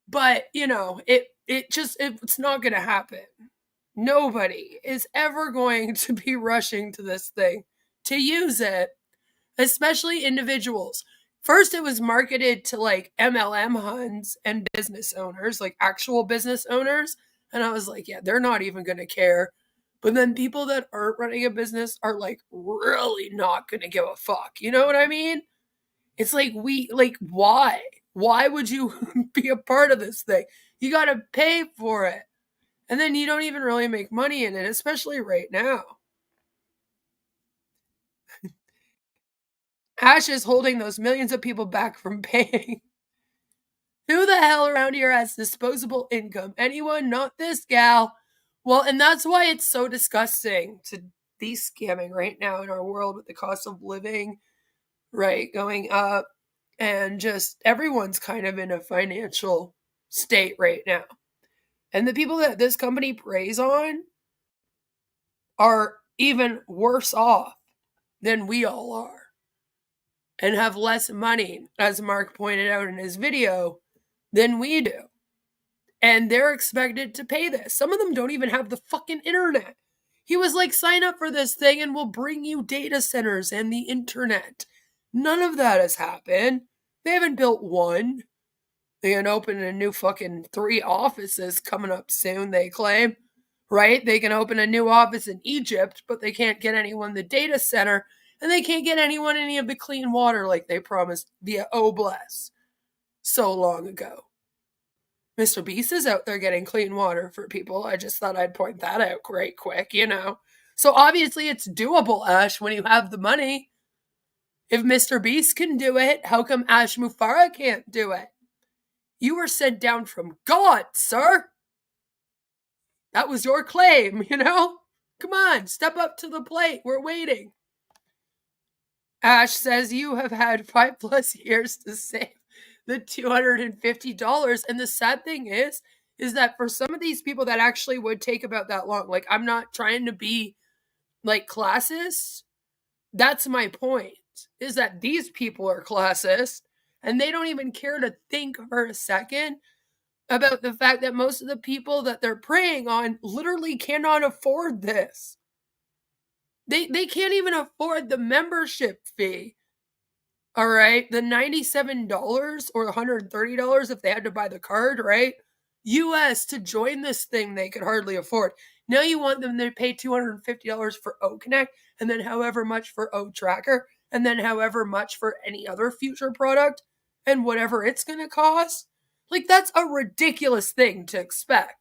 Speaker 4: But, you know, it's not gonna happen. Nobody is ever going to be rushing to this thing to use it, especially individuals. First, it was marketed to like MLM Huns and business owners, like actual business owners. And I was like, yeah, they're not even going to care. But then people that aren't running a business are like really not going to give a fuck. You know what I mean? It's like, why? Why would you be a part of this thing? You got to pay for it. And then you don't even really make money in it, especially right now. Ash is holding those millions of people back from paying. Who the hell around here has disposable income? Anyone? Not this gal. Well, and that's why it's so disgusting to be scamming right now in our world with the cost of living, right, going up, and just everyone's kind of in a financial state right now. And the people that this company preys on are even worse off than we all are and have less money, as Mark pointed out in his video, than we do. And they're expected to pay this. Some of them don't even have the fucking internet. He was like, sign up for this thing and we'll bring you data centers and the internet. None of that has happened. They haven't built one. They're going to open a new fucking 3 offices coming up soon, they claim. Right? They can open a new office in Egypt, but they can't get anyone the data center, and they can't get anyone any of the clean water like they promised via Obless so long ago. Mr. Beast is out there getting clean water for people. I just thought I'd point that out right quick, you know. So obviously it's doable, Ash, when you have the money. If Mr. Beast can do it, how come Ash Mufara can't do it? You were sent down from God, sir. That was your claim, you know? Come on, step up to the plate. We're waiting. Ash says you have had 5+ years to save the $250. And the sad thing is that for some of these people that actually would take about that long, like, I'm not trying to be like classist. That's my point, is that these people are classist and they don't even care to think for a second about the fact that most of the people that they're preying on literally cannot afford this. They can't even afford the membership fee. All right, the $97 or $130 if they had to buy the card, right? US to join this thing they could hardly afford. Now you want them to pay $250 for OConnect, and then however much for OTracker, and then however much for any other future product, and whatever it's going to cost. Like, that's a ridiculous thing to expect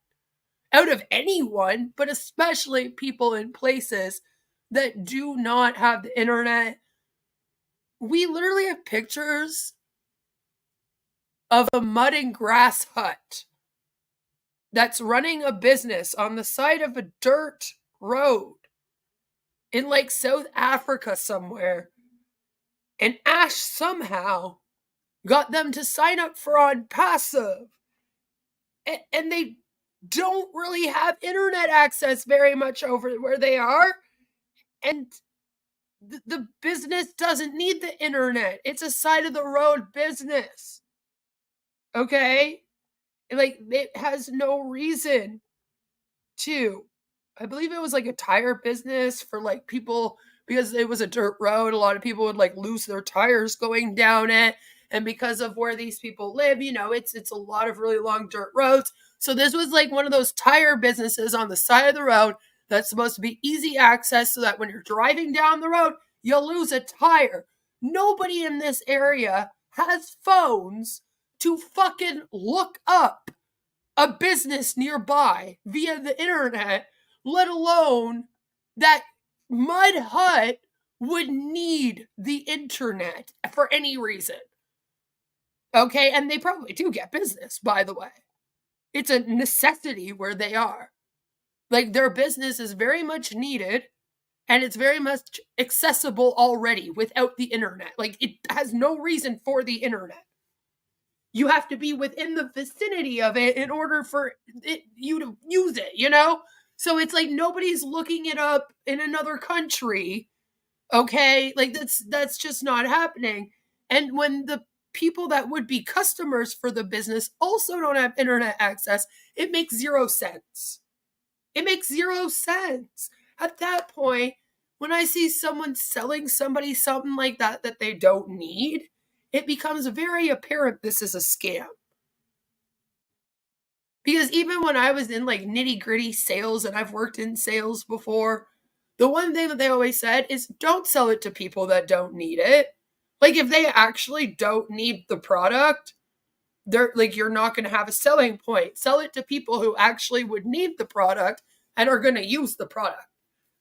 Speaker 4: out of anyone, but especially people in places that do not have the internet. We literally have pictures of a mud and grass hut that's running a business on the side of a dirt road in like South Africa somewhere. And Ash somehow got them to sign up for Onpassive. And they don't really have internet access very much over where they are. And the business doesn't need the internet. It's a side of the road business. Okay? Like, it has no reason to. I believe it was like a tire business for like people, because it was a dirt road. A lot of people would like lose their tires going down it. And because of where these people live, you know, it's a lot of really long dirt roads. So this was like one of those tire businesses on the side of the road that's supposed to be easy access so that when you're driving down the road, you'll lose a tire. Nobody in this area has phones to fucking look up a business nearby via the internet, let alone that mud hut would need the internet for any reason. Okay, and they probably do get business, by the way. It's a necessity where they are. Like, their business is very much needed, and it's very much accessible already without the internet. Like, it has no reason for the internet. You have to be within the vicinity of it in order for you to use it, you know? So it's like nobody's looking it up in another country, okay? Like, that's just not happening. And when the people that would be customers for the business also don't have internet access, it makes 0 sense. It makes 0 sense. At that point, when I see someone selling somebody something like that they don't need, it becomes very apparent this is a scam. Because even when I was in like nitty-gritty sales, and I've worked in sales before, the one thing that they always said is don't sell it to people that don't need it. Like, if they actually don't need the product, they're like, you're not going to have a selling point. Sell it to people who actually would need the product and are going to use the product.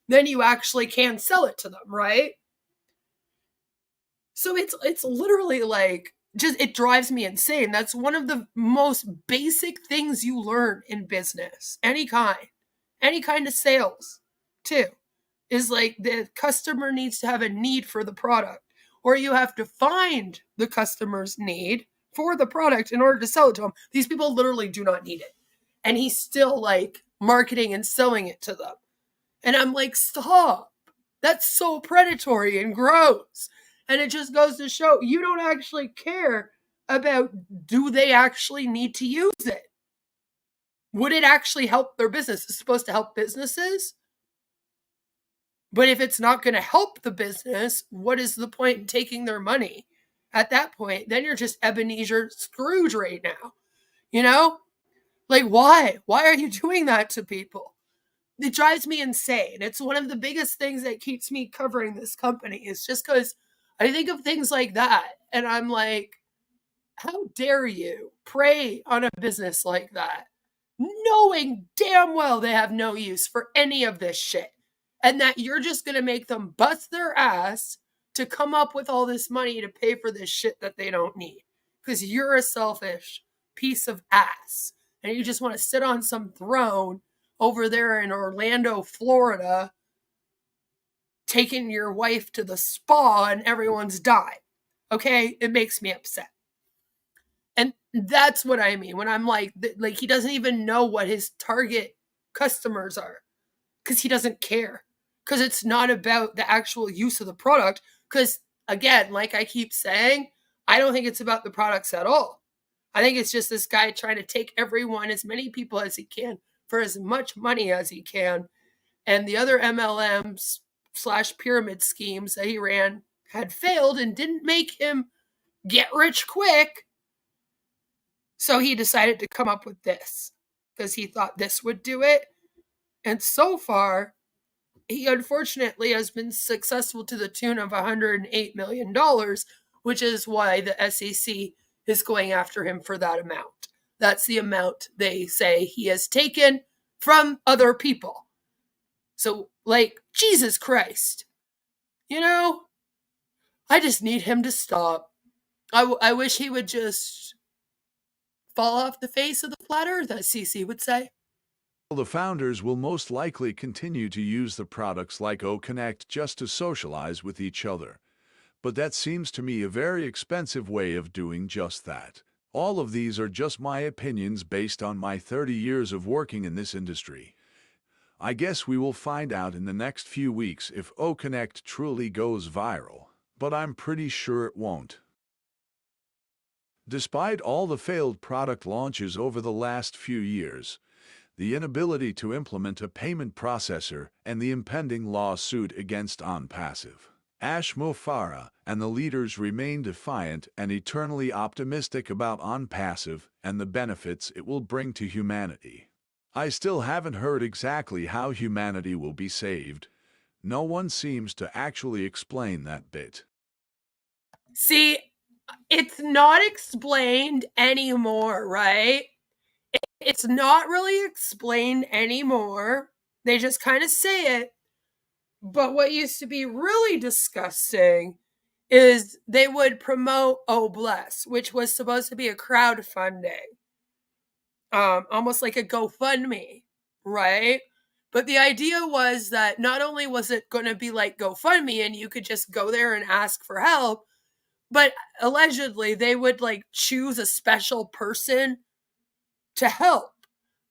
Speaker 4: Then you actually can sell it to them, right? So it's literally like it drives me insane. That's one of the most basic things you learn in business, any kind of sales too, is like the customer needs to have a need for the product, or you have to find the customer's need for the product in order to sell it to them. These people literally do not need it. And he's still like marketing and selling it to them. And I'm like, stop. That's so predatory and gross. And it just goes to show you don't actually care about, do they actually need to use it? Would it actually help their business? It's supposed to help businesses. But if it's not going to help the business, what is the point in taking their money? At that point, then you're just Ebenezer Scrooge right now. You know? Like, why? Why are you doing that to people? It drives me insane. It's one of the biggest things that keeps me covering this company. It's just because I think of things like that, and I'm like, how dare you prey on a business like that, knowing damn well they have no use for any of this shit, and that you're just going to make them bust their ass to come up with all this money to pay for this shit that they don't need, because you're a selfish piece of ass, and you just want to sit on some throne over there in Orlando, Florida, taking your wife to the spa and everyone's died. Okay? It makes me upset. And that's what I mean when I'm like he doesn't even know what his target customers are, because he doesn't care, because it's not about the actual use of the product. Because again, like I keep saying, I don't think it's about the products at all. I think it's just this guy trying to take everyone, as many people as he can, for as much money as he can. And the other MLMs / pyramid schemes that he ran had failed and didn't make him get rich quick. So he decided to come up with this because he thought this would do it. And so far, he unfortunately has been successful to the tune of $108 million, which is why the SEC is going after him for that amount. That's the amount they say he has taken from other people. So, like, Jesus Christ. You know, I just need him to stop. I wish he would just fall off the face of the flat earth, as CC would say.
Speaker 5: The founders will most likely continue to use the products like QoK just to socialize with each other. But that seems to me a very expensive way of doing just that. All of these are just my opinions based on my 30 years of working in this industry. I guess we will find out in the next few weeks if QoK truly goes viral, but I'm pretty sure it won't. Despite all the failed product launches over the last few years, the inability to implement a payment processor, and the impending lawsuit against Onpassive, Ash Mofara and the leaders remain defiant and eternally optimistic about Onpassive and the benefits it will bring to humanity. I still haven't heard exactly how humanity will be saved. No one seems to actually explain that bit.
Speaker 4: See, it's not explained anymore, right? It's not really explained anymore. They just kind of say it. But what used to be really disgusting is they would promote Oh Bless, which was supposed to be a crowdfunding. Almost like a GoFundMe, right? But the idea was that not only was it going to be like GoFundMe and you could just go there and ask for help, but allegedly they would like choose a special person to help.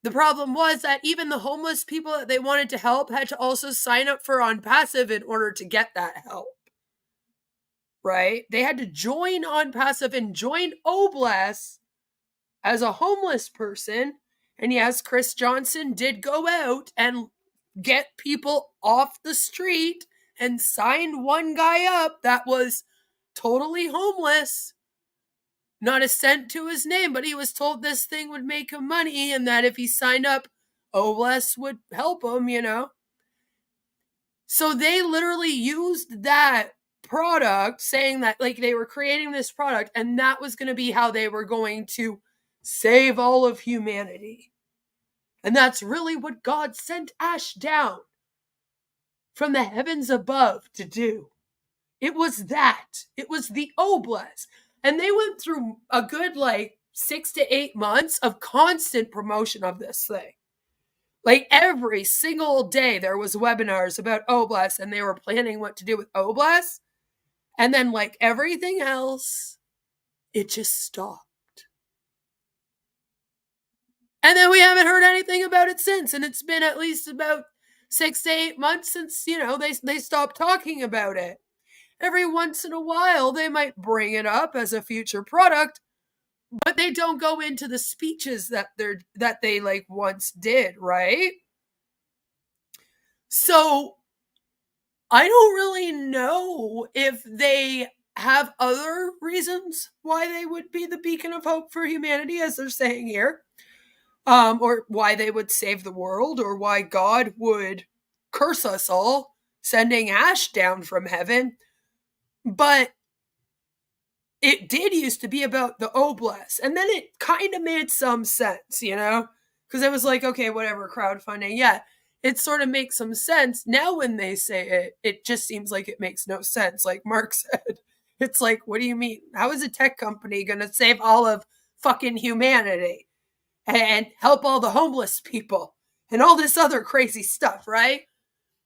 Speaker 4: The problem was that even the homeless people that they wanted to help had to also sign up for Onpassive in order to get that help. Right? They had to join Onpassive and join Oh Bless as a homeless person. And yes, Chris Johnson did go out and get people off the street and signed one guy up that was totally homeless. Not a cent to his name, but he was told this thing would make him money and that if he signed up, Oh Bless would help him, you know. So they literally used that product, saying that like they were creating this product and that was going to be how they were going to save all of humanity. And that's really what God sent Ash down from the heavens above to do. It was that. It was the Oh Bless. And they went through a good 6 to 8 months of constant promotion of this thing. Like every single day there was webinars about Oblast, and they were planning what to do with Oblast. And then like everything else, it just stopped. And then we haven't heard anything about it since. And it's been at least about 6 to 8 months since, they stopped talking about it. Every once in a while, they might bring it up as a future product, but they don't go into the speeches that they like once did, right? So I don't really know if they have other reasons why they would be the beacon of hope for humanity, as they're saying here, or why they would save the world, or why God would curse us all, sending ash down from heaven. But it did used to be about the Oblast, and then it kind of made some sense, because it was like, okay, whatever, crowdfunding, yeah, it sort of makes some sense. Now when they say it, it just seems like it makes no sense. Like Mark said, it's like, what do you mean? How is a tech company going to save all of fucking humanity and help all the homeless people and all this other crazy stuff, right?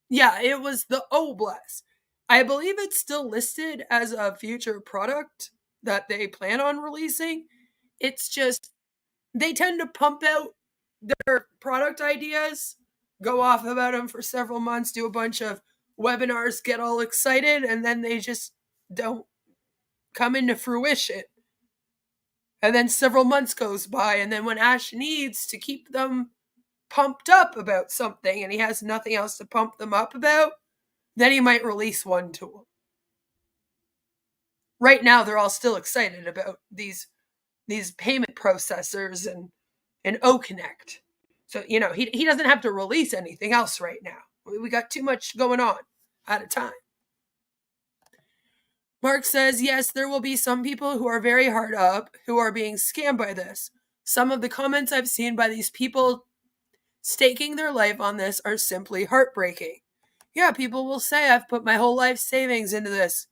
Speaker 4: Yeah, it was the Oblast. I believe it's still listed as a future product that they plan on releasing. It's just, they tend to pump out their product ideas, go off about them for several months, do a bunch of webinars, get all excited, and then they just don't come into fruition. And then several months goes by, and then when Ash needs to keep them pumped up about something and he has nothing else to pump them up about, then he might release one to them. Right now, they're all still excited about these payment processors and OConnect. So, he doesn't have to release anything else right now. We got too much going on at a time. Mark says, yes, there will be some people who are very hard up who are being scammed by this. Some of the comments I've seen by these people staking their life on this are simply heartbreaking. Yeah, people will say, I've put my whole life savings into this.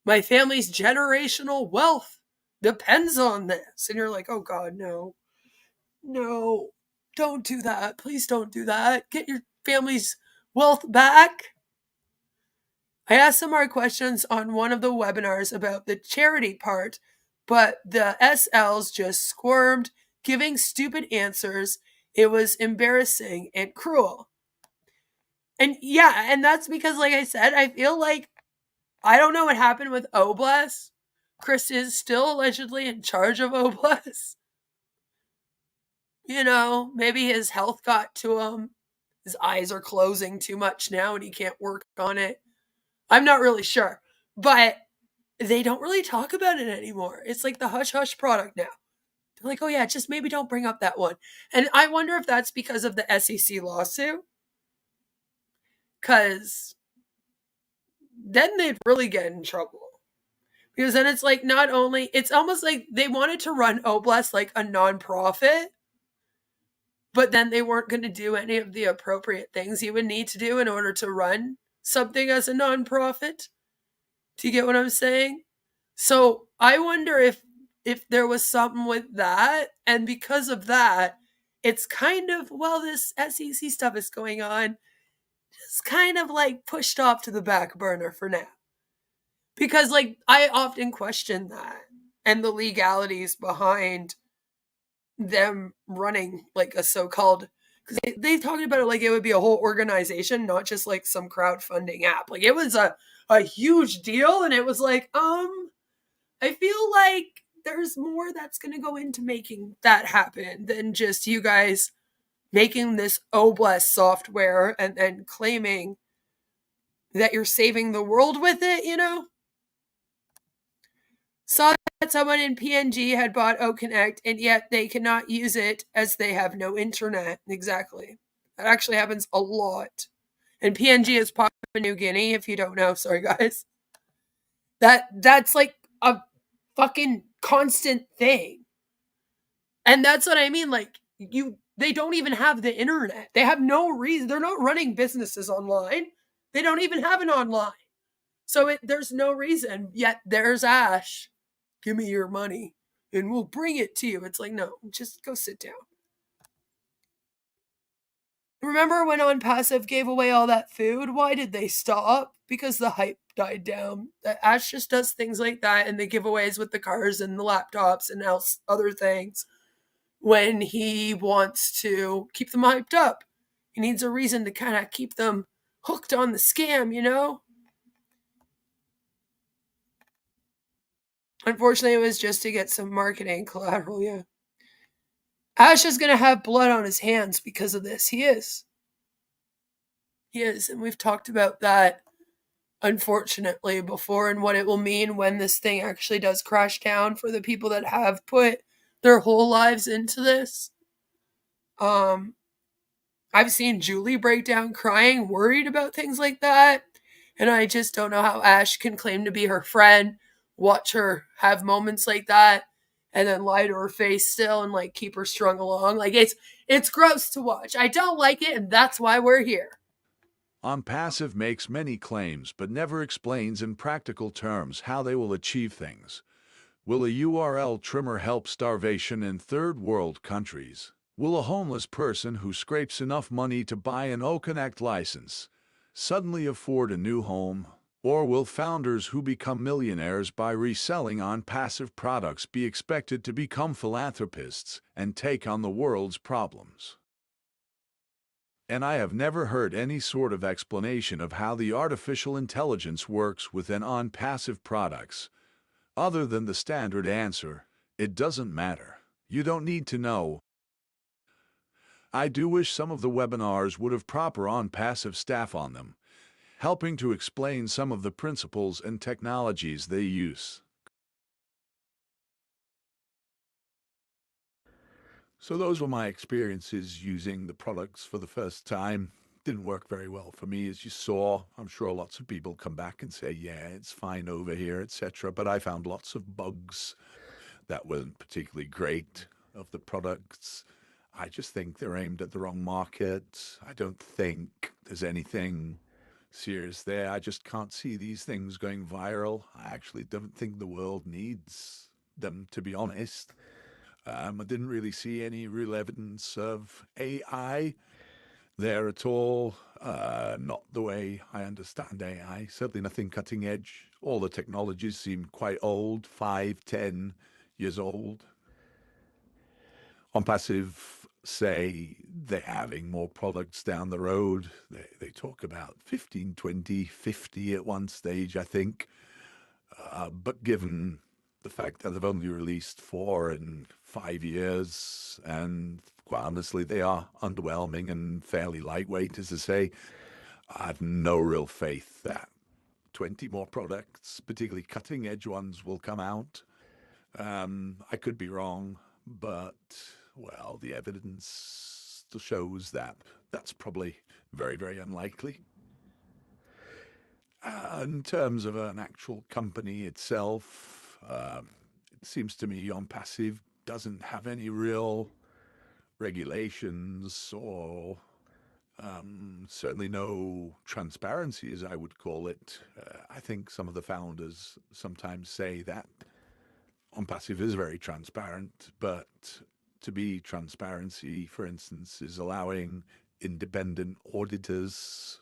Speaker 4: My family's generational wealth depends on this. And you're like, oh God, no, don't do that. Please don't do that. Get your family's wealth back. I asked some more questions on one of the webinars about the charity part, but the SLs just squirmed, giving stupid answers. It was embarrassing and cruel. And yeah, and that's because, like I said, I feel like I don't know what happened with Oblast. Chris is still allegedly in charge of Oblast. Maybe his health got to him. His eyes are closing too much now and he can't work on it. I'm not really sure. But they don't really talk about it anymore. It's like the hush-hush product now. They're like, oh yeah, just maybe don't bring up that one. And I wonder if that's because of the SEC lawsuit. Because then they'd really get in trouble. Because then it's like it's almost like they wanted to run Oblast like a nonprofit, but then they weren't going to do any of the appropriate things you would need to do in order to run something as a nonprofit. Do you get what I'm saying? So I wonder if there was something with that, and because of that, it's kind of, this SEC stuff is going on, just kind of like pushed off to the back burner for now. Because I often question that and the legalities behind them running a so-called, because they talked about it like it would be a whole organization, not just some crowdfunding app. It was a huge deal, and it was I feel like there's more that's going to go into making that happen than just you guys making this Oblast software and claiming that you're saving the world with it, Saw that someone in PNG had bought OConnect, and yet they cannot use it as they have no internet. Exactly. That actually happens a lot. And PNG is Papua New Guinea, if you don't know. Sorry, guys. That's like a fucking constant thing. And that's what I mean. They don't even have the internet. They have no reason. They're not running businesses online. They don't even have an online. So there's no reason. Yet there's Ash give me your money and we'll bring it to you. It's like, no, just go sit down. Remember when Onpassive gave away all that food? Why did they stop? Because the hype died down. Ash just does things like that and the giveaways with the cars and the laptops and other things when he wants to keep them hyped up. He needs a reason to kind of keep them hooked on the scam, you know? Unfortunately, it was just to get some marketing collateral, yeah. Ash is going to have blood on his hands because of this. He is. He is. And we've talked about that, unfortunately, before and what it will mean when this thing actually does crash down for the people that have put their whole lives into this. I've seen Julie break down crying, worried about things like that. And I just don't know how Ash can claim to be her friend, watch her have moments like that, and then lie to her face still and like keep her strung along. Like it's gross to watch. I don't like it, and that's why we're here.
Speaker 5: Onpassive makes many claims, but never explains in practical terms how they will achieve things. Will a URL trimmer help starvation in third world countries? Will a homeless person who scrapes enough money to buy an OConnect license suddenly afford a new home? Or will founders who become millionaires by reselling Onpassive products be expected to become philanthropists and take on the world's problems? And I have never heard any sort of explanation of how the artificial intelligence works within Onpassive products, other than the standard answer, it doesn't matter. You don't need to know. I do wish some of the webinars would have proper Onpassive staff on them, helping to explain some of the principles and technologies they use. So those were my experiences using the products for the first time. Didn't work very well for me, as you saw. I'm sure lots of people come back and say, yeah, it's fine over here, etc. But I found lots of bugs that weren't particularly great of the products. I just think they're aimed at the wrong market. I don't think there's anything serious there. I just can't see these things going viral. I actually don't think the world needs them, to be honest. I didn't really see any real evidence of AI there at all. Not the way I understand AI. Certainly nothing cutting edge. All the technologies seem quite old, 5, 10 years old. Onpassive say they're having more products down the road. They talk about 15, 20, 50 at one stage, I think. But given the fact that they've only released 4 in 5 years, and quite honestly, they are underwhelming and fairly lightweight, as I say, I have no real faith that 20 more products, particularly cutting-edge ones, will come out. I could be wrong, but, well, the evidence still shows that that's probably very, very unlikely. In terms of an actual company itself, it seems to me Onpassive doesn't have any real regulations or certainly no transparency, as I would call it. I think some of the founders sometimes say that Onpassive is very transparent, but to be transparency, for instance, is allowing independent auditors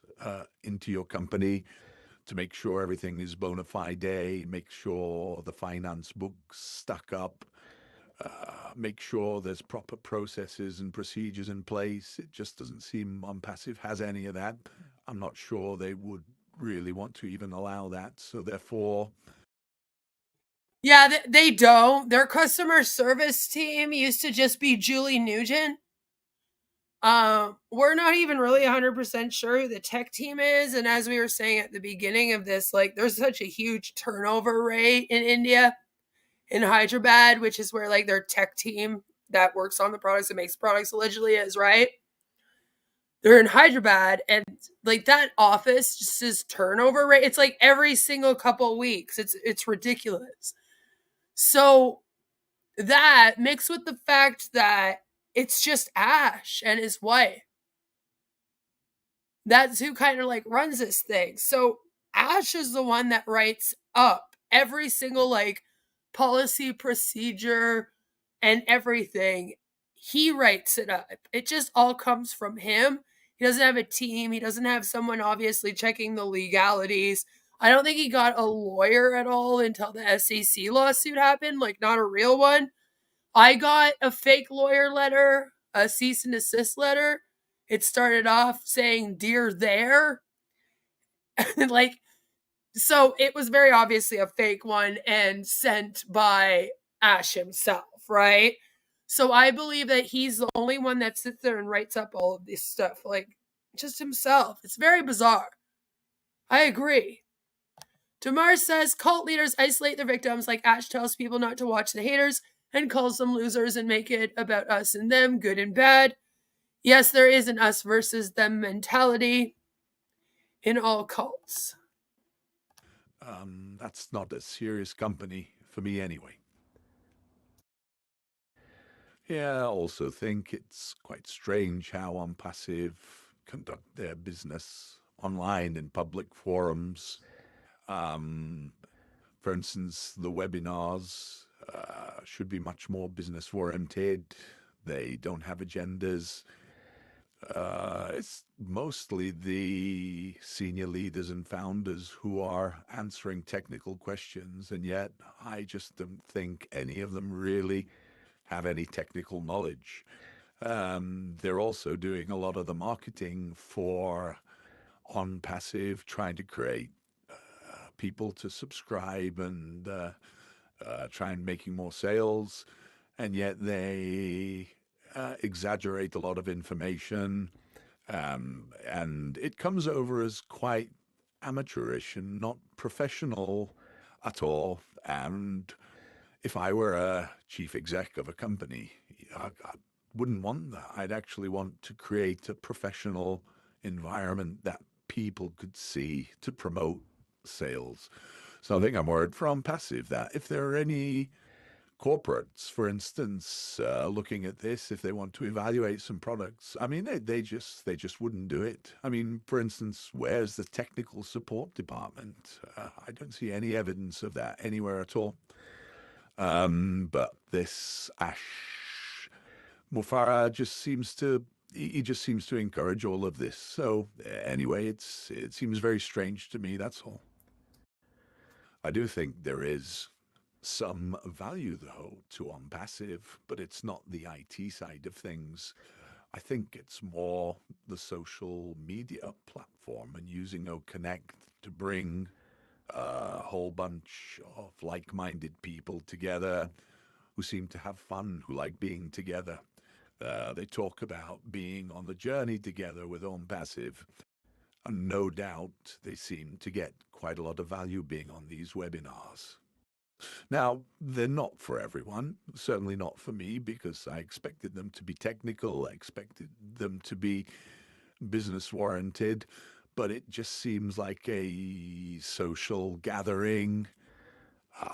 Speaker 5: into your company to make sure everything is bona fide, make sure the finance books stack up, make sure there's proper processes and procedures in place. It just doesn't seem Onpassive has any of that. I'm not sure they would really want to even allow that. So therefore...
Speaker 4: Yeah, they don't. Their customer service team used to just be Julie Nugent. We're not even really 100% sure who the tech team is. And as we were saying at the beginning of this, like there's such a huge turnover rate in India, in Hyderabad, which is where like their tech team that works on the products and makes products allegedly is, right? They're in Hyderabad, and like that office just is turnover rate. It's like every single couple weeks. It's ridiculous. So that mixed with the fact that it's just Ash and his wife. That's who kind of like runs this thing. So Ash is the one that writes up every single like policy, procedure, and everything, he writes it up. It just all comes from him. He doesn't have a team. He doesn't have someone obviously checking the legalities. I don't think he got a lawyer at all until the SEC lawsuit happened, like not a real one. I got a fake lawyer letter, a cease and desist letter. It started off saying, "Dear there." Like, so it was very obviously a fake one and sent by Ash himself, right? So I believe that he's the only one that sits there and writes up all of this stuff, like just himself. It's very bizarre. I agree. Damar says cult leaders isolate their victims, like Ash tells people not to watch the haters and calls them losers and make it about us and them, good and bad. Yes, there is an us versus them mentality in all cults.
Speaker 5: That's not a serious company for me anyway. Yeah, I also think it's quite strange how Onpassive conduct their business online in public forums. For instance, the webinars should be much more business-oriented. They don't have agendas. It's mostly the senior leaders and founders who are answering technical questions, and yet I just don't think any of them really have any technical knowledge. They're also doing a lot of the marketing for Onpassive, trying to create people to subscribe and try and making more sales, and yet they exaggerate a lot of information, and it comes over as quite amateurish and not professional at all. And if I were a chief exec of a company, I wouldn't want that. I'd actually want to create a professional environment that people could see to promote sales. So I think I'm worried for Onpassive that if there are any corporates, for instance, looking at this, if they want to evaluate some products, I mean, they just wouldn't do it. I mean, for instance, where's the technical support department? I don't see any evidence of that anywhere at all. But this Ash Mufara just seems to encourage all of this. So anyway, it seems very strange to me, that's all. I do think there is some value, though, to Onpassive, but it's not the IT side of things. I think it's more the social media platform and using OConnect to bring a whole bunch of like-minded people together who seem to have fun, who like being together. They talk about being on the journey together with Onpassive. And no doubt they seem to get quite a lot of value being on these webinars. Now, they're not for everyone, certainly not for me, because I expected them to be technical, I expected them to be business-oriented, but it just seems like a social gathering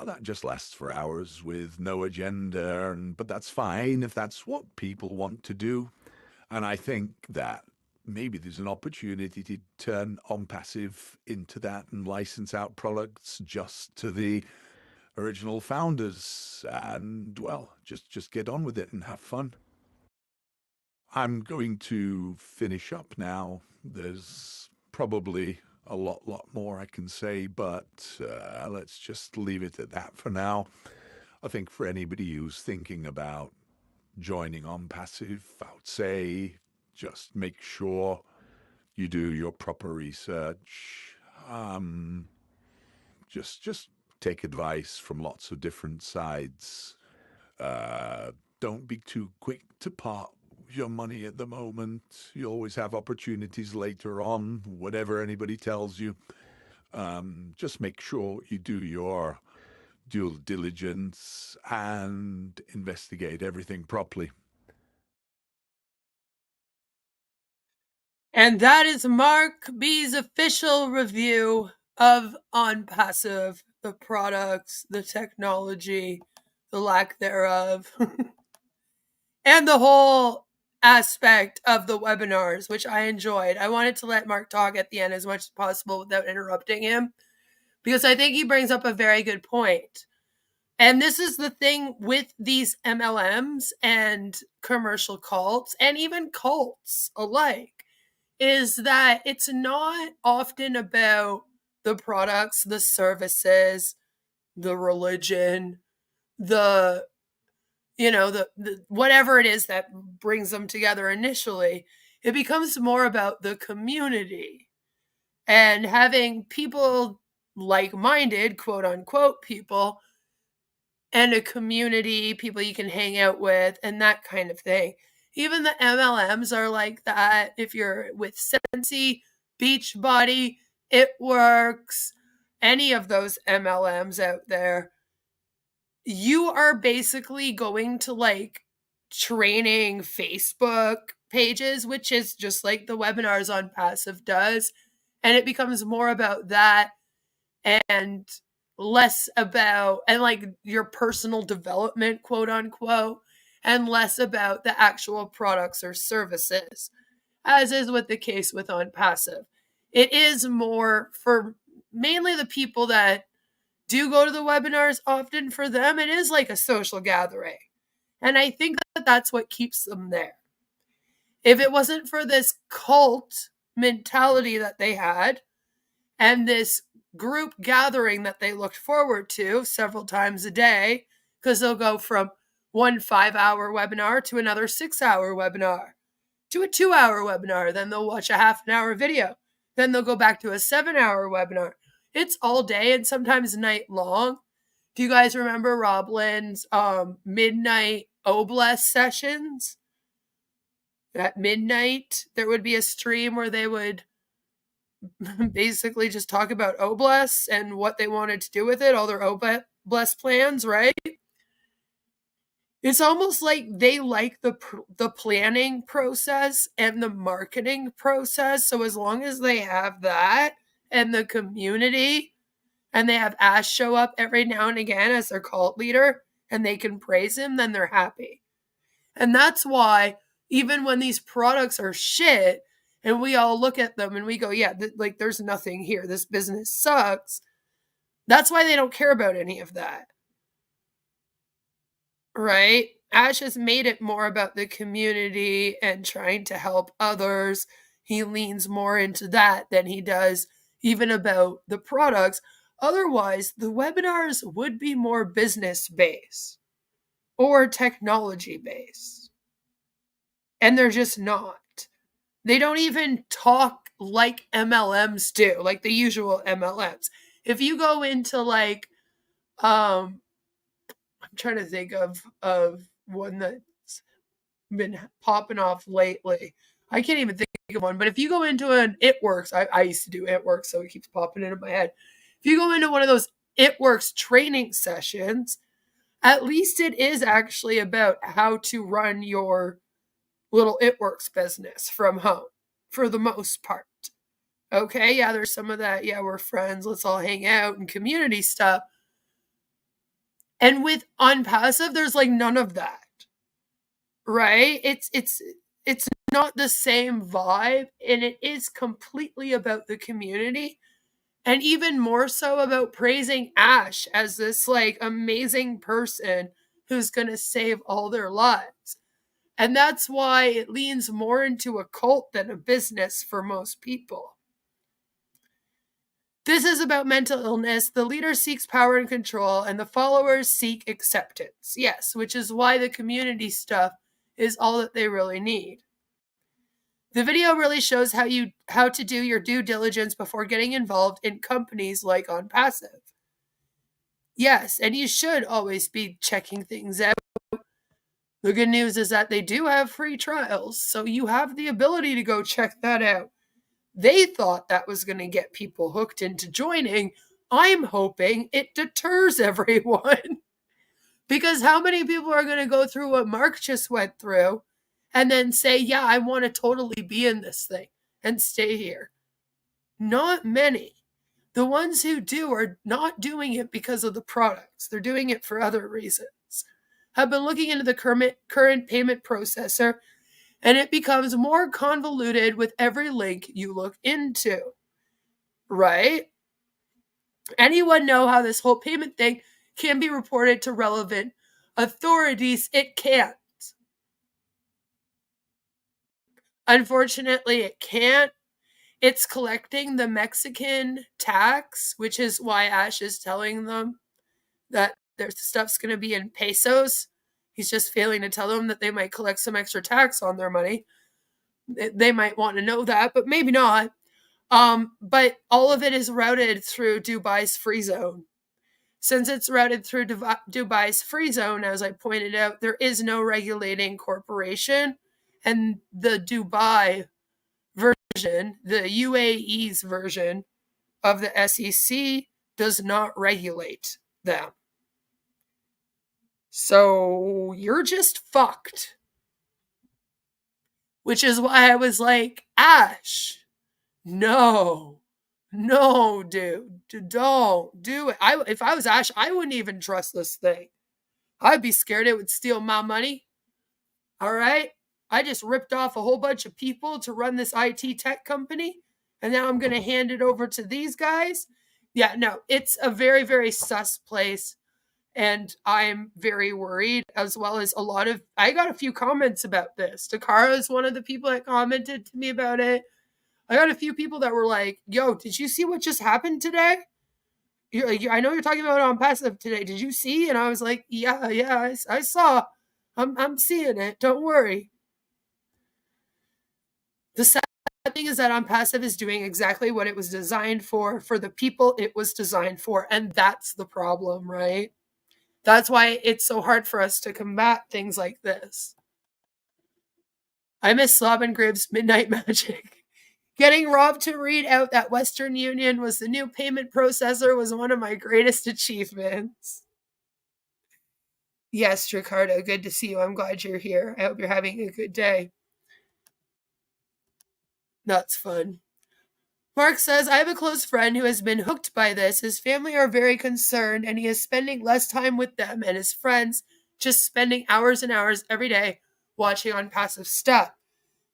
Speaker 5: that just lasts for hours with no agenda, but that's fine if that's what people want to do. And I think that maybe there's an opportunity to turn Onpassive into that and license out products just to the original founders and, well, just get on with it and have fun. I'm going to finish up now. There's probably a lot more I can say, but let's just leave it at that for now. I think for anybody who's thinking about joining Onpassive, I would say just make sure you do your proper research. Just take advice from lots of different sides. Don't be too quick to part your money at the moment. You always have opportunities later on, whatever anybody tells you. Just make sure you do your due diligence and investigate everything properly.
Speaker 4: And that is Mark B's official review of Onpassive, the products, the technology, the lack thereof, and the whole aspect of the webinars, which I enjoyed. I wanted to let Mark talk at the end as much as possible without interrupting him, because I think he brings up a very good point. And this is the thing with these MLMs and commercial cults, and even cults alike, is that it's not often about the products, the services, the religion, the whatever it is that brings them together initially. It becomes more about the community and having people, like-minded, quote unquote, people, and a community, people you can hang out with, and that kind of thing. Even the MLMs are like that. If you're with Sensi, Beachbody, It Works, any of those MLMs out there, you are basically going to like training Facebook pages, which is just like the webinars Onpassive does. And it becomes more about that and less about, and like your personal development, quote unquote, and less about the actual products or services, as is with the case with Onpassive. It is more for mainly the people that do go to the webinars often. For them, it is like a social gathering. And I think that that's what keeps them there. If it wasn't for this cult mentality that they had and this group gathering that they looked forward to several times a day, because they'll go from one 5-hour webinar to another 6-hour webinar to a 2-hour webinar. Then they'll watch a half an hour video. Then they'll go back to a 7-hour webinar. It's all day and sometimes night long. Do you guys remember Rob Lynn's midnight Oblast sessions? At midnight, there would be a stream where they would basically just talk about Oblasts and what they wanted to do with it, all their Oblast plans, right? It's almost like they like the planning process and the marketing process. So as long as they have that and the community, and they have Ash show up every now and again as their cult leader, and they can praise him, then they're happy. And that's why even when these products are shit, and we all look at them and we go, yeah, like there's nothing here. This business sucks. That's why they don't care about any of that. Right? Ash has made it more about the community and trying to help others. He leans more into that than he does even about the products. Otherwise, the webinars would be more business-based or technology-based. And they're just not. They don't even talk like MLMs do, like the usual MLMs. If you go into like, I'm trying to think of one that's been popping off lately. I can't even think of one, but if you go into an It Works, I used to do It Works, so it keeps popping into my head. If you go into one of those It Works training sessions, at least it is actually about how to run your little It Works business from home, for the most part. Okay, yeah, there's some of that, yeah, we're friends, let's all hang out and community stuff. And with Onpassive, there's like none of that. Right? It's not the same vibe, and it is completely about the community, and even more so about praising Ash as this like amazing person who's going to save all their lives. And that's why it leans more into a cult than a business for most people. This is about mental illness. The leader seeks power and control, and the followers seek acceptance. Yes, which is why the community stuff is all that they really need. The video really shows how to do your due diligence before getting involved in companies like Onpassive. Yes, and you should always be checking things out. The good news is that they do have free trials, so you have the ability to go check that out. They thought that was going to get people hooked into joining. I'm hoping it deters everyone. Because how many people are going to go through what Mark just went through and then say, yeah, I want to totally be in this thing and stay here? Not many. The ones who do are not doing it because of the products. They're doing it for other reasons. I've been looking into the current payment processor, and it becomes more convoluted with every link you look into. Right? Anyone know how this whole payment thing can be reported to relevant authorities. It can't. Unfortunately, it can't. It's collecting the Mexican tax, which is why Ash is telling them that their stuff's going to be in pesos. He's just failing to tell them that they might collect some extra tax on their money. They might want to know that, but maybe not. But all of it is routed through Dubai's free zone. Since it's routed through Dubai's free zone, as I pointed out, there is no regulating corporation. And the Dubai version, the UAE's version of the SEC, does not regulate them. So you're just fucked. Which is why I was like, Ash, no, dude, don't do it. If I was Ash, I wouldn't even trust this thing. I'd be scared it would steal my money. All right? I just ripped off a whole bunch of people to run this IT tech company, and now I'm going to hand it over to these guys. Yeah, no, it's a very, very sus place, and I'm very worried, as well as I got a few comments about this. Takara is one of the people that commented to me about it. I got a few people that were like, yo, did you see what just happened today? I know you're talking about Onpassive today. Did you see? And I was like, yeah, I saw. I'm seeing it. Don't worry. The sad thing is that Onpassive is doing exactly what it was designed for the people it was designed for. And that's the problem, right? That's why it's so hard for us to combat things like this. I miss Slobbengrib's Midnight Magic. Getting Rob to read out that Western Union was the new payment processor was one of my greatest achievements. Yes, Ricardo, good to see you. I'm glad you're here. I hope you're having a good day. That's fun. Mark says, I have a close friend who has been hooked by this. His family are very concerned, and he is spending less time with them and his friends, just spending hours and hours every day watching Onpassive stuff.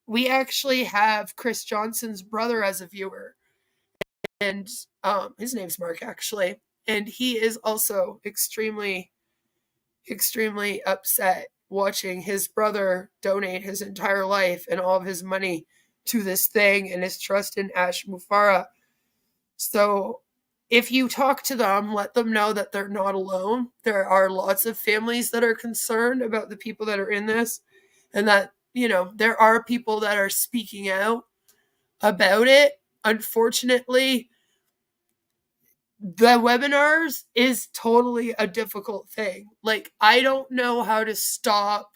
Speaker 4: We actually have Chris Johnson's brother as a viewer, and his name's Mark, actually, and he is also extremely, extremely upset watching his brother donate his entire life and all of his money to this thing and his trust in Ash Mufara. So if you talk to them, let them know that they're not alone. There are lots of families that are concerned about the people that are in this, and that, there are people that are speaking out about it. Unfortunately, the webinars is totally a difficult thing. Like, I don't know how to stop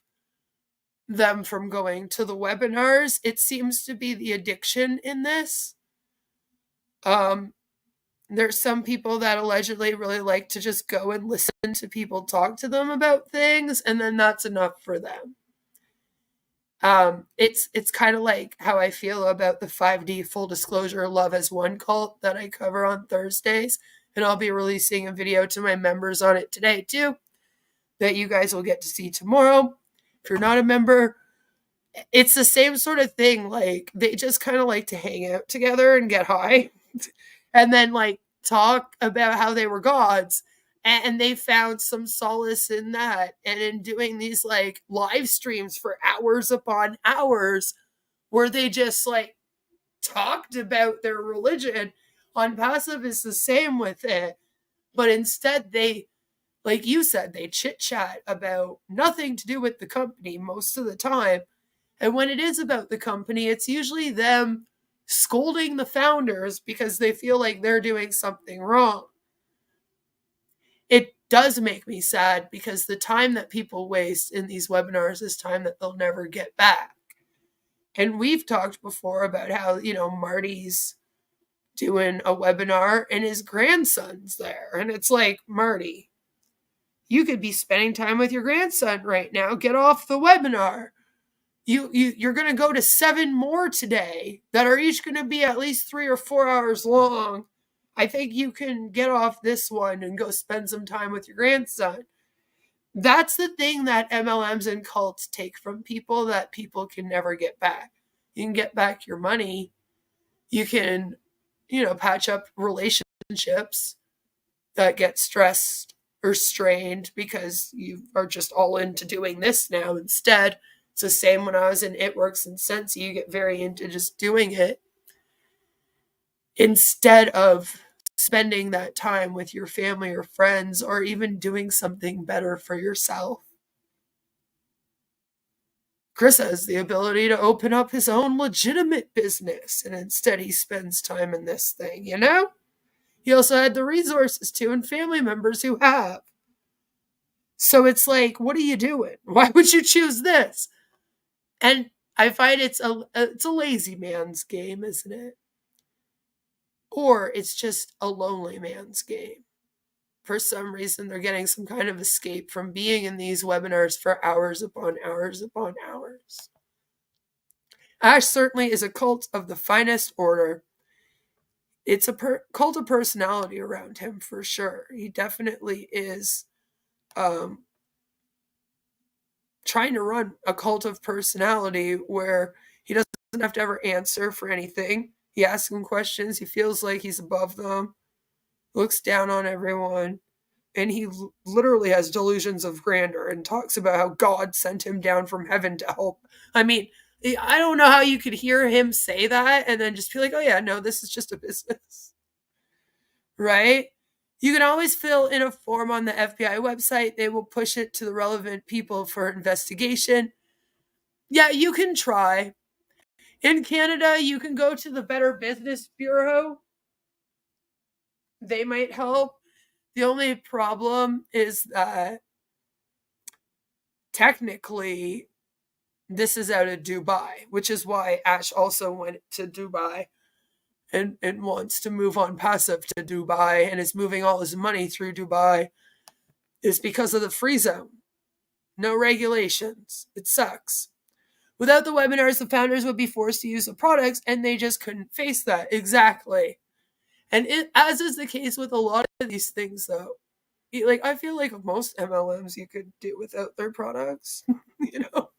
Speaker 4: them from going to the webinars. It seems to be the addiction in this. There's some people that allegedly really like to just go and listen to people talk to them about things, and then that's enough for them. It's kind of like how I feel about the 5D Full Disclosure Love as One cult that I cover on Thursdays, and I'll be releasing a video to my members on it today too, that you guys will get to see tomorrow. If you're not a member, it's the same sort of thing. Like, they just kind of like to hang out together and get high and then like talk about how they were gods. And they found some solace in that. And in doing these like live streams for hours upon hours where they just like talked about their religion. Onpassive is the same with it. But instead they, like you said, they chit chat about nothing to do with the company most of the time. And when it is about the company, it's usually them scolding the founders because they feel like they're doing something wrong. It does make me sad because the time that people waste in these webinars is time that they'll never get back. And we've talked before about how, Marty's doing a webinar and his grandson's there. And it's like, Marty, you could be spending time with your grandson right now. Get off the webinar. You're going to go to 7 more today that are each going to be at least 3 or 4 hours long. I think you can get off this one and go spend some time with your grandson. That's the thing that MLMs and cults take from people that people can never get back. You can get back your money. You can, patch up relationships that get stressed or strained because you are just all into doing this now instead. It's the same when I was in It Works and Sense. You get very into just doing it instead of spending that time with your family or friends or even doing something better for yourself. Chris has the ability to open up his own legitimate business, and instead he spends time in this thing, you know? He also had the resources to, and family members who have. So it's like, what are you doing? Why would you choose this? And I find it's a lazy man's game, isn't it? Or it's just a lonely man's game. For some reason, they're getting some kind of escape from being in these webinars for hours upon hours upon hours. Ash certainly is a cult of the finest order. It's a cult of personality around him for sure. He definitely is trying to run a cult of personality where he doesn't have to ever answer for anything. He asks them questions. He feels like he's above them, looks down on everyone. And he literally has delusions of grandeur and talks about how God sent him down from heaven to help. I mean, I don't know how you could hear him say that and then just be like, oh yeah, no, this is just a business. Right? You can always fill in a form on the FBI website. They will push it to the relevant people for investigation. Yeah, you can try. In Canada, you can go to the Better Business Bureau. They might help. The only problem is that technically this is out of Dubai, which is why Ash also went to Dubai and wants to move Onpassive to Dubai and is moving all his money through Dubai, is because of the free zone. No regulations. It sucks. Without the webinars, the founders would be forced to use the products and they just couldn't face that. Exactly. And as is the case with a lot of these things, though, like I feel like most MLMs you could do without their products, you know?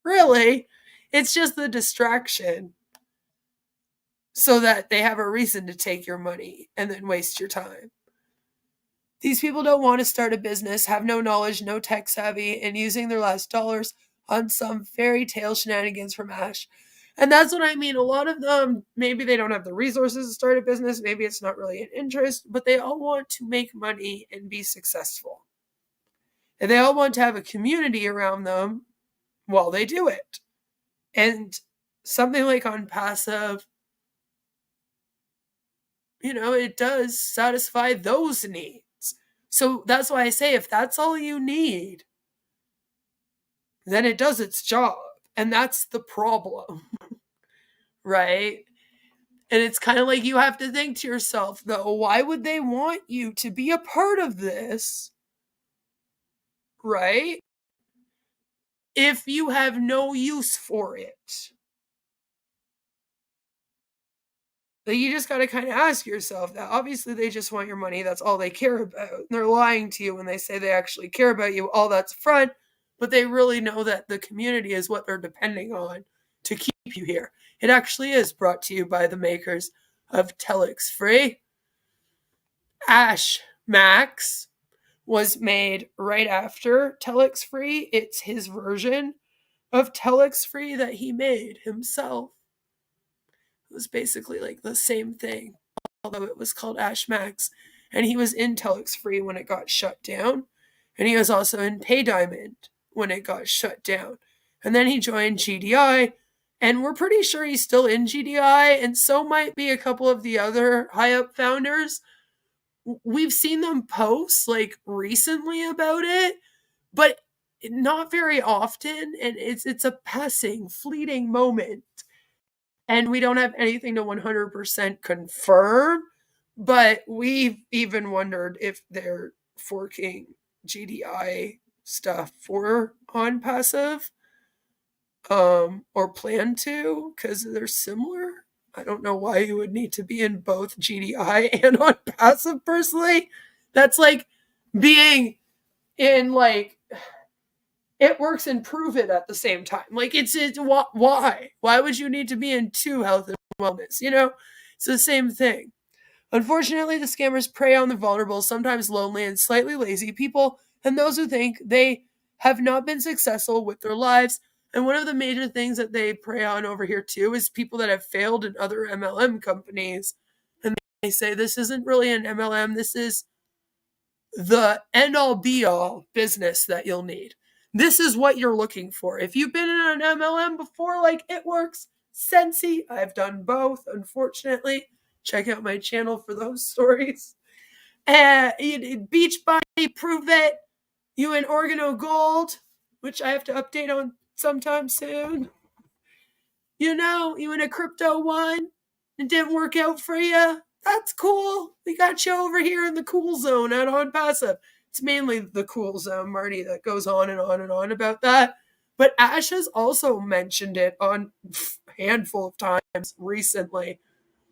Speaker 4: Really, it's just the distraction so that they have a reason to take your money and then waste your time. These people don't want to start a business, have no knowledge, no tech savvy, and using their last dollars on some fairy tale shenanigans from Ash. And that's what I mean. A lot of them, maybe they don't have the resources to start a business. Maybe it's not really an interest, but they all want to make money and be successful. And they all want to have a community around them while they do it. And something like Onpassive, you know, it does satisfy those needs. So that's why I say if that's all you need, then it does its job. And that's the problem. Right? And it's kind of like you have to think to yourself, though, why would they want you to be a part of this? Right? If you have no use for it. Like, you just got to kind of ask yourself that. Obviously, they just want your money. That's all they care about. And they're lying to you when they say they actually care about you. All that's front. But they really know that the community is what they're depending on to keep you here. It actually is brought to you by the makers of Telex Free. Ash Max was made right after Telex Free. It's his version of Telex Free that he made himself. It was basically like the same thing, although it was called Ash Max. And he was in Telex Free when it got shut down. And he was also in Pay Diamond when it got shut down. And then he joined GDI. And we're pretty sure he's still in GDI. And so might be a couple of the other high-up founders. We've seen them post like recently about it, but not very often. And it's a passing, fleeting moment. And we don't have anything to 100% confirm, but we've even wondered if they're forking GDI stuff for Onpassive, or plan to, because they're similar. I don't know why you would need to be in both GDI and Onpassive personally. That's like being in like It Works and Prove It at the same time. Like it's why? Why would you need to be in two health and wellness? You know, it's the same thing. Unfortunately, the scammers prey on the vulnerable, sometimes lonely and slightly lazy people, and those who think they have not been successful with their lives. And one of the major things that they prey on over here too is people that have failed in other MLM companies. And they say this isn't really an MLM, this is the end-all be-all business that you'll need. This is what you're looking for. If you've been in an MLM before, like It Works, Sensi, I've done both, unfortunately. Check out my channel for those stories. Beachbody, Prove It, you in Organo Gold, which I have to update on sometime soon. You in a Crypto One, it didn't work out for you. That's cool. We got you over here in the cool zone at Onpassive. It's mainly the cool zone, Marty, that goes on and on and on about that. But Ash has also mentioned it on a handful of times recently,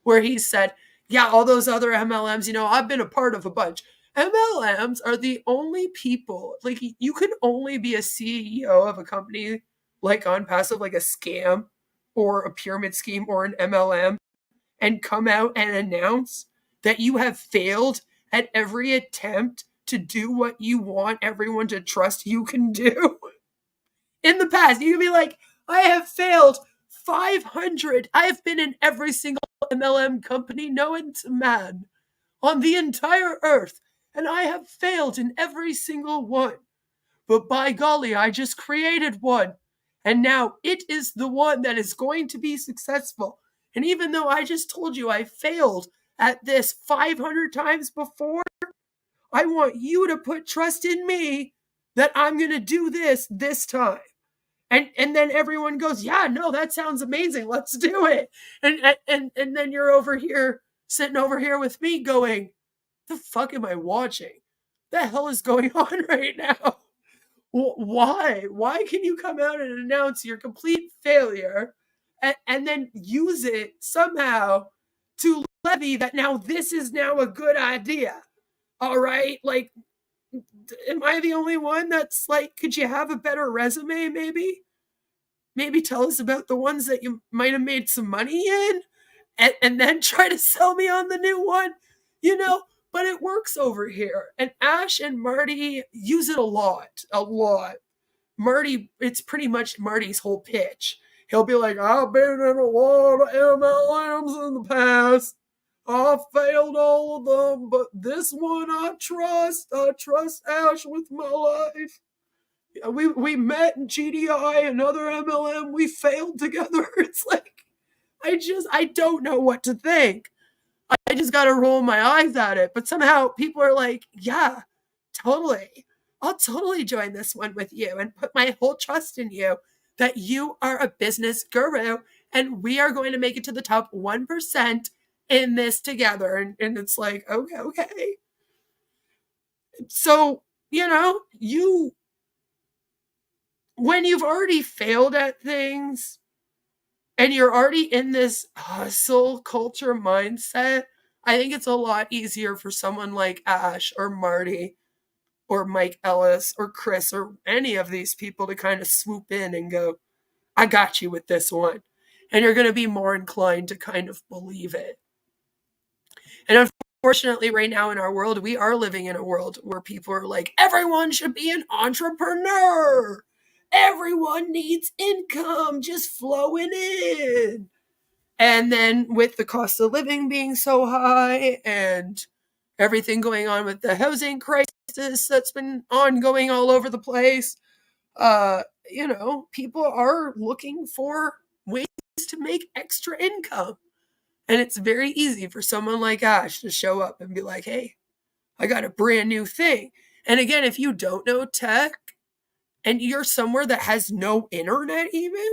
Speaker 4: where he said, yeah, all those other MLMs, I've been a part of a bunch. MLMs are the only people, like, you can only be a CEO of a company like Onpassive, like a scam or a pyramid scheme or an MLM, and come out and announce that you have failed at every attempt to do what you want everyone to trust you can do. In the past, you can be like, I have failed 500. I have been in every single MLM company known to man on the entire earth, and I have failed in every single one. But by golly, I just created one, and now it is the one that is going to be successful. And even though I just told you I failed at this 500 times before, I want you to put trust in me that I'm going to do this time. And then everyone goes, yeah, no, that sounds amazing. Let's do it. And then you're over here, sitting over here with me going, the fuck am I watching? The hell is going on right now? Why? Why can you come out and announce your complete failure and then use it somehow to levy that now this is now a good idea? All right? Like, am I the only one that's like, could you have a better resume maybe? Maybe tell us about the ones that you might have made some money in and then try to sell me on the new one, but it works over here. And Ash and Marty use it a lot. Marty, it's pretty much Marty's whole pitch. He'll be like, I've been in a lot of MLMs in the past. I failed all of them, but this one I trust. I trust Ash with my life. We met in GDI, another MLM. We failed together. It's like, I don't know what to think. I just got to roll my eyes at it. But somehow people are like, yeah, totally. I'll totally join this one with you and put my whole trust in you that you are a business guru and we are going to make it to the top 1% in this together. And it's like, okay. So, when you've already failed at things and you're already in this hustle culture mindset, I think it's a lot easier for someone like Ash or Marty or Mike Ellis or Chris or any of these people to kind of swoop in and go, I got you with this one. And you're going to be more inclined to kind of believe it. And unfortunately, right now in our world, we are living in a world where people are like, everyone should be an entrepreneur. Everyone needs income just flowing in. And then with the cost of living being so high and everything going on with the housing crisis that's been ongoing all over the place, people are looking for ways to make extra income. And it's very easy for someone like Ash to show up and be like, hey, I got a brand new thing. And again, if you don't know tech and you're somewhere that has no internet even,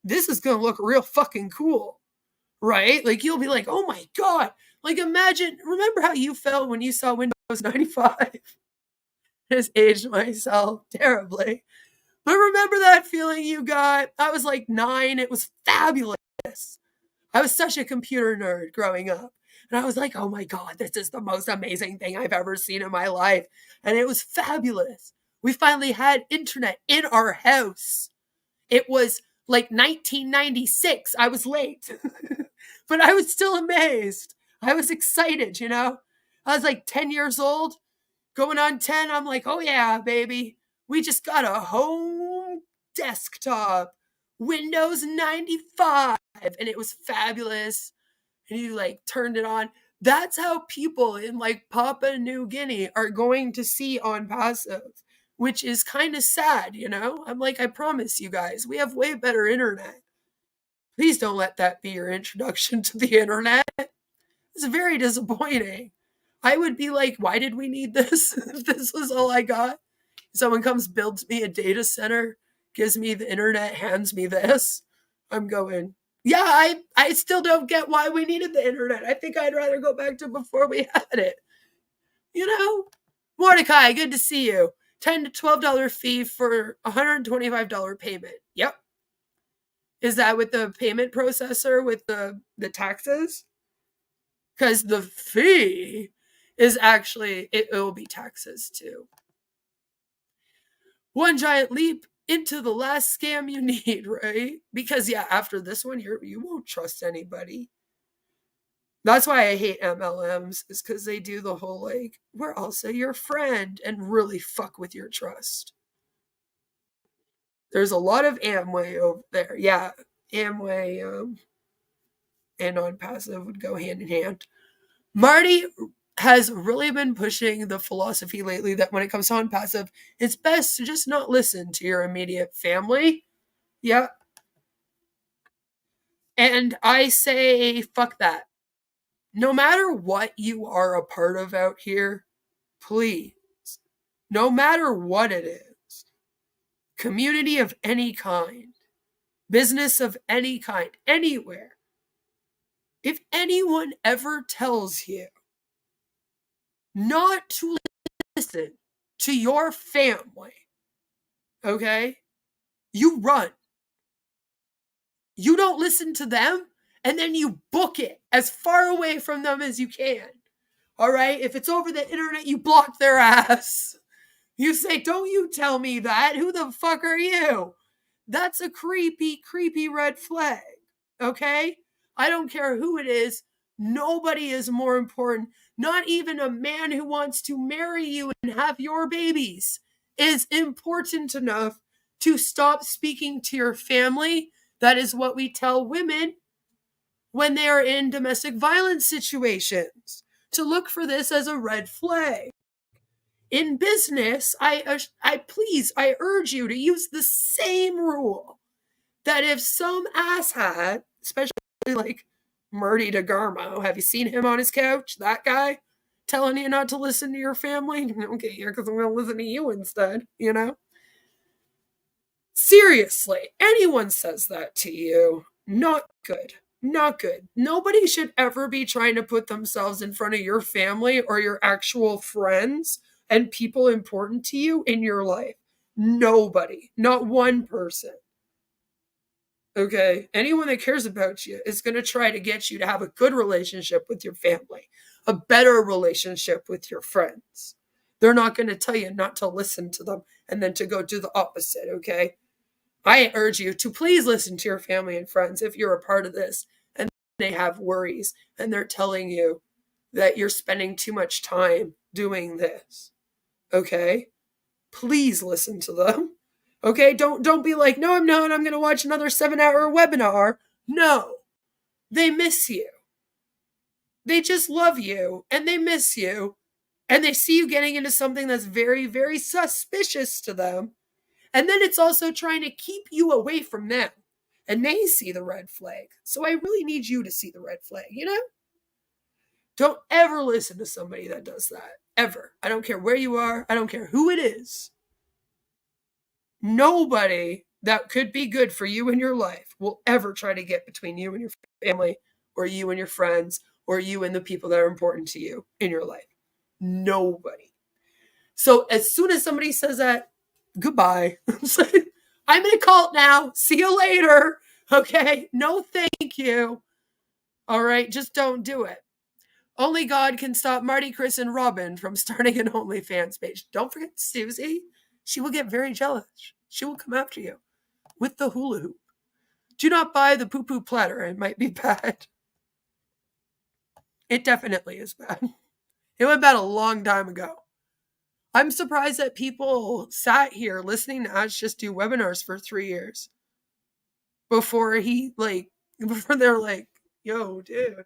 Speaker 4: this is going to look real fucking cool, right? Like you'll be like, oh my God. Like remember how you felt when you saw Windows 95? Has aged myself terribly. But remember that feeling you got? I was like 9. It was fabulous. I was such a computer nerd growing up. And I was like, oh my God, this is the most amazing thing I've ever seen in my life. And it was fabulous. We finally had internet in our house. It was like 1996. I was late. But I was still amazed. I was excited, I was like 10 years old, going on 10. I'm like, oh yeah, baby. We just got a home desktop, Windows 95, and it was fabulous. And you like turned it on. That's how people in like Papua New Guinea are going to see Onpassive, which is kind of sad, I'm like, I promise you guys, we have way better internet. Please don't let that be your introduction to the internet. It's very disappointing. I would be like, why did we need this if this was all I got? Someone comes, builds me a data center, gives me the internet, hands me this. I'm going, yeah, I still don't get why we needed the internet. I think I'd rather go back to before we had it. Mordecai, good to see you. $10 to $12 fee for $125 payment. Yep. Is that with the payment processor with the taxes? Because the fee is actually, it will be taxes too. One giant leap into the last scam you need, right? Because yeah, after this one, you won't trust anybody. That's why I hate MLMs, is because they do the whole like, we're also your friend, and really fuck with your trust. There's a lot of Amway over there. Yeah, Amway and Onpassive would go hand in hand. Marty has really been pushing the philosophy lately that when it comes to Onpassive, it's best to just not listen to your immediate family. Yeah. And I say, fuck that. No matter what you are a part of out here, please, no matter what it is, community of any kind, business of any kind, anywhere, if anyone ever tells you not to listen to your family, okay, you run. You don't listen to them, and then you book it as far away from them as you can. All right? If it's over the internet, you block their ass. You say, don't you tell me that. Who the fuck are you? That's a creepy, creepy red flag. Okay? I don't care who it is. Nobody is more important. Not even a man who wants to marry you and have your babies is important enough to stop speaking to your family. That is what we tell women when they are in domestic violence situations, to look for this as a red flag. In business, I urge you to use the same rule, that if some asshat, especially like Murdy DeGarmo, have you seen him on his couch? That guy telling you not to listen to your family? Okay, here, because I'm going to listen to you instead, Seriously, anyone says that to you, not good. Not good. Nobody should ever be trying to put themselves in front of your family or your actual friends and people important to you in your life. Nobody. Not one person. Okay? Anyone that cares about you is going to try to get you to have a good relationship with your family, a better relationship with your friends. They're not going to tell you not to listen to them and then to go do the opposite, okay? I urge you to please listen to your family and friends if you're a part of this and they have worries and they're telling you that you're spending too much time doing this. Okay? Please listen to them. Okay? Don't be like, no, I'm not. I'm going to watch another 7-hour webinar. No. They miss you. They just love you and they miss you and they see you getting into something that's very, very suspicious to them. And then it's also trying to keep you away from them. And they see the red flag. So I really need you to see the red flag, Don't ever listen to somebody that does that. Ever. I don't care where you are. I don't care who it is. Nobody that could be good for you in your life will ever try to get between you and your family, or you and your friends, or you and the people that are important to you in your life. Nobody. So as soon as somebody says that, goodbye. I'm in a cult now. See you later. Okay? No, thank you. All right? Just don't do it. Only God can stop Marty, Chris, and Robin from starting an OnlyFans page. Don't forget Susie. She will get very jealous. She will come after you with the hula hoop. Do not buy the poo-poo platter. It might be bad. It definitely is bad. It went bad a long time ago. I'm surprised that people sat here listening to us just do webinars for 3 years before they're like, yo, dude.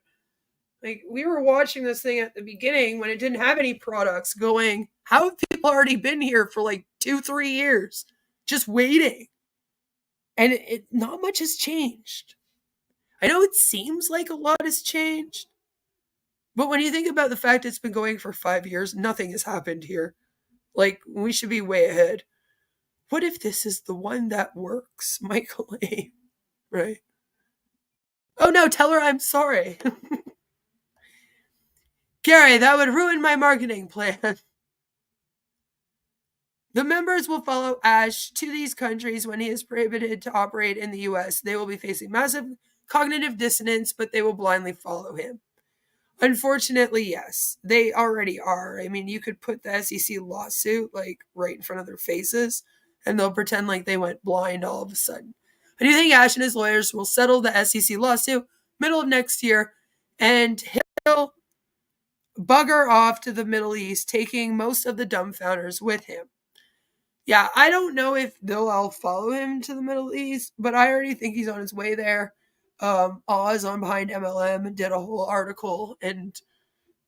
Speaker 4: Like, we were watching this thing at the beginning when it didn't have any products going, how have people already been here for like 2-3 years just waiting? And not much has changed. I know it seems like a lot has changed, but when you think about the fact it's been going for 5 years, nothing has happened here. Like, we should be way ahead. What if this is the one that works, Michael A? Right? Oh no, tell her I'm sorry. Gary, that would ruin my marketing plan. The members will follow Ash to these countries when he is prohibited to operate in the US. They will be facing massive cognitive dissonance, but they will blindly follow him. Unfortunately, yes, they already are. I mean, you could put the SEC lawsuit like right in front of their faces, and they'll pretend like they went blind all of a sudden. I do think Ash and his lawyers will settle the SEC lawsuit middle of next year, and he'll bugger off to the Middle East, taking most of the dumbfounders with him. Yeah, I don't know if they'll all follow him to the Middle East, but I already think he's on his way there. Oz on Behind MLM did a whole article, and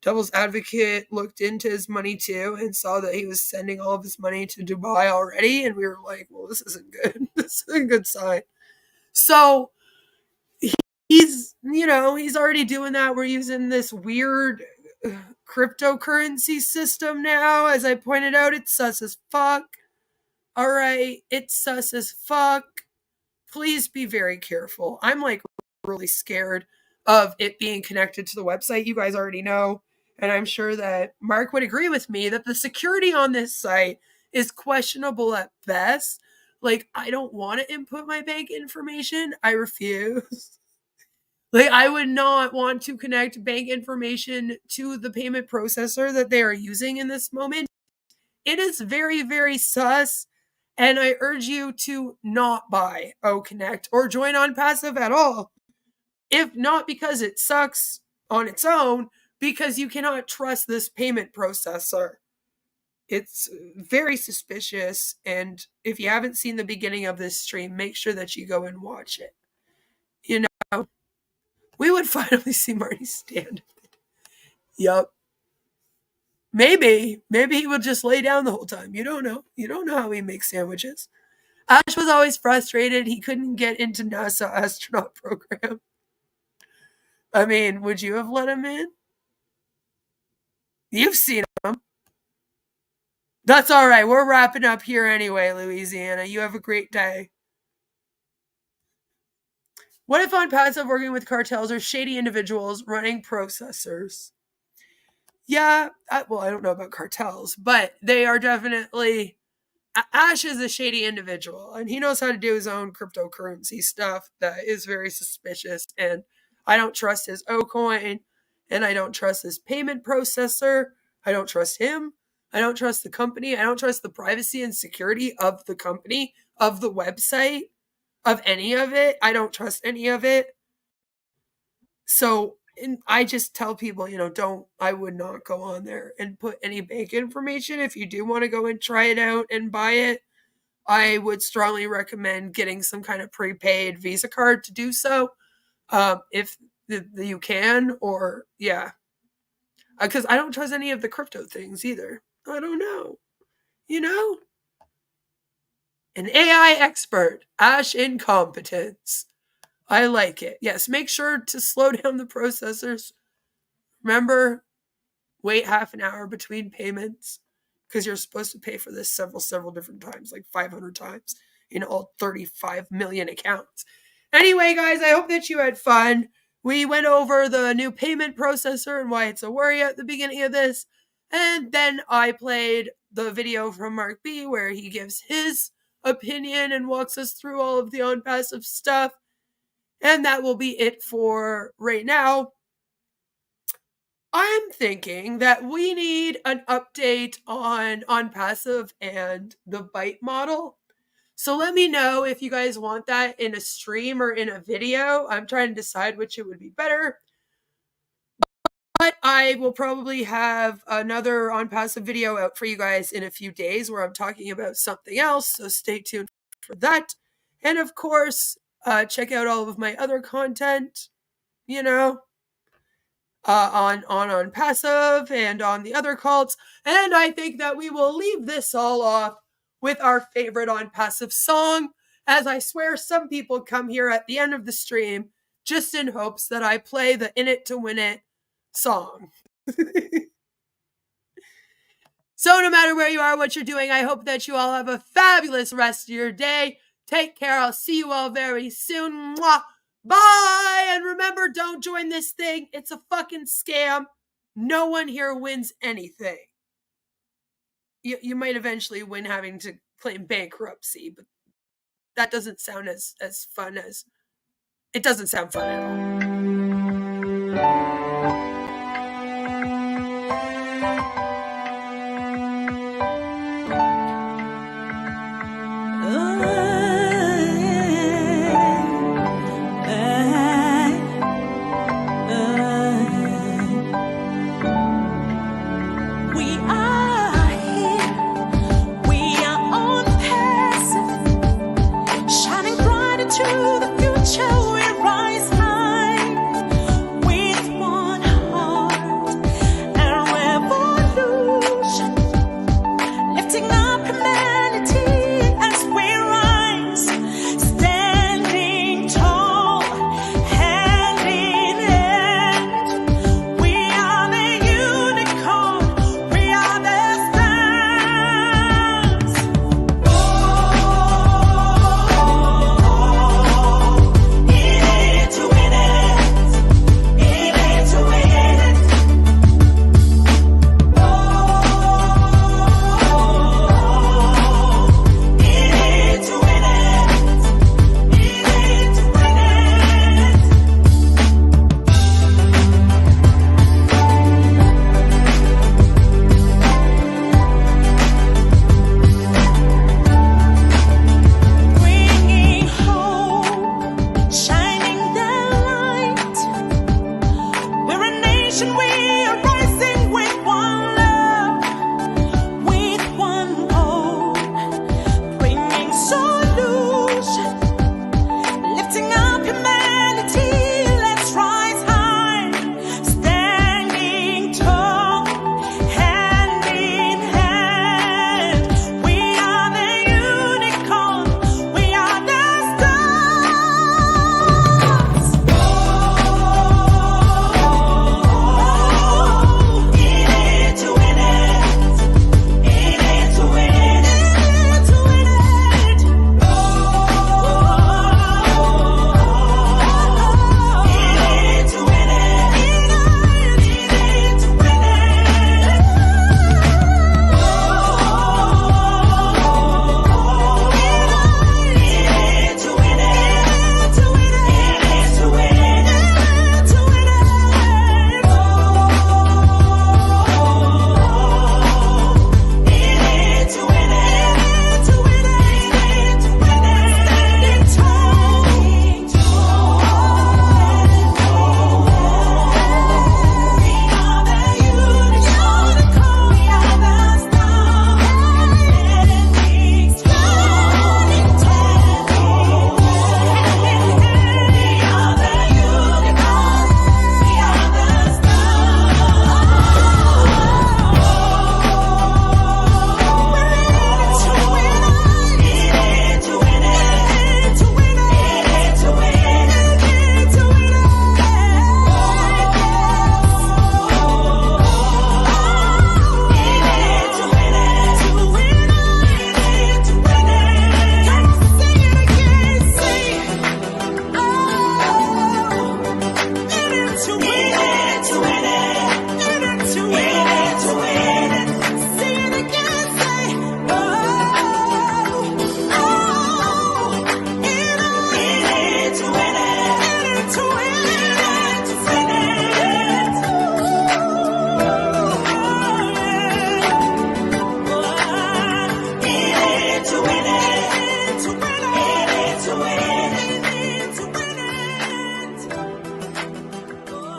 Speaker 4: Devil's Advocate looked into his money too and saw that he was sending all of his money to Dubai already, and we were like, well, this isn't good. This isn't a good sign. So he's already doing that. We're using this weird cryptocurrency system now. As I pointed out, it's sus as fuck. All right, it's sus as fuck. Please be very careful. I'm like really scared of it being connected to the website. You guys already know. And I'm sure that Mark would agree with me that the security on this site is questionable at best. Like, I don't want to input my bank information. I refuse. Like, I would not want to connect bank information to the payment processor that they are using in this moment. It is very, very sus. And I urge you to not buy OConnect or join Onpassive at all. If not because it sucks on its own, because you cannot trust this payment processor. It's very suspicious. And if you haven't seen the beginning of this stream, make sure that you go and watch it. You know, we would finally see Marty stand. Yup. Maybe he will just lay down the whole time. You don't know. You don't know how he makes sandwiches. Ash was always frustrated. He couldn't get into NASA astronaut program. I mean, would you have let him in? You've seen him. That's all right. We're wrapping up here anyway, Louisiana. You have a great day. What if Onpassive working with cartels or shady individuals running processors? Yeah, well, I don't know about cartels, but they are definitely... Ash is a shady individual, and he knows how to do his own cryptocurrency stuff that is very suspicious, and I don't trust his O-coin, and I don't trust his payment processor. I don't trust him. I don't trust the company. I don't trust the privacy and security of the company, of the website, of any of it. I don't trust any of it. So I just tell people, I would not go on there and put any bank information. If you do want to go and try it out and buy it, I would strongly recommend getting some kind of prepaid Visa card to do so. If you can, or yeah. Because I don't trust any of the crypto things either. I don't know. An AI expert, Ash incompetence. I like it. Yes, make sure to slow down the processors. Remember, wait half an hour between payments, because you're supposed to pay for this several different times, like 500 times in all 35 million accounts. Anyway, guys, I hope that you had fun. We went over the new payment processor and why it's a worry at the beginning of this. And then I played the video from Mark B where he gives his opinion and walks us through all of the Onpassive stuff. And that will be it for right now. I'm thinking that we need an update on Onpassive and the Byte model. So let me know if you guys want that in a stream or in a video. I'm trying to decide which it would be better. But But I will probably have another Onpassive video out for you guys in a few days where I'm talking about something else, so stay tuned for that. And of course, check out all of my other content, you know, on Onpassive and on the other cults. And I think that we will leave this all off with our favorite Onpassive song, as I swear some people come here at the end of the stream just in hopes that I play the In It to Win It song. So no matter where you are, what you're doing, I hope that you all have a fabulous rest of your day. Take care. I'll see you all very soon. Mwah. Bye. And remember, don't join this thing. It's a fucking scam. No one here wins anything. You might eventually win having to claim bankruptcy, but that doesn't sound as fun as... It doesn't sound fun at all.
Speaker 10: To the